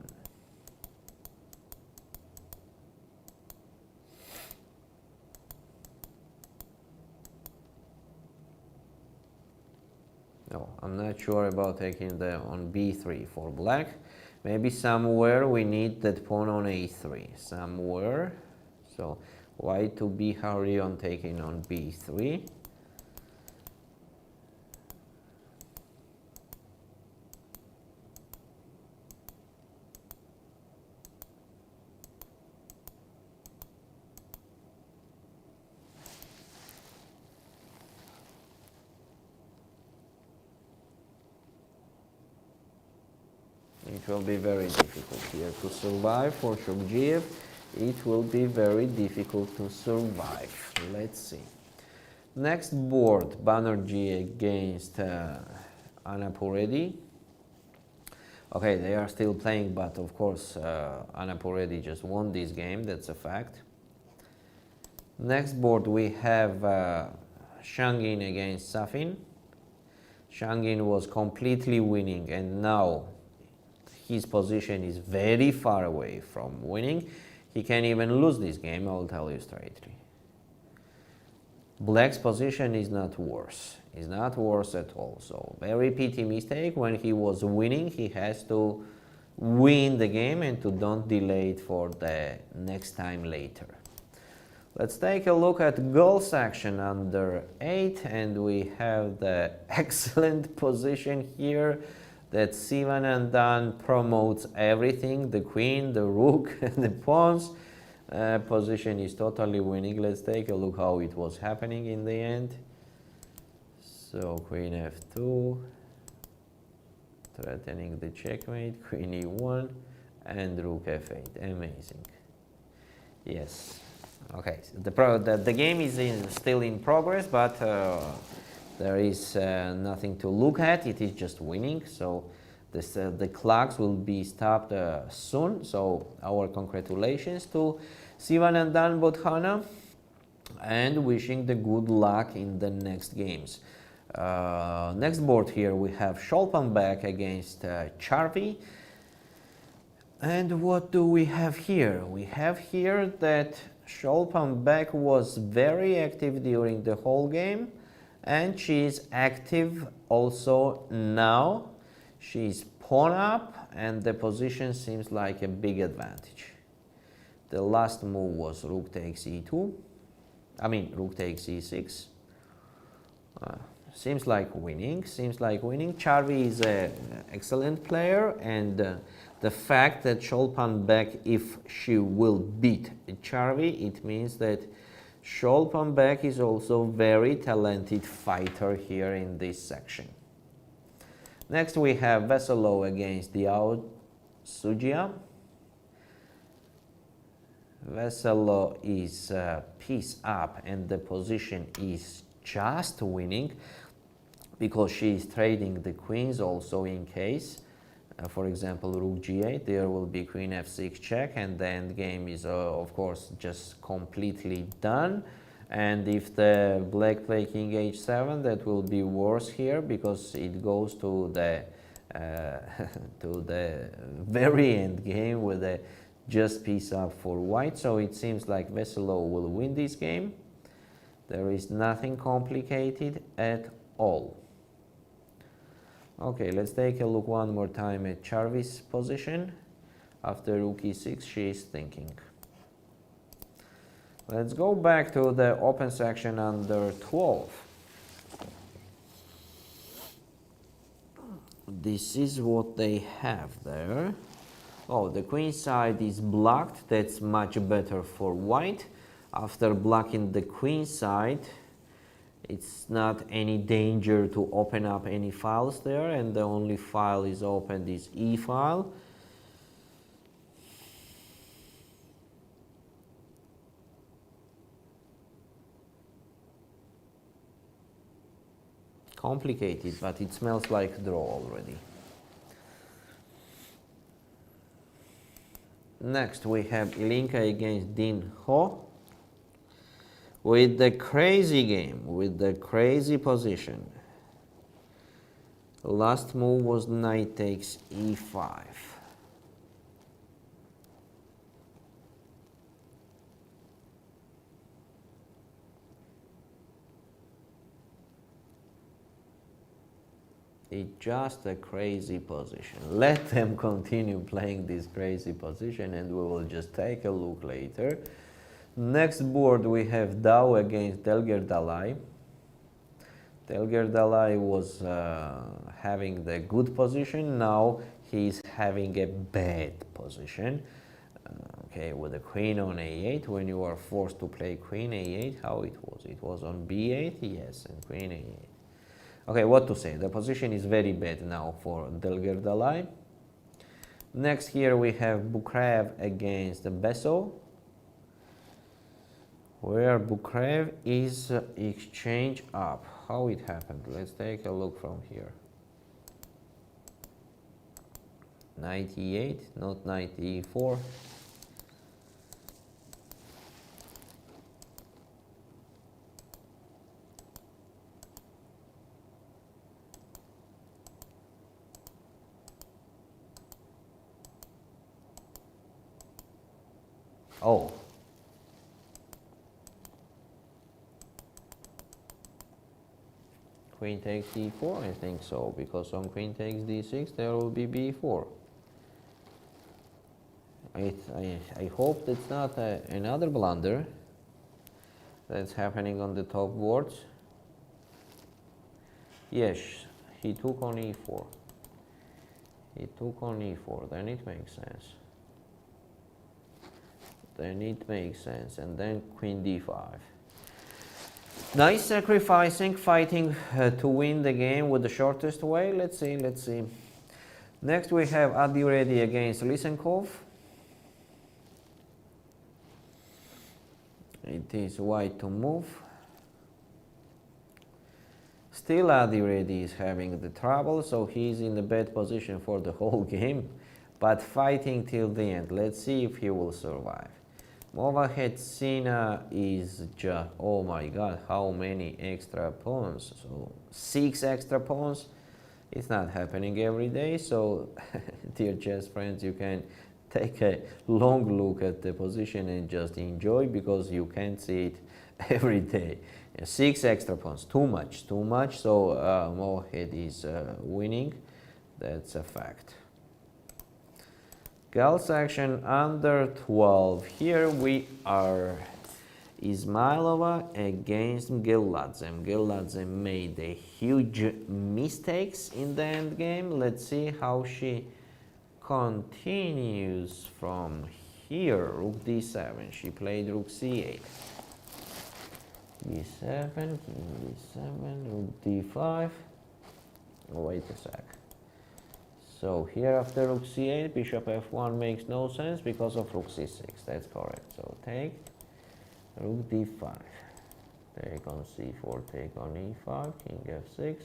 No, I'm not sure about taking the on B3 for black. Maybe somewhere we need that pawn on A3. Somewhere. So white to be hurry on taking on B3. It will be very difficult here to survive for Shokgiev. It will be very difficult to survive. Let's see. Next board, Banerjee against Annapuredi. Okay, they are still playing, but of course Annapuredi just won this game, that's a fact. Next board we have Shangin against Safin. Shangin was completely winning, and now his position is very far away from winning. He can even lose this game, I will tell you straightly. Black's position is not worse. It's not worse at all. So very pity mistake. When he was winning, he has to win the game and to don't delay it for the next time later. Let's take a look at goal section under 8, and we have the excellent position here that Sivanandan promotes everything, the queen, the rook, and the pawns. Position is totally winning. Let's take a look how it was happening in the end. So queen f2, threatening the checkmate, queen e1, and rook f8. Amazing. Yes. Okay, the game is still in progress, but there is nothing to look at. It is just winning. So The clocks will be stopped soon, so our congratulations to Sivanandan Bodhana and wishing the good luck in the next games. Next board here we have Scholpenbeck against Charvi. And what do we have here? We have here that Scholpenbeck was very active during the whole game, and she is active also now. She's pawn up, and the position seems like a big advantage. The last move was rook takes e2. Rook takes e6. Seems like winning. Charvi is an excellent player, and the fact that Scholpenbeck, if she will beat Charvi, it means that Scholpenbeck is also very talented fighter here in this section. Next we have Veselo against Diao Sujia. Veselo is piece up, and the position is just winning because she is trading the queens also in case. For example, rook g8, there will be queen f6 check, and the endgame is of course just completely done. And if the black play king h7, that will be worse here because it goes to the to the very end game with a just piece up for white. So it seems like Veselo will win this game. There is nothing complicated at all. Okay, let's take a look one more time at Charvi's position. After rook e6, she is thinking. Let's go back to the open section under 12. This is what they have there. Oh, the queen side is blocked. That's much better for white. After blocking the queen side, it's not any danger to open up any files there, and the only file is opened is E file. Complicated, but it smells like draw already. Next we have Ilinka against Din Ho with the crazy game, with the crazy position. Last move was knight takes e5. It's just a crazy position. Let them continue playing this crazy position and we will just take a look later. Next board we have Dao against Delger Dalai. Delger Dalai was having the good position. Now he's having a bad position. Okay, with the queen on a8. When you are forced to play queen a8, how it was? It was on b8, yes, and queen a8. Okay, what to say? The position is very bad now for Delger Dalai. Next here we have Bukrev against Beso, where Bukrev is exchange up. How it happened? Let's take a look from here. Knight e8, not knight e4. Oh. Queen takes e4, I think so, because on queen takes d6 there will be b4. I hope that's not another blunder that's happening on the top boards. Yes, he took on e4. He took on e4, then it makes sense. Then it makes sense, and then queen d5. Nice sacrificing, fighting to win the game with the shortest way. Let's see, let's see. Next we have Adiredi against Lysenkov. It is white to move. Still Adiredi is having the trouble, so he's in the bad position for the whole game, but fighting till the end. Let's see if he will survive. Movahed Sina is just, oh my god, how many extra pawns? So 6 extra pawns. It's not happening every day, so dear chess friends, you can take a long look at the position and just enjoy, because you can't see it every day. 6 extra pawns, too much, so Movahed is winning, that's a fact. Girls action under 12. Here we are. Ismailova against Geladze. Geladze made a huge mistakes in the end game. Let's see how she continues from here. Rook d7. She played rook c8. d7, king d7, rook d5. Oh, wait a sec. So here after rook c8, bishop f1 makes no sense because of rook c6. That's correct. So take rook d5. Take on c4, take on e5, king f6.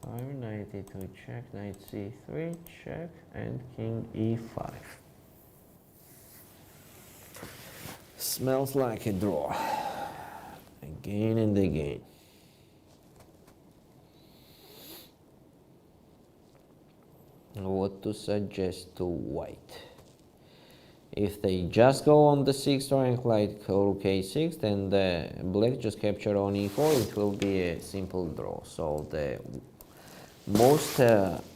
5, knight e2 check, knight c3 check, and king e5. Smells like a draw. Again and again. What to suggest to white? If they just go on the 6th rank like rook a6, then the black just capture on e4, it will be a simple draw. So the most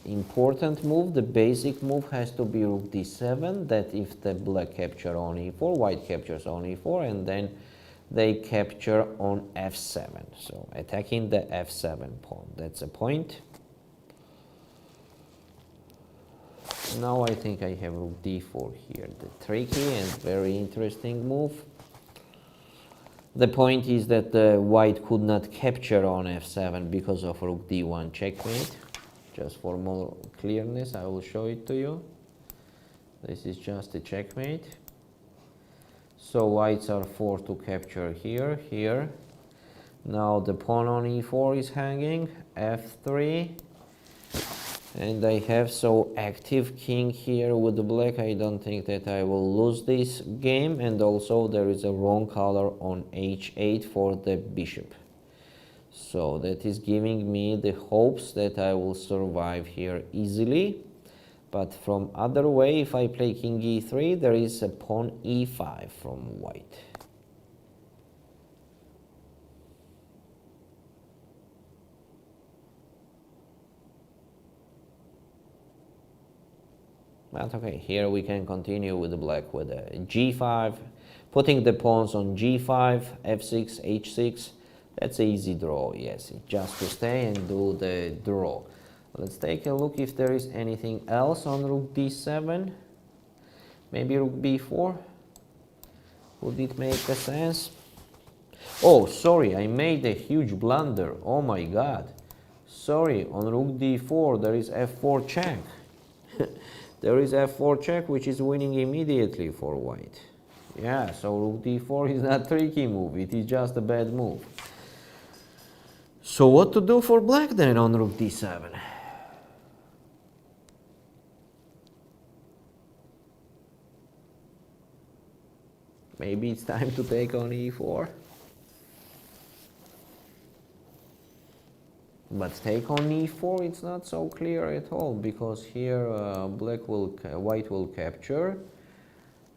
important move, the basic move, has to be rook d7, that if the black capture on e4, white captures on e4, and then they capture on f7. So attacking the f7 pawn, that's a point. Now I think I have rook d4 here, the tricky and very interesting move. The point is that the white could not capture on f7 because of rook d1 checkmate. Just for more clearness, I will show it to you. This is just a checkmate. So whites are forced to capture here, here. Now the pawn on e4 is hanging, f3. And I have so active king here with the black. I don't think that I will lose this game. And also there is a wrong color on h8 for the bishop. So that is giving me the hopes that I will survive here easily. But from other way, if I play king e3, there is a pawn e5 from white. But okay, here we can continue with the black with a g5, putting the pawns on g5, f6, h6. That's an easy draw, yes, just to stay and do the draw. Let's take a look if there is anything else on rook d7. Maybe rook b4. Would it make a sense? Oh, sorry, I made a huge blunder. Oh my god. Sorry, on rook d4 there is f4 check. There is f4 check, which is winning immediately for white. Yeah, so rook d4 is not a tricky move, it is just a bad move. So what to do for black then on rook d7? Maybe it's time to take on e4. But take on e4, it's not so clear at all, because here white will capture,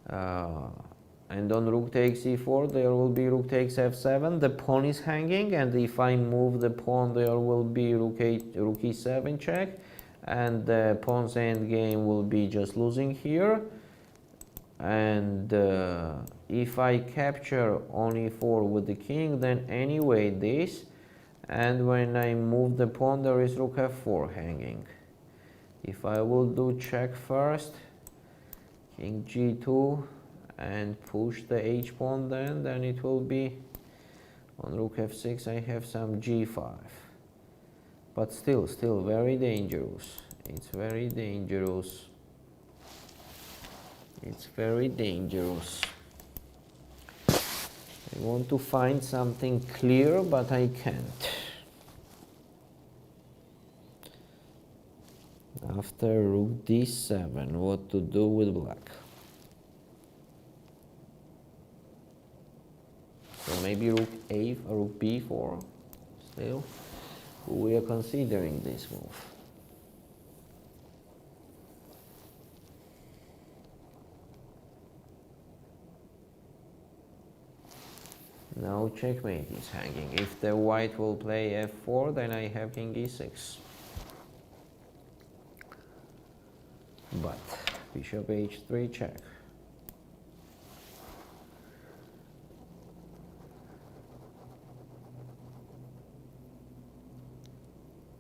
and on rook takes e4 there will be rook takes f7. The pawn is hanging, and if I move the pawn there will be rook e7 check, and the pawn's endgame will be just losing here. And if I capture on e4 with the king, then anyway this. And when I move the pawn, there is rook f4 hanging. If I will do check first, king g2, and push the h pawn, then it will be on rook f6. I have some g5, but still very dangerous. It's very dangerous. It's very dangerous. I want to find something clear, but I can't. After rook d7, what to do with black? So maybe rook b4 still. We are considering this move. Now checkmate is hanging. If the white will play f4, then I have king e6. But bishop h3 check.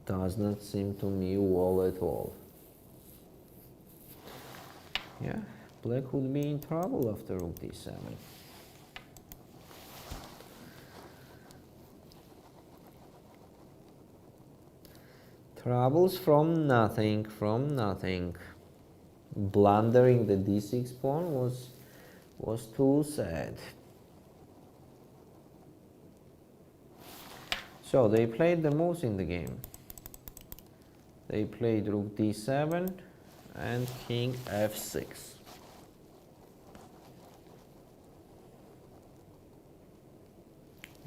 Does not seem to me well at all. Yeah, black would be in trouble after rook d7. Troubles from nothing, Blundering the d6 pawn was too sad. So they played the moves in the game. They played rook d7 and king f6.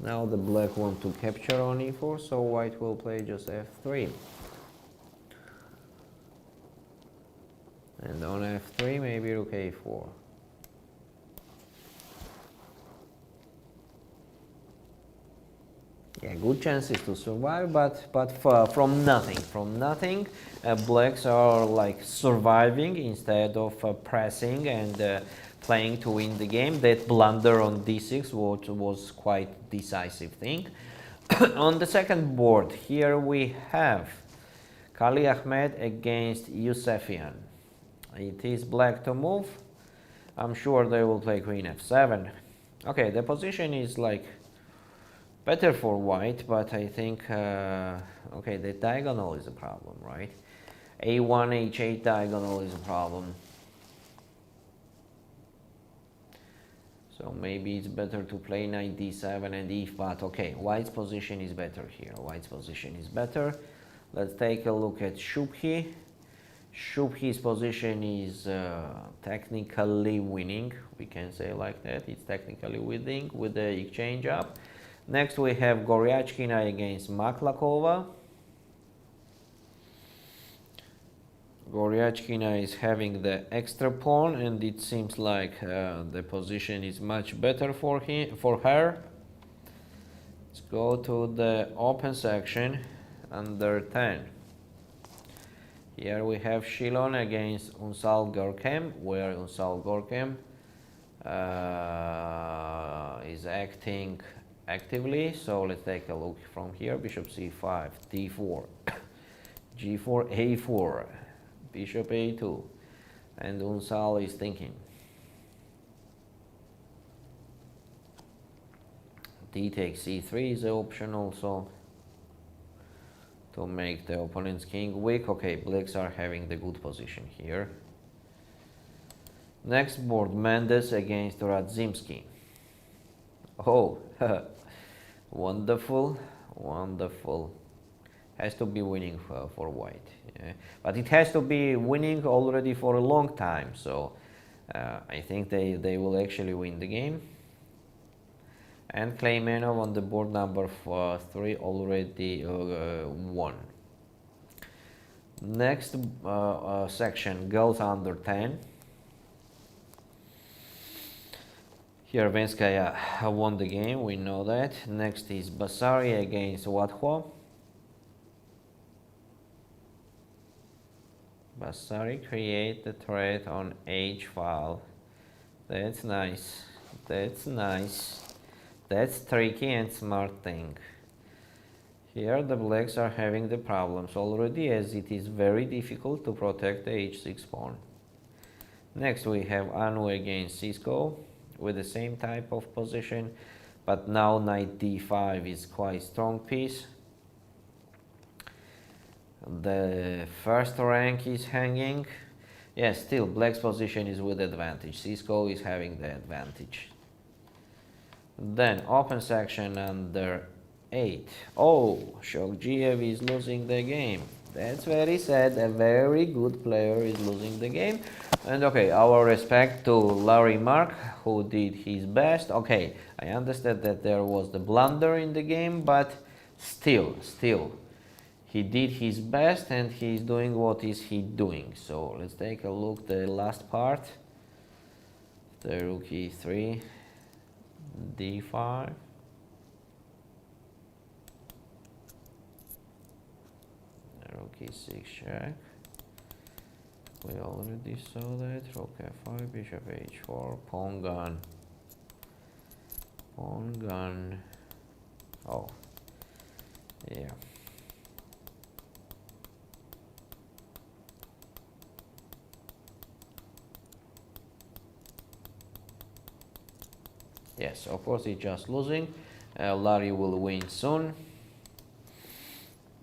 Now the black want to capture on e4, so white will play just f3. And on f3, maybe rook a4. Yeah, good chances to survive, but from nothing, blacks are like surviving instead of pressing and playing to win the game. That blunder on d6 was quite decisive thing. On the second board, here we have Kali Ahmed against Yusefian. It is black to move. I'm sure they will play queen f7. Okay, the position is like better for white, but I think, okay, the diagonal is a problem, right? a1, h8 diagonal is a problem. So maybe it's better to play knight d7 and e, but okay, white's position is better here. White's position is better. Let's take a look at Shubhi. Shubhi's position is technically winning, we can say like that. It's technically winning with the exchange up. Next we have Goryachkina against Maklakova. Goryachkina is having the extra pawn, and it seems like the position is much better for her. Let's go to the open section under 10. Here we have Shilon against Unsal Görkem, where Unsal Görkem is acting actively. So let's take a look from here. Bishop c5, d4, g4, a4, bishop a2, and Unsal is thinking. D takes c3 is an option also to make the opponent's king weak. Okay, blacks are having the good position here. Next board, Mendes against Radzimski. Oh, wonderful, wonderful. Has to be winning for white. Yeah. But it has to be winning already for a long time. So I think they will actually win the game. And Kleimenov on the board number 3 already won. Next section, girls under 10. Here Venskaya won the game, we know that. Next is Basari against Watho. Basari create the threat on H file. That's nice. That's nice. That's tricky and smart thing. Here the blacks are having the problems already, as it is very difficult to protect the h6 pawn. Next we have Anu against Cisco with the same type of position, but now knight d5 is quite strong piece. The first rank is hanging. Yes, still black's position is with advantage. Cisco is having the advantage. Then open section under 8. Oh, Shokjiev is losing the game. That's very sad. A very good player is losing the game. And okay, our respect to Larry Mark, who did his best. Okay, I understand that there was the blunder in the game, but still, he did his best and he's doing what is he doing. So let's take a look the last part. The rook e3, d5. Rook e6 check. We already saw that. Rook f5, bishop h4, pawn gun. Pawn gun. Oh, yeah. Yes, of course he's just losing. Larry will win soon.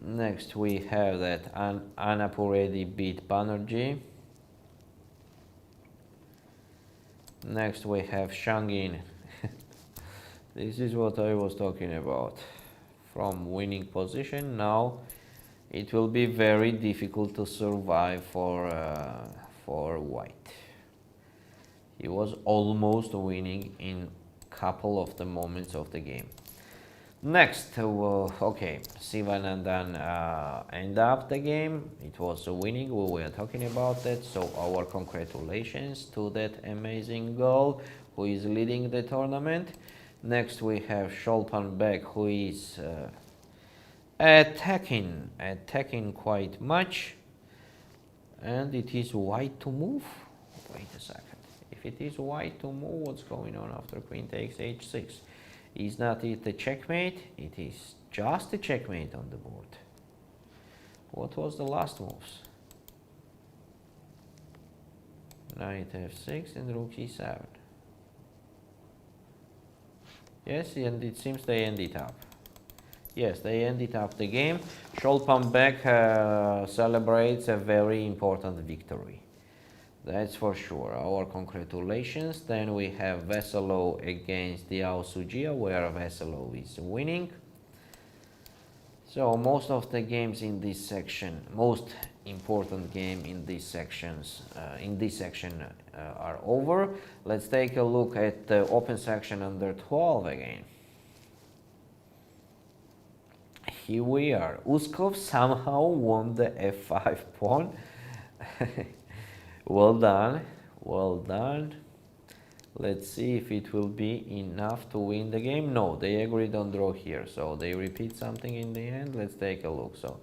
Next we have that Anapuredi beat Banerjee. Next we have Shangin. This is what I was talking about. From winning position, now it will be very difficult to survive for white. He was almost winning in couple of the moments of the game. Next, okay, Sivanandan end up the game. It was a winning. We were talking about that. So our congratulations to that amazing goal, who is leading the tournament. Next we have Sholpan Bek, who is attacking quite much, and it is white to move. Wait a second. If it is white to move, what's going on after queen takes h6? Is not it a checkmate? It is just a checkmate on the board. What was the last moves? Knight f6 and rook e7. Yes, and it seems they ended up. Yes, they ended up the game. Sholpan Bek celebrates a very important victory. That's for sure. Our congratulations. Then we have Veselo against Diao Sujia, where Veselo is winning. So most of the games in this section, most important game in these sections, are over. Let's take a look at the open section under 12 again. Here we are. Uskov somehow won the f5 pawn. Well done, well done. Let's see if it will be enough to win the game. No, they agreed on draw here, so they repeat something in the end. Let's take a look. So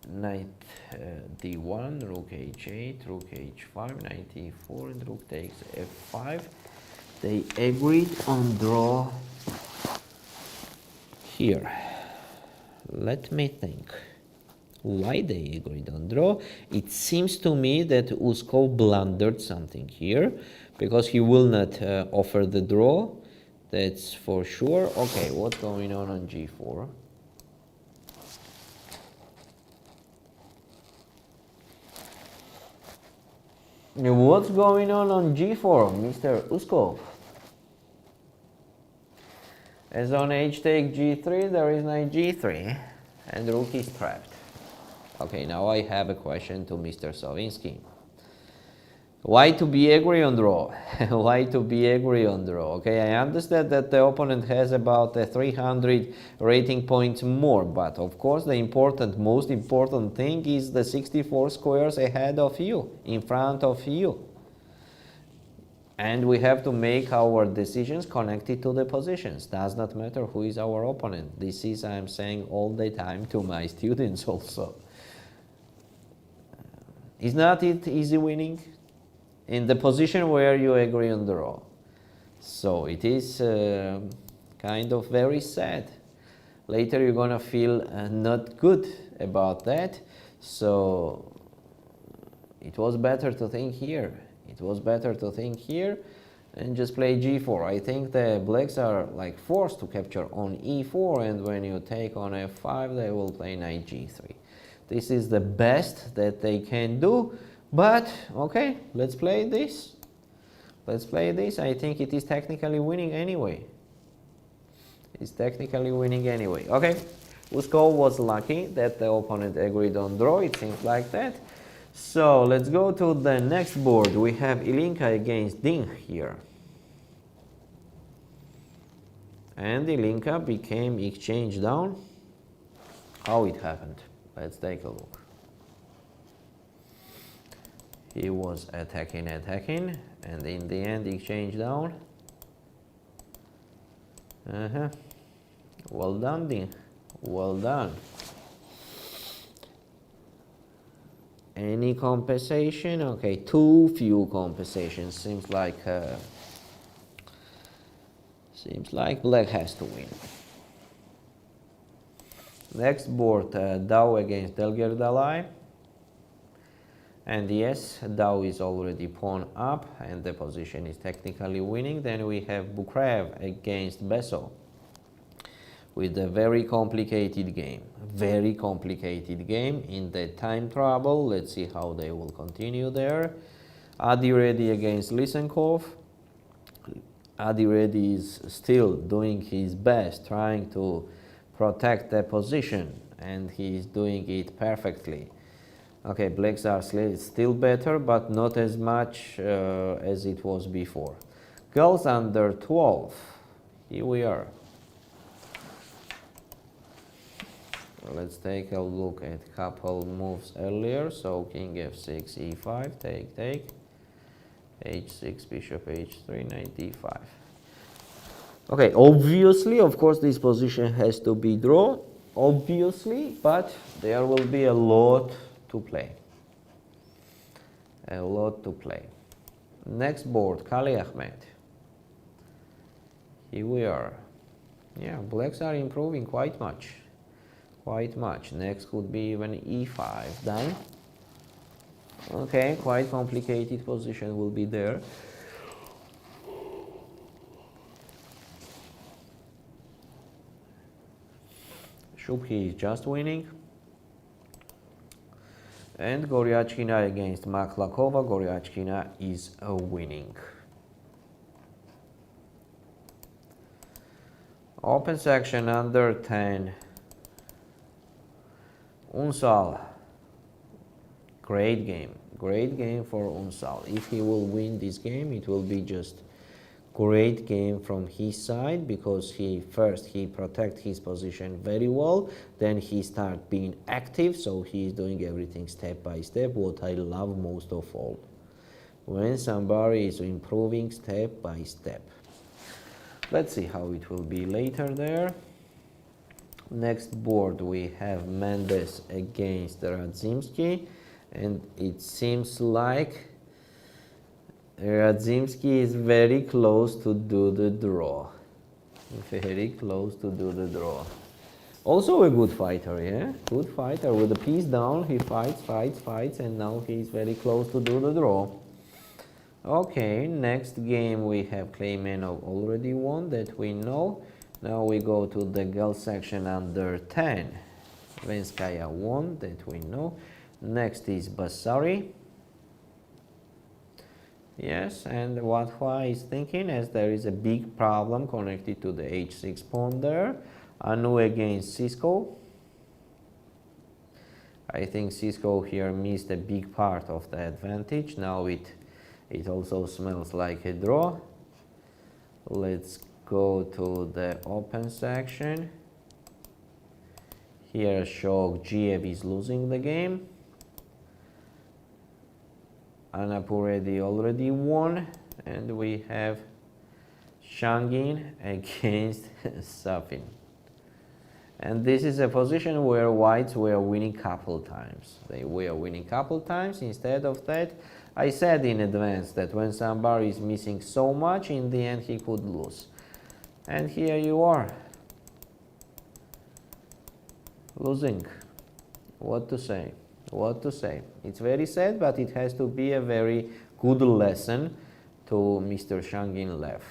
knight d1, rook h8, rook h5, knight e4, and rook takes f5. They agreed on draw here. Let me think. Why they agreed on draw? It seems to me that Uskov blundered something here, because he will not offer the draw. That's for sure. Okay, what's going on g4? What's going on g4, Mr. Uskov? As on h take g3, there is knight g3, and rook is trapped. Okay, now I have a question to Mr. Savinsky. Why to be agree on draw? Why to be agree on draw? Okay, I understand that the opponent has about 300 rating points more, but of course the most important thing is the 64 squares ahead of you, in front of you. And we have to make our decisions connected to the positions. Does not matter who is our opponent. This is, I'm saying all the time to my students also. Is not it easy winning? In the position where you agree on the draw. So it is kind of very sad. Later you're gonna feel not good about that. So it was better to think here. It was better to think here and just play g4. I think the blacks are like forced to capture on e4, and when you take on f5, they will play knight g3. This is the best that they can do, but okay, let's play this. Let's play this. I think it is technically winning anyway. It's technically winning anyway. Okay, Uskov was lucky that the opponent agreed on draw, it seems like that. So let's go to the next board. We have Ilinka against Ding here. And Ilinka became exchange down. How it happened? Let's take a look. He was attacking, and in the end exchange down. Well done, Ding. Well done. Any compensation? Okay, too few compensations. Seems like black has to win. Next board, Dao against Delgerdalai. And yes, Dao is already pawn up and the position is technically winning. Then we have Bukrev against Beso with a very complicated game. Very complicated game in the time trouble. Let's see how they will continue there. Adiredi against Lysenkov. Adiredi is still doing his best, trying to protect the position, and he is doing it perfectly. Okay, blacks are still better, but not as much as it was before. Girls under 12. Here we are. Let's take a look at a couple moves earlier. So king f6, e5, take, h6, bishop h3, knight d5. Okay, obviously, of course, this position has to be drawn, obviously, but there will be a lot to play. A lot to play. Next board, Kali Ahmed. Here we are. Yeah, blacks are improving quite much. Quite much. Next could be even e5 down. Okay, quite complicated position will be there. Shubhi is just winning. And Goryachkina against Maklakova. Goryachkina is winning. Open section under 10. Unsal. Great game. Great game for Unsal. If he will win this game, it will be just great game from his side, because he protect his position very well, then he start being active, so he is doing everything step by step, what I love most of all, when somebody is improving step by step. Let's see how it will be later there. Next board we have Mendes against Radzimski, and it seems like Radzimski is very close to do the draw. Very close to do the draw. Also a good fighter, yeah? Good fighter. With the piece down, he fights, and now he is very close to do the draw. Okay, next game we have Kleimenov already won, that we know. Now we go to the girls section under 10. Venskaya won, that we know. Next is Basari. Yes, and what Hua is thinking, as there is a big problem connected to the h6 pawn there. Anu against Cisco. I think Cisco here missed a big part of the advantage. Now it also smells like a draw. Let's go to the open section. Here Shok Giev is losing the game. Anapuredi already won, and we have Shangin against Safin. And this is a position where whites were winning couple times. They were winning couple times. Instead of that, I said in advance that when somebody is missing so much, in the end he could lose. And here you are, losing. What to say? What to say? It's very sad, but it has to be a very good lesson to Mr. Shangin Lev.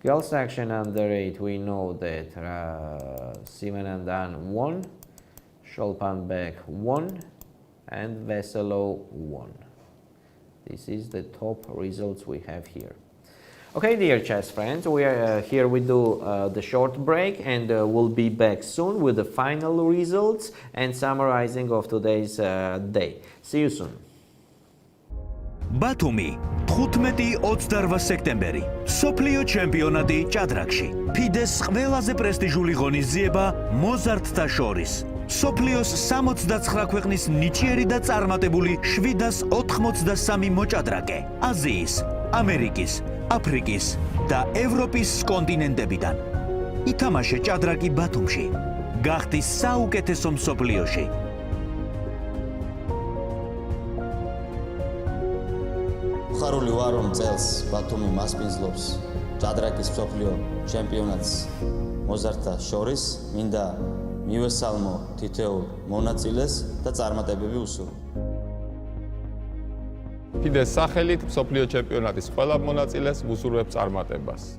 Girls section under 8, we know that Sivanandan won, Sholpanbek won, and Veselo won. This is the top results we have here. Okay, dear chess friends, we are here we do the short break, and we'll be back soon with the final results and summarizing of today's day. See you soon. ბათუმი 15-28 სექტემბერი სოფლიო ჩემპიონატი ჭადრაკში FIDE-ს ყველაზე პრესტიჟული ღონისძიება მოზარდთა შორის სოფლიოს 69 ქვეყნის ნიჭიერი და წარმატებული 783 მოჭადრაკე აზიის, ამერიკის, აფრიკის და ევროპის კონტინენტებიდან ითამაშე ჭადრაკი ბათუმში გახდი საუკეთესო მსოფლიოში ხარული ვარ რომ წელს ბათუმი მასპინძლობს ჭადრაკის მსოფლიო ჩემპიონატს მოზარდთა შორის მინდა მივესალმო თითოეულ მონაწილეს და წარმატებები უსურვო FIDE-ს სახელით მსოფლიო ჩემპიონატის ყველა მონაწილეს ვუსურვებ წარმატებას.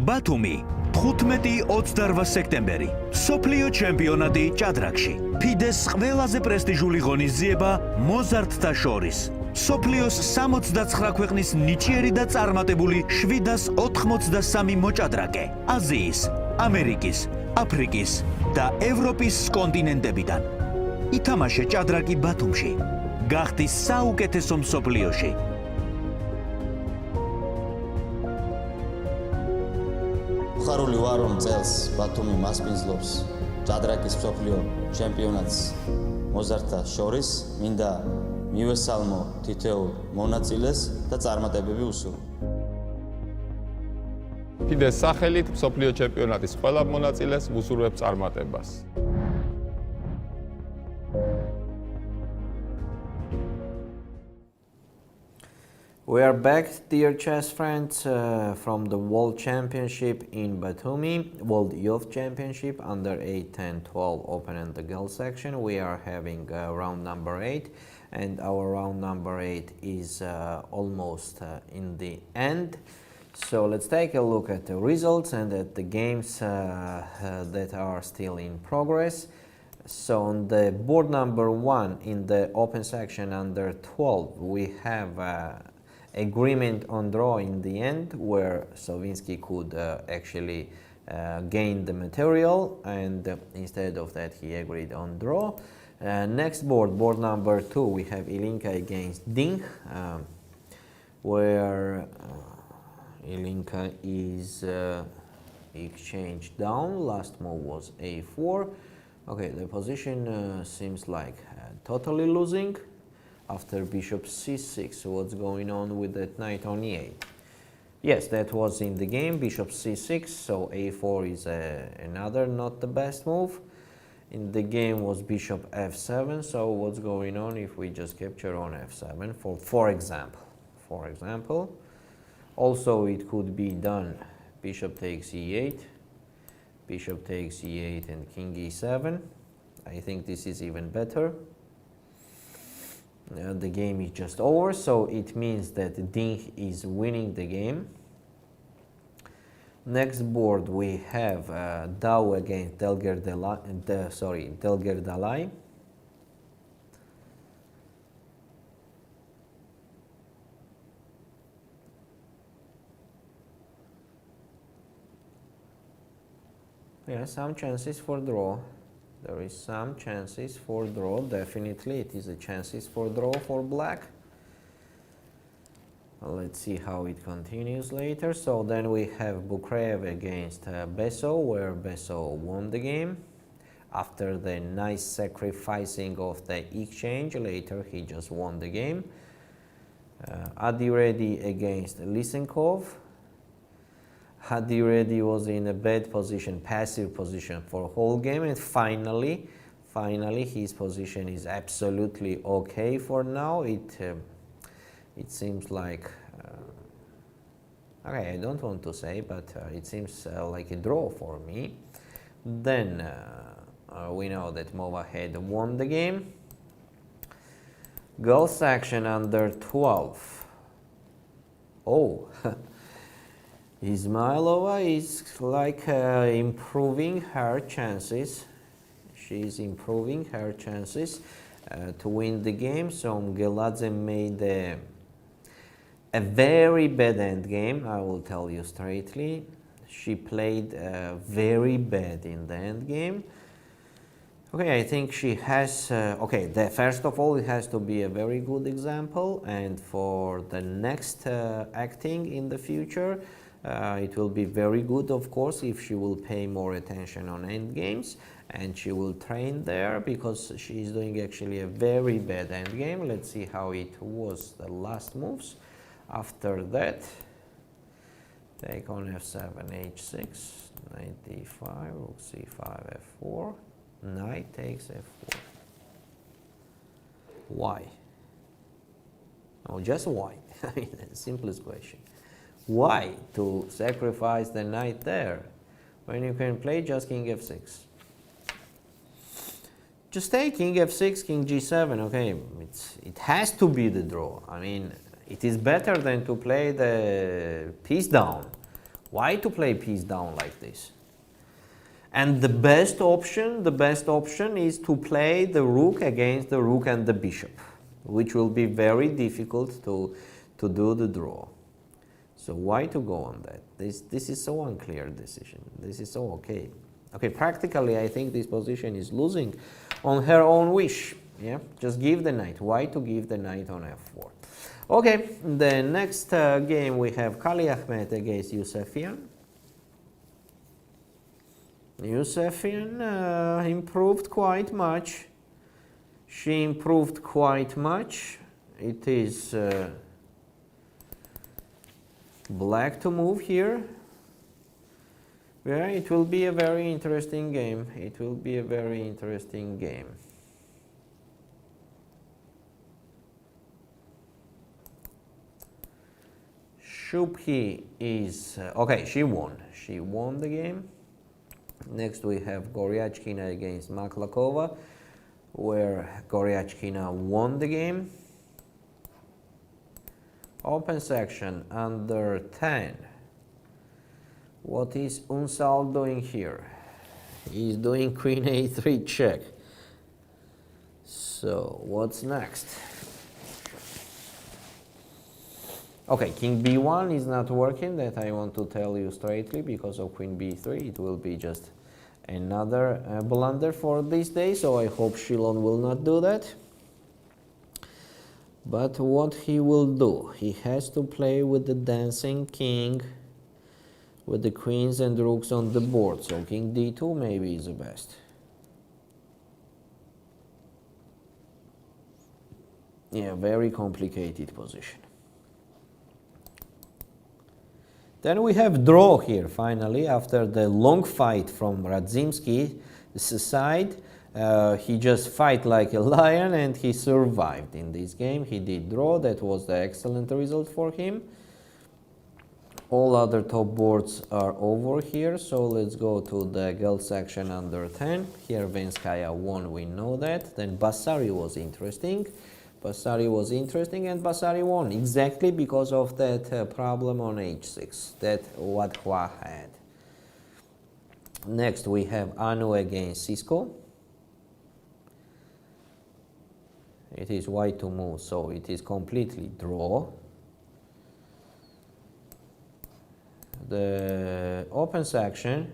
ბათუმი 15-28 სექტემბერი სოფლიო ჩემპიონატი ჭადრაკში ფიდეს ყველაზე პრესტიჟული ღონისძიება მოზარდთა შორის სოფლიოს 69 ქვეყნის ნიჭიერი და წარმატებული 783 მოჭადრაკე აზიის, ამერიკის, აფრიკის და ევროპის კონტინენტებიდან ითამაშე ჭადრაკი ბათუმში გახდი საუკეთესო მსოფლიოში ხარული ვარ რომ წელს ბათუმი მასპინძლობს ჭადრაკის მსოფლიო ჩემპიონატს მოზარდთა შორის მინდა მივესალმო თითოეულ მონაწილეს და წარმატებები უსურვო. ფიდეს სახელით მსოფლიო ჩემპიონატის ყველა მონაწილეს ვუსურვებ წარმატებას. We are back, dear chess friends, from the World Championship in Batumi, World Youth Championship under 8, 10, 12 open and the girls section. We are having round number 8, and our round number 8 is almost in the end. So let's take a look at the results and at the games that are still in progress. So on the board number 1 in the open section under 12, we have agreement on draw in the end, where Sovinsky could actually gain the material, and instead of that he agreed on draw. Next board, board number 2, we have Ilinka against Ding, where Ilinka is exchanged down. Last move was a4. Okay, the position seems like totally losing. After bishop c6, what's going on with that knight on e8? Yes, that was in the game, bishop c6, so a4 is another not the best move. In the game was bishop f7, so what's going on if we just capture on f7, for example. Also it could be done bishop takes e8, bishop takes e8 and king e7. I think this is even better. The game is just over, so it means that Ding is winning the game. Next board we have Dao against Delgerdalai. There are some chances for draw. There is some chances for draw, definitely it is a chances for draw for black. Let's see how it continues later. So then we have Bukreev against Beso, where Beso won the game. After the nice sacrificing of the exchange, later he just won the game. Adiredi against Lysenkov. Adiredi was in a bad position, passive position for whole game, and finally his position is absolutely okay for now. It seems like okay, I don't want to say, but it seems like a draw for me. Then we know that Mova had won the game. Girls section under 12. Oh. Ismailova is like improving her chances. She is improving her chances to win the game. So Geladze made a very bad endgame, I will tell you straightly. She played very bad in the endgame. Okay, I think she has, first of all, it has to be a very good example, and for the next acting in the future, it will be very good, of course, if she will pay more attention on endgames and she will train there, because she is doing actually a very bad endgame. Let's see how it was the last moves. After that, take on f7, h6, knight d5, rook c5, f4, knight takes f4. Why? Oh, just why? I mean, the simplest question. Why to sacrifice the knight there when you can play just king f6? Just take king f6, king g7. Okay, it has to be the draw. I mean, it is better than to play the piece down Why to play piece down like this? And the best option is to play the rook against the rook and the bishop, which will be very difficult to do the draw. So why to go on that? This is so unclear decision. This is so okay. Okay, practically I think this position is losing on her own wish. Yeah, just give the knight. Why to give the knight on f4? Okay, the next game we have Kali Ahmed against Yusefian. Yusefian improved quite much. She improved quite much. It is black to move here. Yeah, it will be a very interesting game. It will be a very interesting game. Shubhi is okay. She won. She won the game. Next we have Goryachkina against Maklakova, where Goryachkina won the game. Open section under 10. What is Unsal doing here? He's doing queen a3 check. So what's next? Okay, king b1 is not working. That I want to tell you straightly because of queen b3. It will be just another blunder for this day. So I hope Shilon will not do that. But what he will do, he has to play with the dancing king, with the queens and rooks on the board. So king d2 maybe is the best. Yeah, very complicated position. Then we have draw here finally after the long fight from Radzimski's side. He just fight like a lion and he survived in this game. He did draw. That was the excellent result for him. All other top boards are over here. So let's go to the girl section under 10. Here Venskaya won, we know that. Then Basari was interesting. Basari was interesting and Basari won exactly because of that problem on h6 that what Hua had. Next we have Anu against Cisco. It is white to move, so it is completely draw. The open section.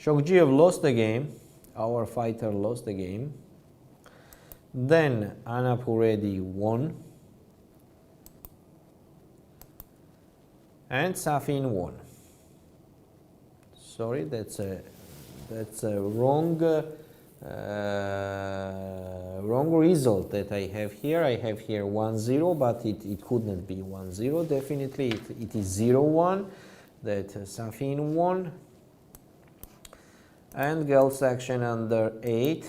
Shokjiev lost the game. Our fighter lost the game. Then Anna Puredi won. And Safin won. Sorry, that's a wrong wrong result that I have here. I have here 1-0, but it could not be 1-0. Definitely it is 0-1 that Safin won. And girl section under 8.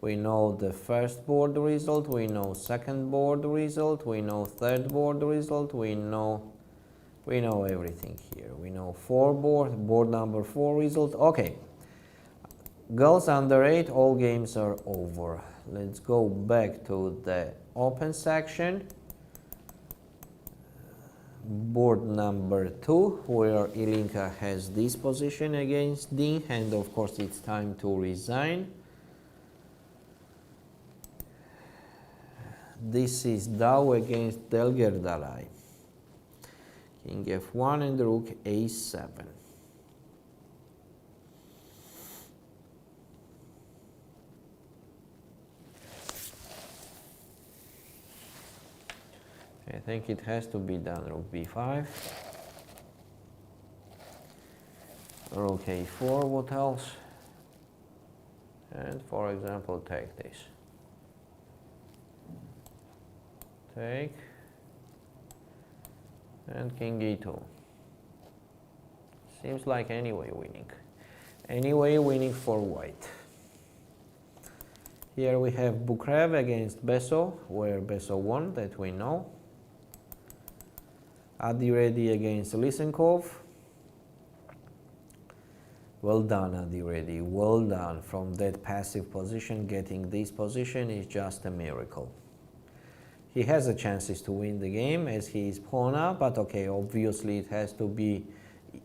We know the first board result, we know second board result, we know third board result, we know everything here. We know board number 4 result. Okay. Girls under 8, all games are over. Let's go back to the open section. Board number 2, where Ilinka has this position against Dean, and of course it's time to resign. This is Dao against Delgerdalai. King f1 and rook a7. I think it has to be done. Rook b5. Rook a4, what else? And for example, take this. Take. And king e2. Seems like anyway winning. Anyway winning for white. Here we have Bukrev against Beso, where Beso won, that we know. Adiredi against Lysenkov. Well done, Adiredi, well done. From that passive position, getting this position is just a miracle. he has a chances to win the game as he is pawn up, but okay, obviously it has to be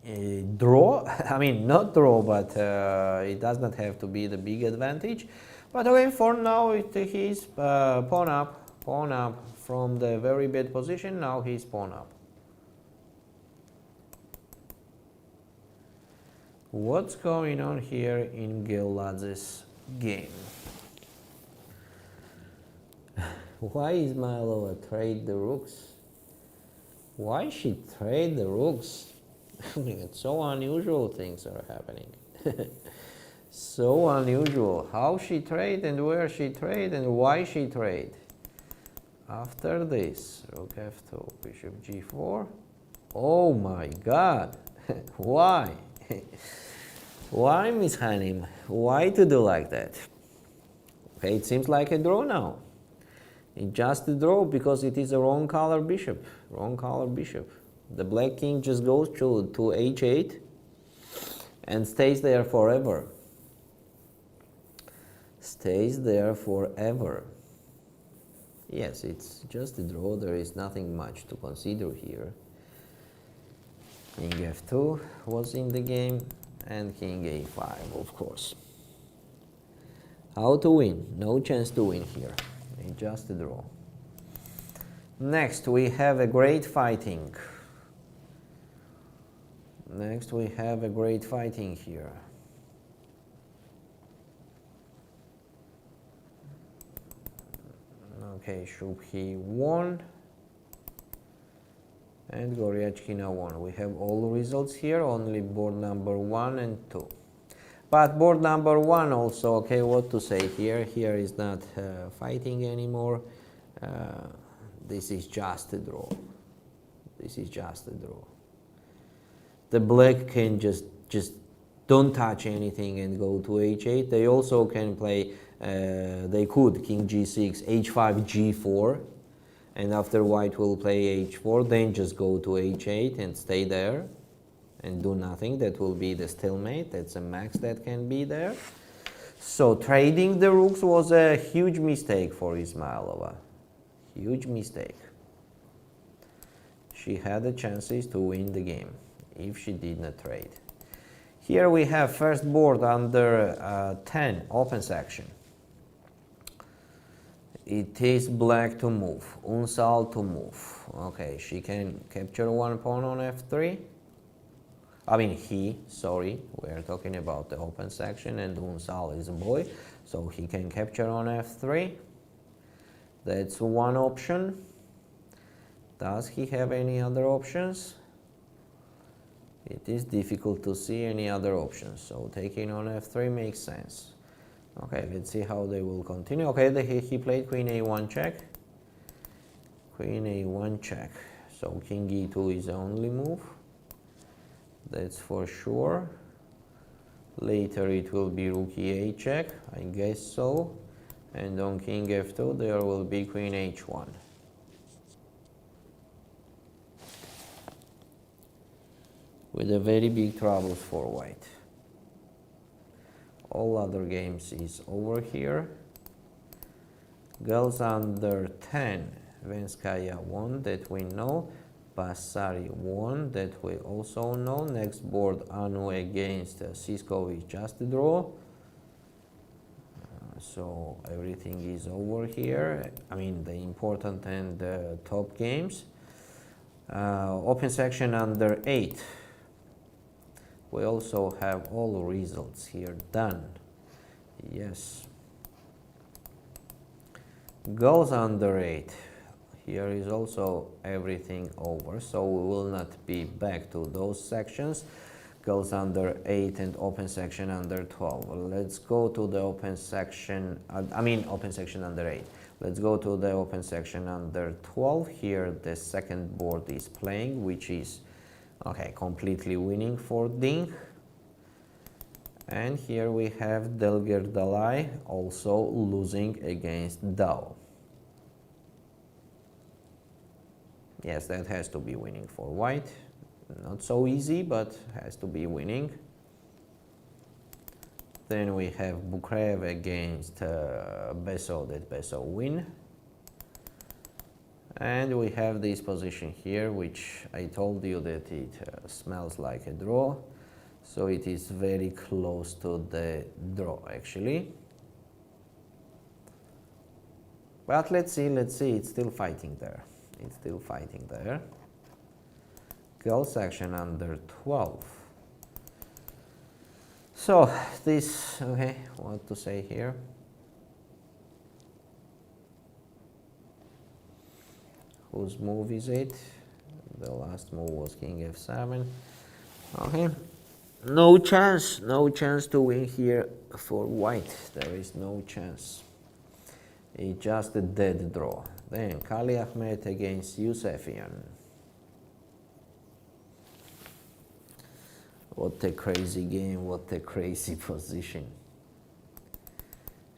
a draw. I mean, not draw, but it does not have to be the big advantage. But okay, for now he's pawn up from the very bad position. Now he's pawn up. What's going on here in Geladze's game? Why Ismailova trade the rooks? Why she trade the rooks? I mean, it's so unusual things are happening. So unusual. How she trade and where she trade and why she trade. After this, rook f2, bishop g4. Oh my god. Why? Why, Miss Hanim? Why to do like that? Okay, it seems like a draw now. It's just a draw because it is a wrong color bishop. Wrong color bishop. The black king just goes to h8 and stays there forever. Stays there forever. Yes, it's just a draw. There is nothing much to consider here. King f2 was in the game and king a5, of course. How to win? No chance to win here. It's just a draw. Next we have a great fighting. Next we have a great fighting here. Okay, Shubhi won and Goryachkina won. We have all the results here, only board number 1 and 2. But board number 1 also, okay, what to say here? Here is not fighting anymore. This is just a draw. This is just a draw. The black can just don't touch anything and go to h8. They also can play, they could king g6, h5, g4. And after white will play h4, then just go to h8 and stay there and do nothing. That will be the stalemate. That's a max that can be there. So trading the rooks was a huge mistake for Ismailova. Huge mistake. She had the chances to win the game if she did not trade. Here we have first board under 10, open section. It is black to move, Unsal to move. Okay, she can capture one pawn on f3. I mean sorry, we're talking about the open section and Unsal is a boy, so he can capture on f3. That's one option. Does he have any other options? It is difficult to see any other options, so taking on f3 makes sense. Okay, let's see how they will continue. Okay, he played queen a1 check. Queen a1 check. So king e2 is the only move. That's for sure. Later it will be rook e8 check, I guess so. And on king f2 there will be queen h1. With a very big troubles for white. All other games is over here. Girls under 10, Venskaya won, that we know. Basari won, that we also know. Next board, Anu against Siskov is just a draw. So everything is over here. I mean the important and the top games. Open section under 8. We also have all the results here done. Yes. Girls under 8. Here is also everything over, so we will not be back to those sections. Girls under 8 and open section under 12. Let's go to the open section, open section under 8. Let's go to the open section under 12. Here the second board is playing, which is okay, completely winning for Ding. And here we have Delger Dalai also losing against Dao. Yes, that has to be winning for white. Not so easy, but has to be winning. Then we have Bukrev against Beso, that Beso win. And we have this position here, which I told you that it smells like a draw. So it is very close to the draw actually. But let's see, it's still fighting there. It's still fighting there. Girls section under 12. So this, okay, what to say here? Whose move is it? The last move was King F7. Okay, no chance to win here for white. There is no chance. It's just a dead draw. Then Kali Ahmed against Yusefian. What a crazy game, what a crazy position.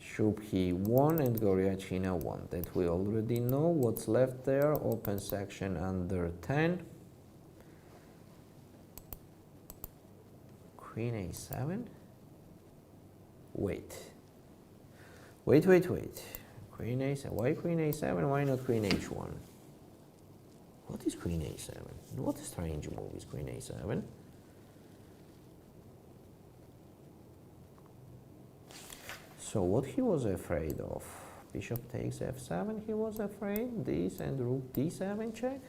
Shubhi won and Goryachina won. That we already know. What's left there? Open section under 10. Queen A7. Wait. Queen A7. Why Queen A7? Why not Queen H1? What is Queen A7? What a strange move is Queen A7. So what he was afraid of? Bishop takes F7, he was afraid. This and Rook D7 check.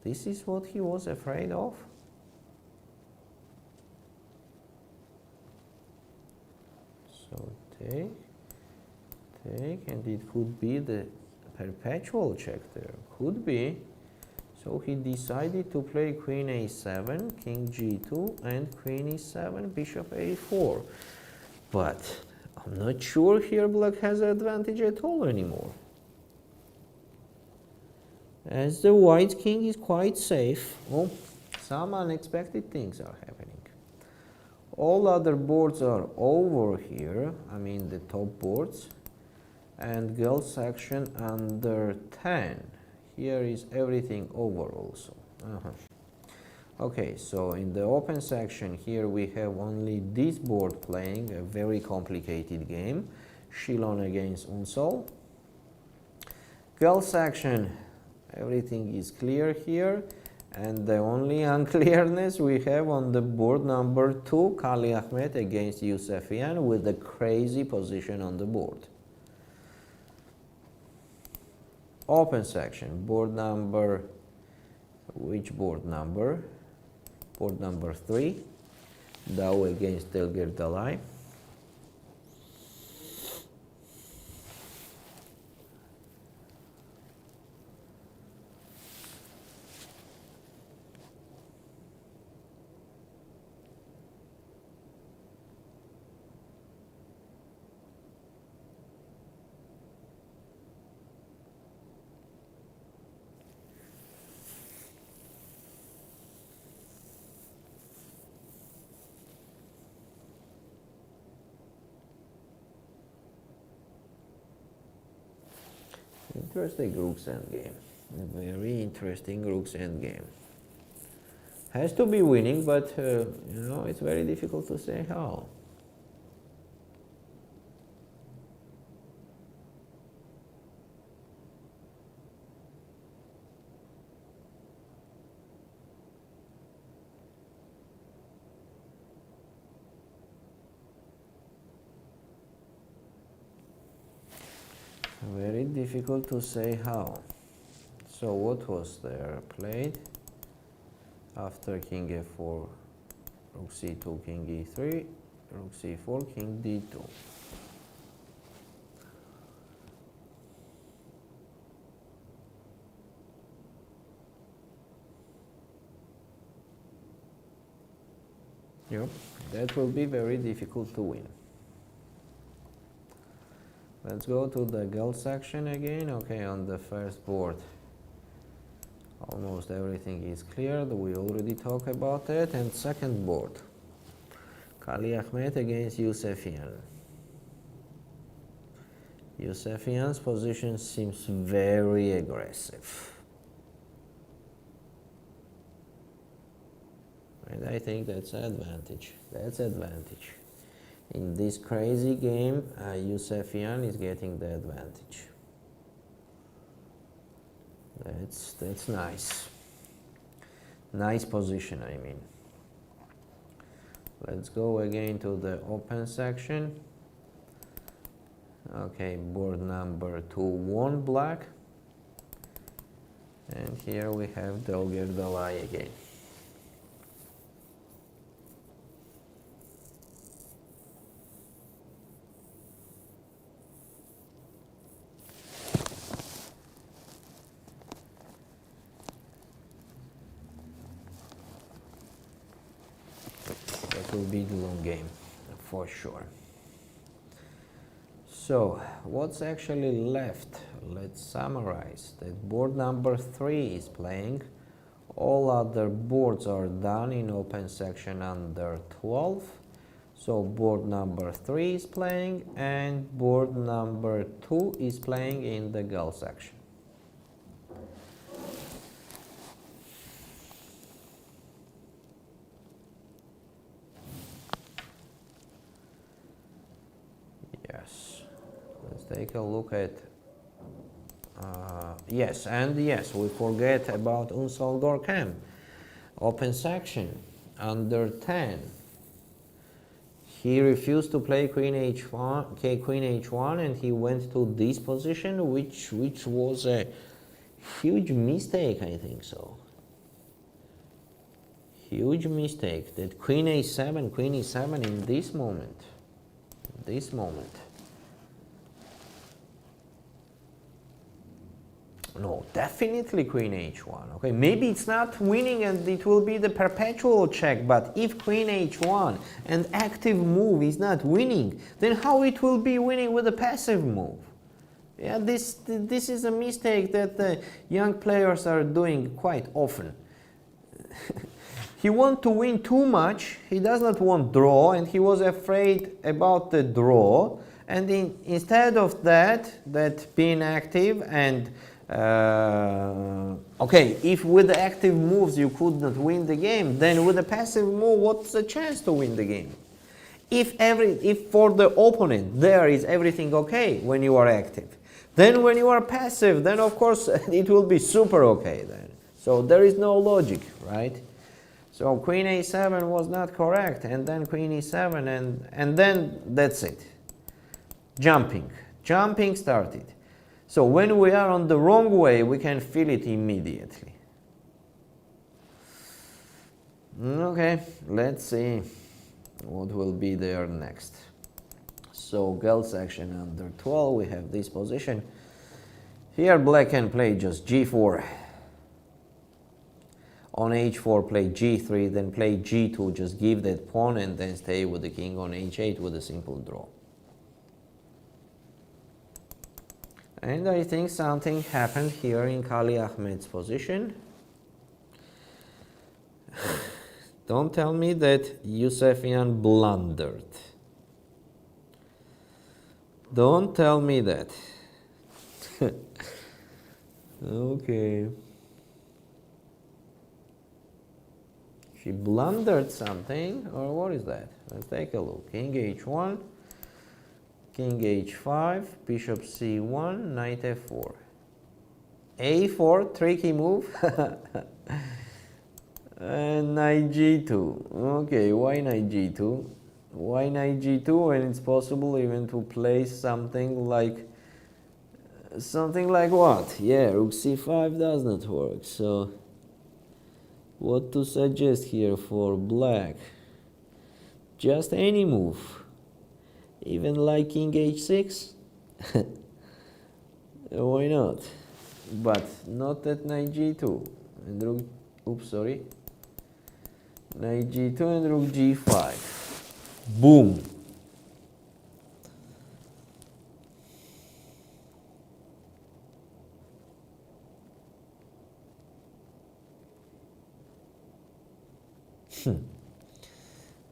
This is what he was afraid of. So take, and it could be the perpetual check there. Could be. So he decided to play Queen A7, King G2, and Queen E7, Bishop A4. But I'm not sure here black has an advantage at all anymore, as the white king is quite safe. Oh, some unexpected things are happening. All other boards are over here, I mean the top boards, and girls section under 10. Here is everything over also. Okay, so in the open section here we have only this board playing a very complicated game. Shilon against Unsol. Girls section, everything is clear here, and the only unclearness we have on the board number 2, Kali Ahmed against Yusefian with a crazy position on the board. Open section, board number, which board number? Board number 3, Dao against Delgir Dalai. Interesting Rook's endgame. A very interesting Rook's endgame. Has to be winning, but you know, it's very difficult to say how. Very difficult to say how. So what was there played? After King F4, Rook C2, King E3, Rook C4, King D2. Yep, that will be very difficult to win. Let's go to the girls section again. Okay, on the first board, almost everything is cleared. We already talked about it. And second board, Kali Ahmed against Yusefian. Yusefian's position seems very aggressive. And I think that's an advantage. That's advantage. In this crazy game, Yusefian is getting the advantage. That's nice. Nice position, I mean. Let's go again to the open section. Okay, board number 2 won black. And here we have Dogger Dalai again. That will be the long game for sure. So what's actually left? Let's summarize that board number 3 is playing. All other boards are done in open section under 12. So board number 3 is playing and board number 2 is playing in the girl section. Yes, let's take a look at yes, we forget about Unsal Gorkam. Open section under 10. He refused to play Queen H1, Queen H1, and he went to this position, which was a huge mistake, I think so. Huge mistake. That Queen E7 in this moment. No, definitely Queen H1. Okay, maybe it's not winning and it will be the perpetual check, but if Queen H1 and active move is not winning, then how it will be winning with a passive move? Yeah, this is a mistake that the young players are doing quite often. He wants to win too much, he does not want draw, and he was afraid about the draw, and instead of that being active and okay, if with the active moves you could not win the game, then with a passive move, what's the chance to win the game? If for the opponent there is everything okay when you are active, then when you are passive, then of course it will be super okay then. So there is no logic, right? So Queen A7 was not correct, and then Queen E7, and then that's it. Jumping started. So when we are on the wrong way, we can feel it immediately. Okay, let's see what will be there next. So girl section under 12, we have this position. Here black can play just G4. On H4 play G3, then play G2, just give that pawn and then stay with the king on H8 with a simple draw. And I think something happened here in Kali Ahmed's position. Don't tell me that Yusefian blundered. Don't tell me that. Okay. She blundered something, or what is that? Let's take a look. King H1, King H5, Bishop C1, Knight F4. A4, tricky move. And Knight G2. Okay, why Knight G2? Why Knight G2 when it's possible even to play something like what? Yeah, Rook C5 does not work, so what to suggest here for black? Just any move. Even like King H6? Why not? But not at Knight G2. And Rook, oops, sorry. Knight G2 and Rook G5. Boom.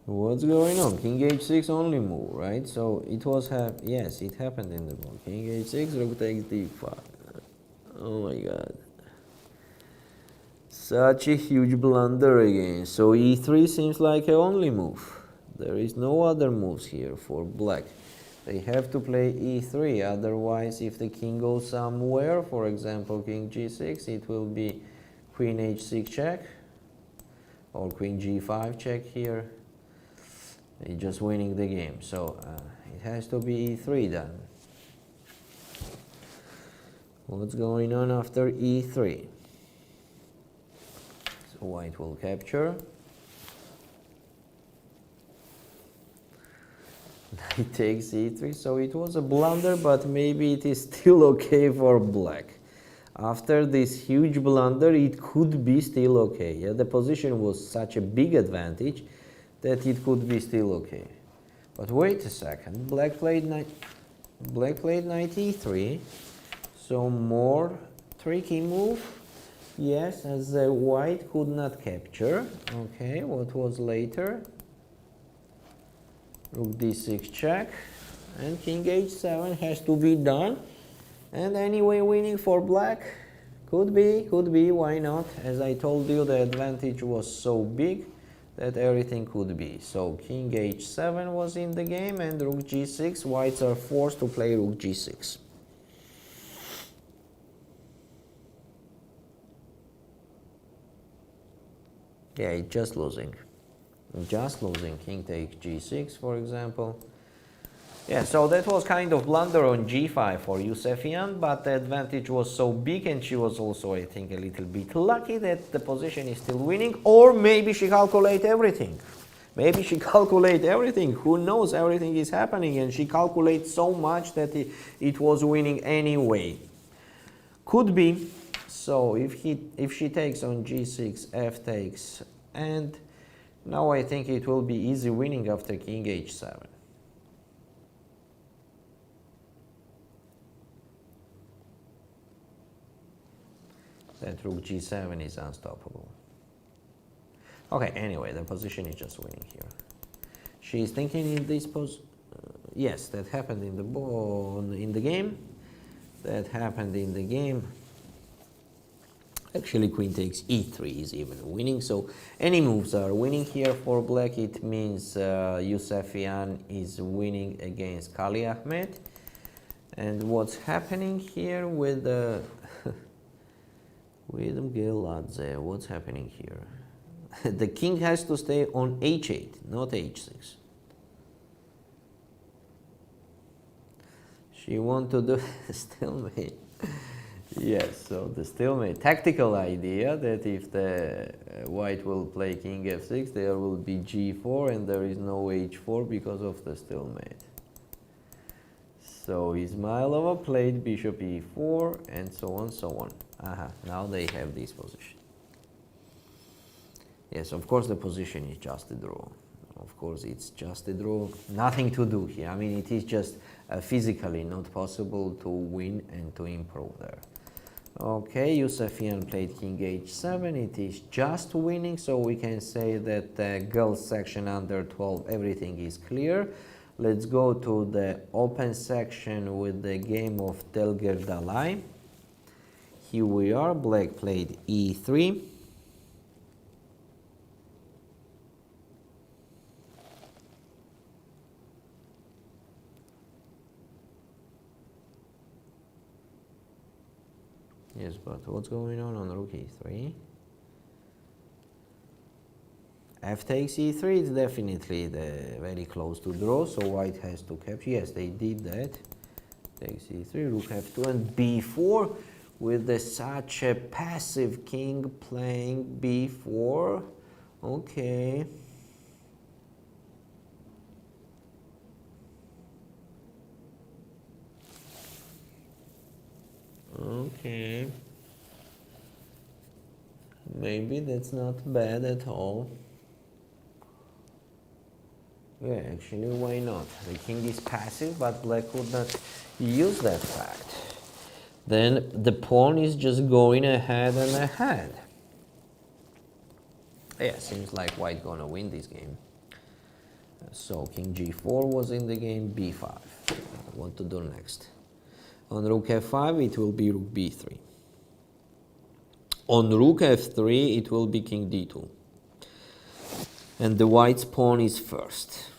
What's going on? King H6 only move, right? So it was yes, it happened in the board. King H6, Rook takes D5. Oh my god. Such a huge blunder again. So E3 seems like a only move. There is no other moves here for black. They have to play e3, otherwise if the king goes somewhere, for example king g6, it will be queen h6 check, or queen g5 check here. They're just winning the game, so it has to be e3 done. What's going on after e3? So white will capture. Knight takes e3, so it was a blunder, but maybe it is still okay for black. After this huge blunder, it could be still okay. Yeah, the position was such a big advantage that it could be still okay. But wait a second, black played knight e3, so more tricky move. Yes, as the white could not capture. Okay, what was later? Rook d6 check, and king h7 has to be done. And anyway, winning for black. Could be, why not? As I told you, the advantage was so big that everything could be. So king h7 was in the game, and rook g6. Whites are forced to play rook g6. Yeah, it's just losing. King takes g6, for example. Yeah, so that was kind of blunder on g5 for Yusefian, but the advantage was so big, and she was also, I think, a little bit lucky that the position is still winning. Or maybe she calculated everything. Who knows? Everything is happening, and she calculates so much that it was winning anyway. Could be. So if she takes on g6, f takes, and now I think it will be easy winning after king h7. That rook g7 is unstoppable. Okay, anyway, the position is just winning here. She is thinking in this pose. Yes, that happened in the game. That happened in the game. Actually, queen takes e3 is even winning, so any moves are winning here for black. It means Yusefian is winning against Kali Ahmed. And what's happening here with with Geladze? What's happening here? The king has to stay on h8, not h6. She wants to do stalemate. Yes, so the stalemate, tactical idea that if the white will play king f6, there will be g4 and there is no h4 because of the stalemate. So Ismailova played bishop e4 and so on, so on. Now they have this position. Yes, of course the position is just a draw. Of course it's just a draw, nothing to do here. I mean, it is just physically not possible to win and to improve there. Okay, Yusefian played king h7, it is just winning, so we can say that the girls section under 12, everything is clear. Let's go to the open section with the game of Telger Dalai. Here we are, black played e3. Yes, but what's going on rook e3? F takes e3 is definitely very close to draw, so white has to capture. Yes, they did that. Takes e3, rook f2 and b4 with such a passive king playing b4. Okay. Okay. Maybe that's not bad at all. Yeah, actually, why not? The king is passive, but black could not use that fact. Then the pawn is just going ahead and ahead. Yeah, seems like white gonna win this game. So king g4 was in the game, b5. What to do next? On rook f5, it will be rook b3. On rook f3, it will be king d2. And the white's pawn is first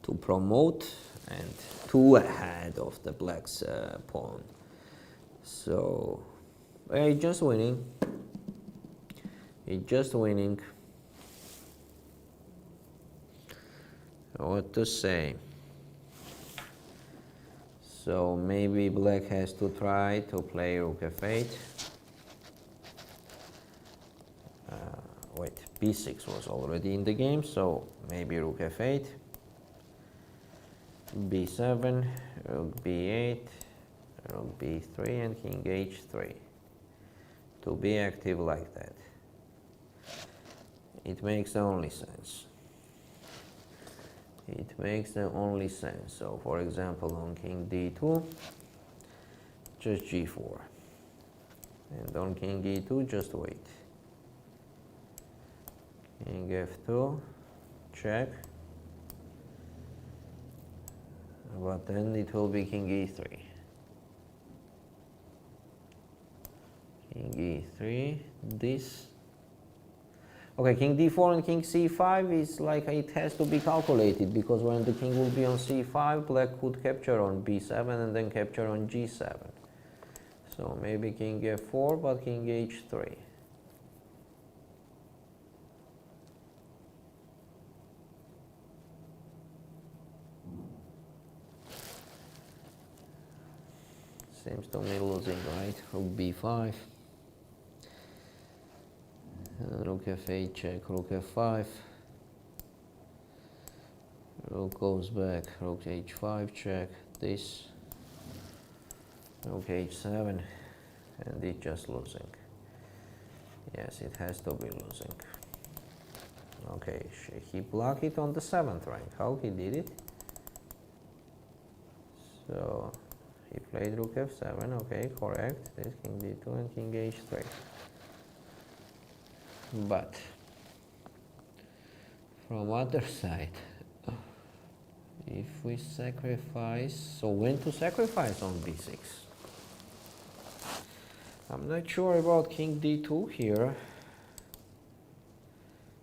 to promote, and 2 ahead of the black's pawn. So it's just winning. It's just winning. What to say? So maybe black has to try to play rook f8. Wait, b6 was already in the game, so maybe rook f8, b7, rook b8, rook b3, and king h3. To be active like that. It makes the only sense. It makes the only sense. So for example, on king d2, just g4. And on king e2, just wait. King f2, check. But then it will be king e3. King e3, this. Okay, king d4 and king c5 is like it has to be calculated, because when the king will be on c5, black could capture on b7 and then capture on g7. So maybe king f4, but king h3. Seems to me losing, right? Rook b5. Rook f8 check, rook f5. Rook goes back, rook h5 check, this. Rook h7, and it's just losing. Yes, it has to be losing. Okay, he blocked it on the 7th rank. How he did it? So he played rook f7, okay, correct. There's king d2 and king h3. But from other side, if we sacrifice, so when to sacrifice on b6? I'm not sure about king d2 here.